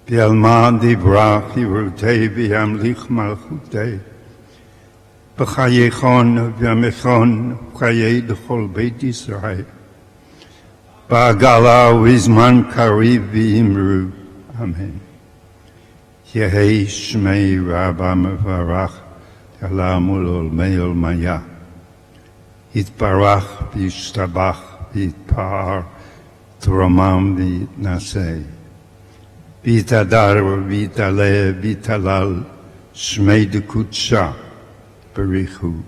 S10: V'yalmad yivrach yirutei v'yamlich malchutei b'chayechon v'yamechon v'chayei d'chol beit Yisrael ba'agala v'izman kariv v'yimru. Amen. Yehei Shmei Rabbah Mevarach Yalam Ulol Me'ol Maya Yitbarach V'yishtabach V'yitpar T'romam V'yitnasei V'yitadar V'yitaleh V'yitalal Shmei D'Kutsha Berichu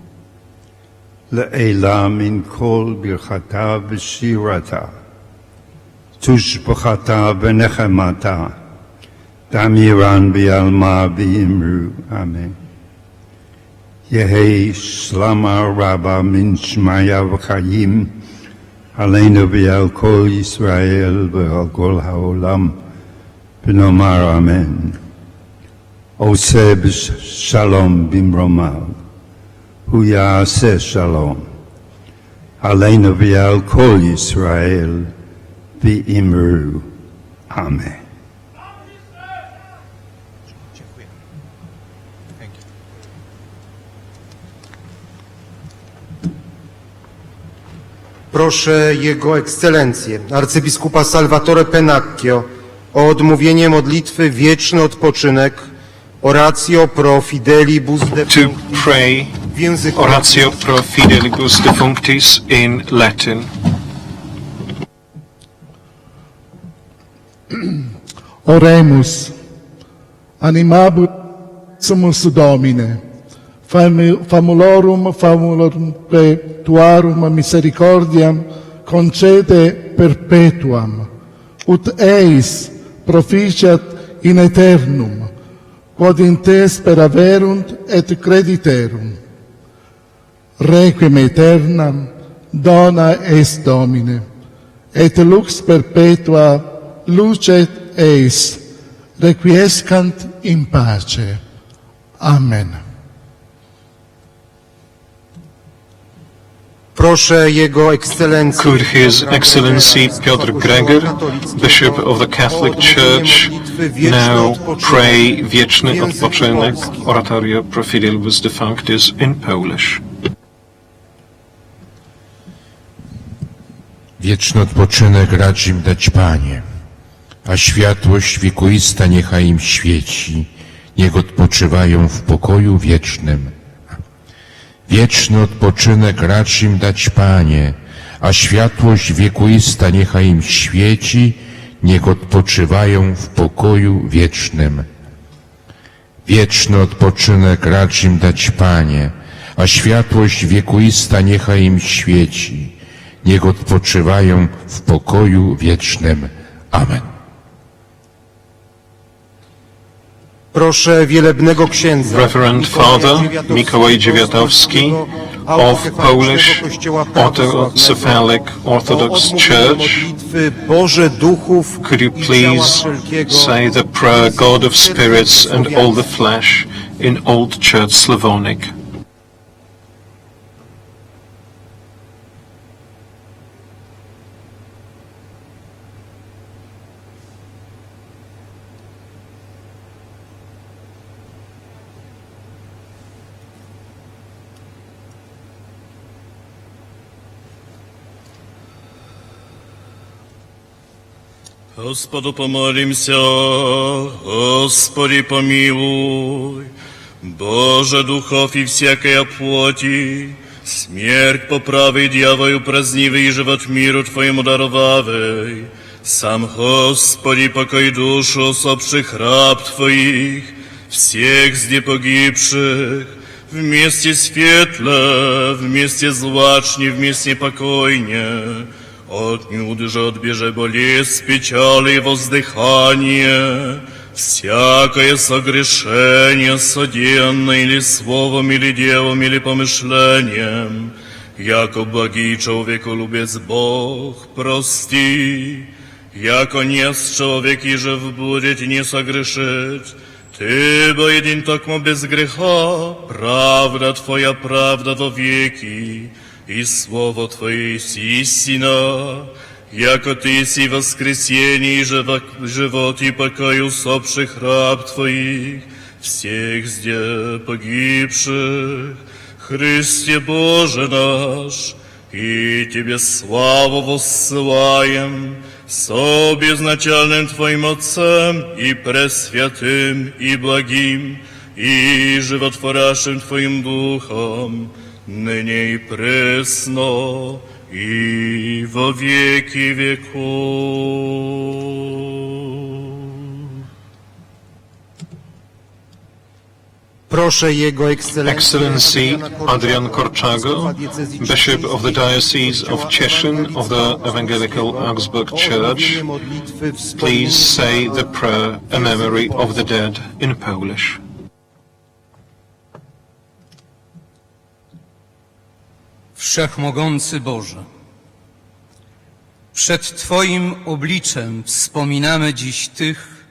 S10: Le'ela Min Kol Birchata V'shirata Tushbachata V'nechemata Damiran bi'alma bi'imru. Amen. Yehei shlama rabba min shmaya v'chayim aleinu bi'al kol Yisrael v'al kol ha'olam v'nomar amen. Oseh b'shalom b'mromav hu ya'aseh shalom aleinu bi'al kol Yisrael v'imru. Amen.
S1: Proszę Jego Ekscelencję, arcybiskupa Salvatore Pennacchio, o odmówienie modlitwy Wieczny Odpoczynek, Oratio pro fidelibus
S2: To pray
S1: w języku
S2: Oratio pro fidelibus defunctis in Latin.
S11: Oremus, animabumus Domine, famulorum tuarum misericordiam concede perpetuam, ut eis proficiat in aeternum, quod in te speraverunt et crediterum. Requiem aeternam dona est Domine, et lux perpetua lucet eis, requiescant in pace. Amen.
S1: Proszę Jego Ekscelencję,
S2: Could His Excellency Piotr Gregor, Bishop of the Catholic Church, now pray Wieczny Odpoczynek, Oratorio pro fidelibus defunctis in Polish.
S12: Wieczny odpoczynek racz im dać, Panie, a światłość wiekuista niechaj im świeci, niech odpoczywają w pokoju wiecznym. Wieczny odpoczynek racz im dać, Panie, a światłość wiekuista niechaj im świeci, niech odpoczywają w pokoju wiecznym. Wieczny odpoczynek racz im dać, Panie, a światłość wiekuista niechaj im świeci, niech odpoczywają w pokoju wiecznym. Amen.
S1: proszę wielebnego księdza,
S2: Reverend Father Mikołaj Dziewiatowski of Polish Autocephalic Orthodox Church
S1: modlitwy Boże duchów
S2: Could you
S1: i ciała
S2: please
S1: wszelkiego
S2: say the prayer, God of spirits and all the flesh, in Old Church Slavonic?
S13: Господу помолимся, Господи помилуй, Боже духов и всякой плоти, смерть поправи, дьяволу празднивый и живот миру Твоему даровавый, сам Господи покой душу усопших раб Твоих, всех зде погибших, вместе светло, вместе злачне, вместе покойне, отнюдь же отбеже болезнь, печали и воздыхание, всякое согрешение, содеянное или словом, или делом, или помышлением, яко благий человеколюбец Бог, прости, яко не с человек и же будет не согрешить, Ты, бо един токмо без греха, правда Твоя правда во веки, и Слово Твое есть истина, яко Ты си воскресение и живот и покой усопших раб Твоих, всех зде погибших, Христе Боже наш, и Тебе славу воссылаем, со безначальным Твоим Отцем и пресвятым и благим и животворящим Твоим Духом, ныне и пресно, и во веки веков.
S1: Proszę Jego
S2: Excellency Adrian Korczago, Bishop of the Diocese of Cieszyn of the Evangelical Augsburg Church, please say the prayer, a memory of the dead, in Polish.
S14: Wszechmogący Boże, przed Twoim obliczem wspominamy dziś tych,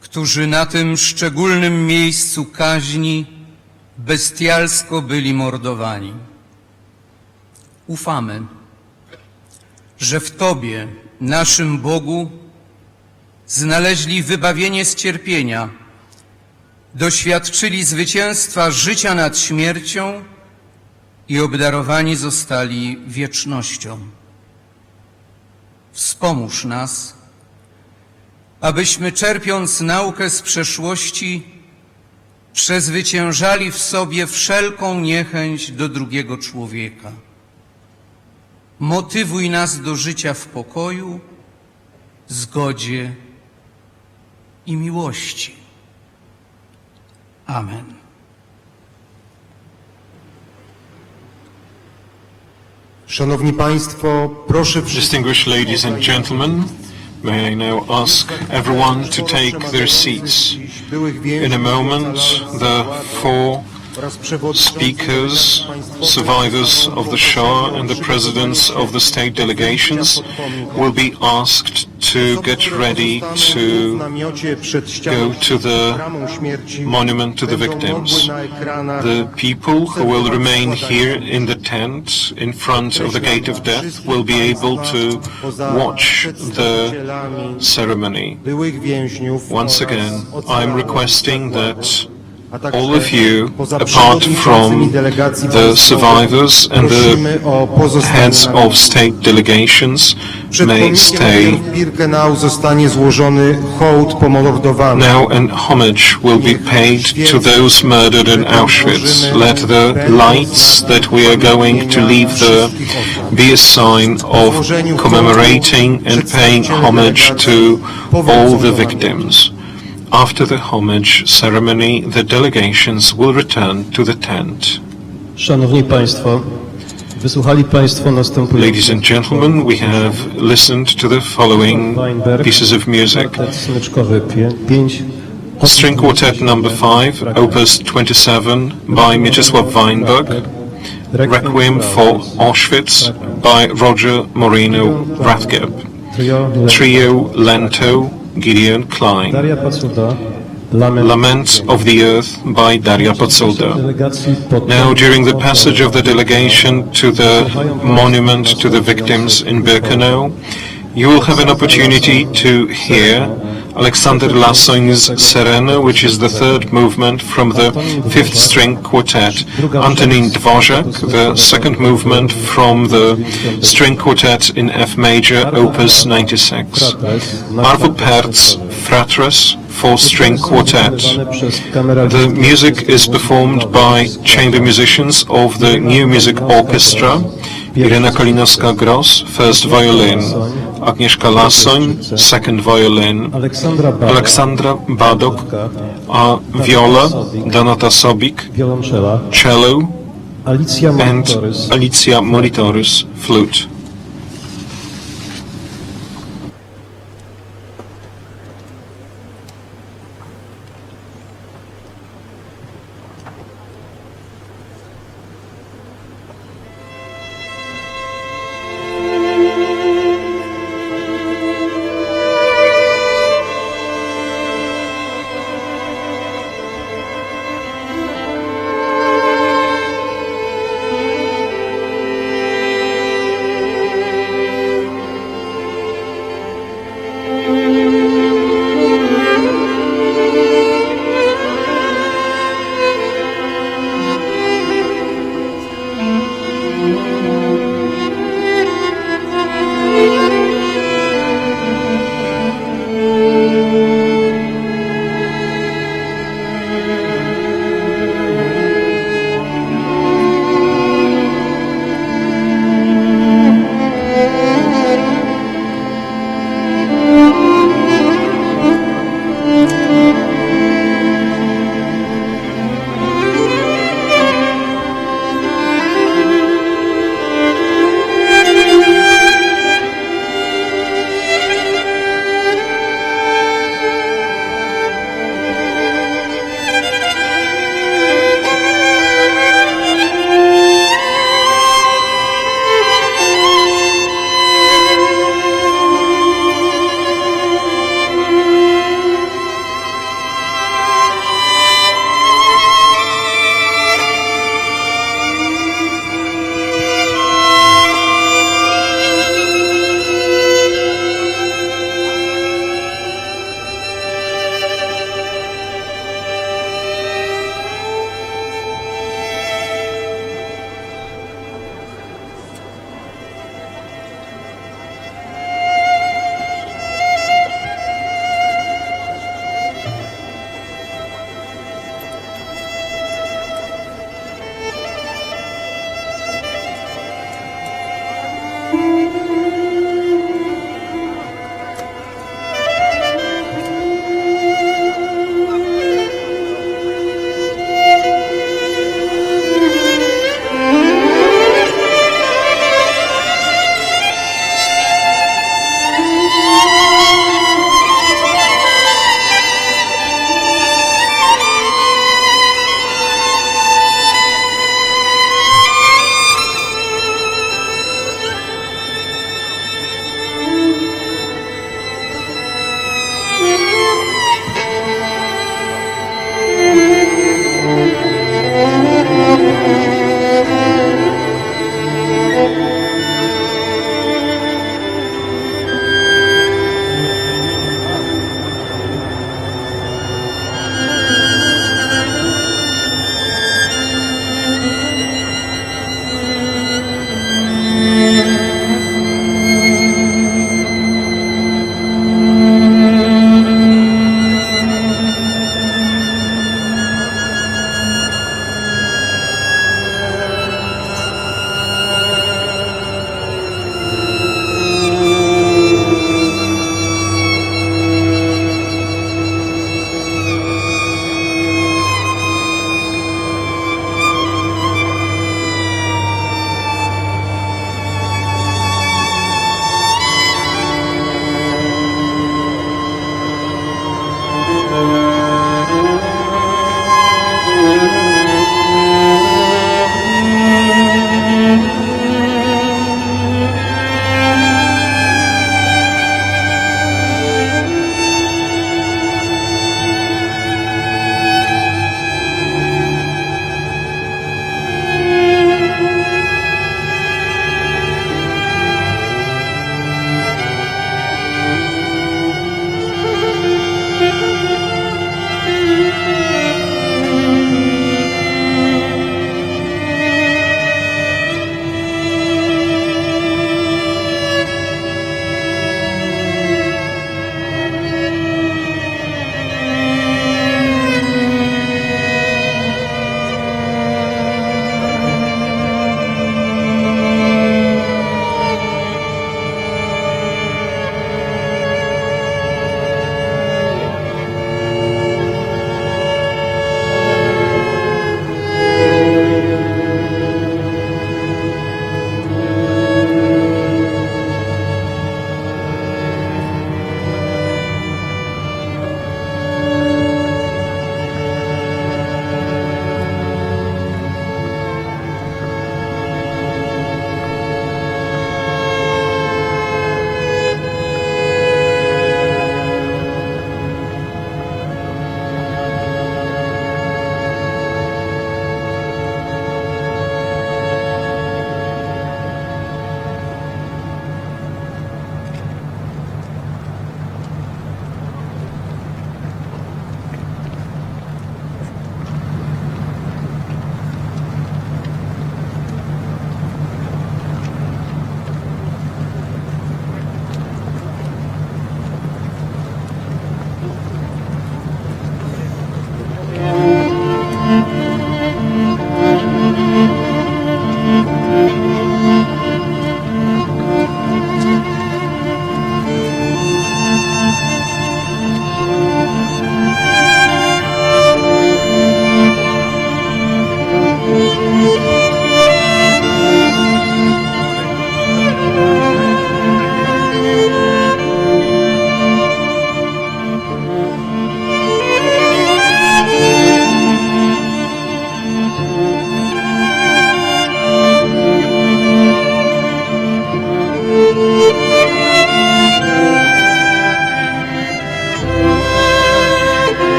S14: którzy na tym szczególnym miejscu kaźni bestialsko byli mordowani. Ufamy, że w Tobie, naszym Bogu, znaleźli wybawienie z cierpienia, doświadczyli zwycięstwa życia nad śmiercią i obdarowani zostali wiecznością. Wspomóż nas, abyśmy, czerpiąc naukę z przeszłości, przezwyciężali w sobie wszelką niechęć do drugiego człowieka. Motywuj nas do życia w pokoju, zgodzie i miłości. Amen.
S1: Szanowni Państwo, proszę
S2: Distinguished ladies and gentlemen, may I now ask everyone to take their seats. In a moment, the four speakers, survivors of the Shoah and the presidents of the state delegations will be asked to get ready to go to the monument to the victims. The people who will remain here in the tent in front of the gate of death will be able to watch the ceremony. Once again, I'm requesting that all of you, apart from the survivors and the heads of state delegations, may stay. Now an homage will be paid to those murdered in Auschwitz. Let the lights that we are going to leave there be a sign of commemorating and paying homage to all the victims. After the homage ceremony, the delegations will return to the tent.
S15: Szanowni Państwo, wysłuchali Państwo następujących.
S2: Ladies and gentlemen, we have listened to the following pieces of music. String Quartet number 5, Opus 27 by Mieczysław Weinberg, Requiem for Auschwitz by Roger Moreno Rathgeb. Trio Lento, Gideon Klein. Lament of the Earth by Daria Potsulda. Now, during the passage of the delegation to the monument to the victims in Birkenau, you will have an opportunity to hear Alexander Lassogn's Serena, which is the third movement from the fifth string quartet, Antonin Dvorak, the second movement from the string quartet in F major, opus 96. Arvo Pärt's Fratres, four-string quartet. The music is performed by chamber musicians of the New Music Orchestra, Irena Kalinowska-Gross, first violin, Agnieszka Lassoń, second violin, Aleksandra Badok, viola, Donata Sobik, cello, and Alicia Molitoris, flute.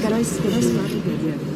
S16: Teraz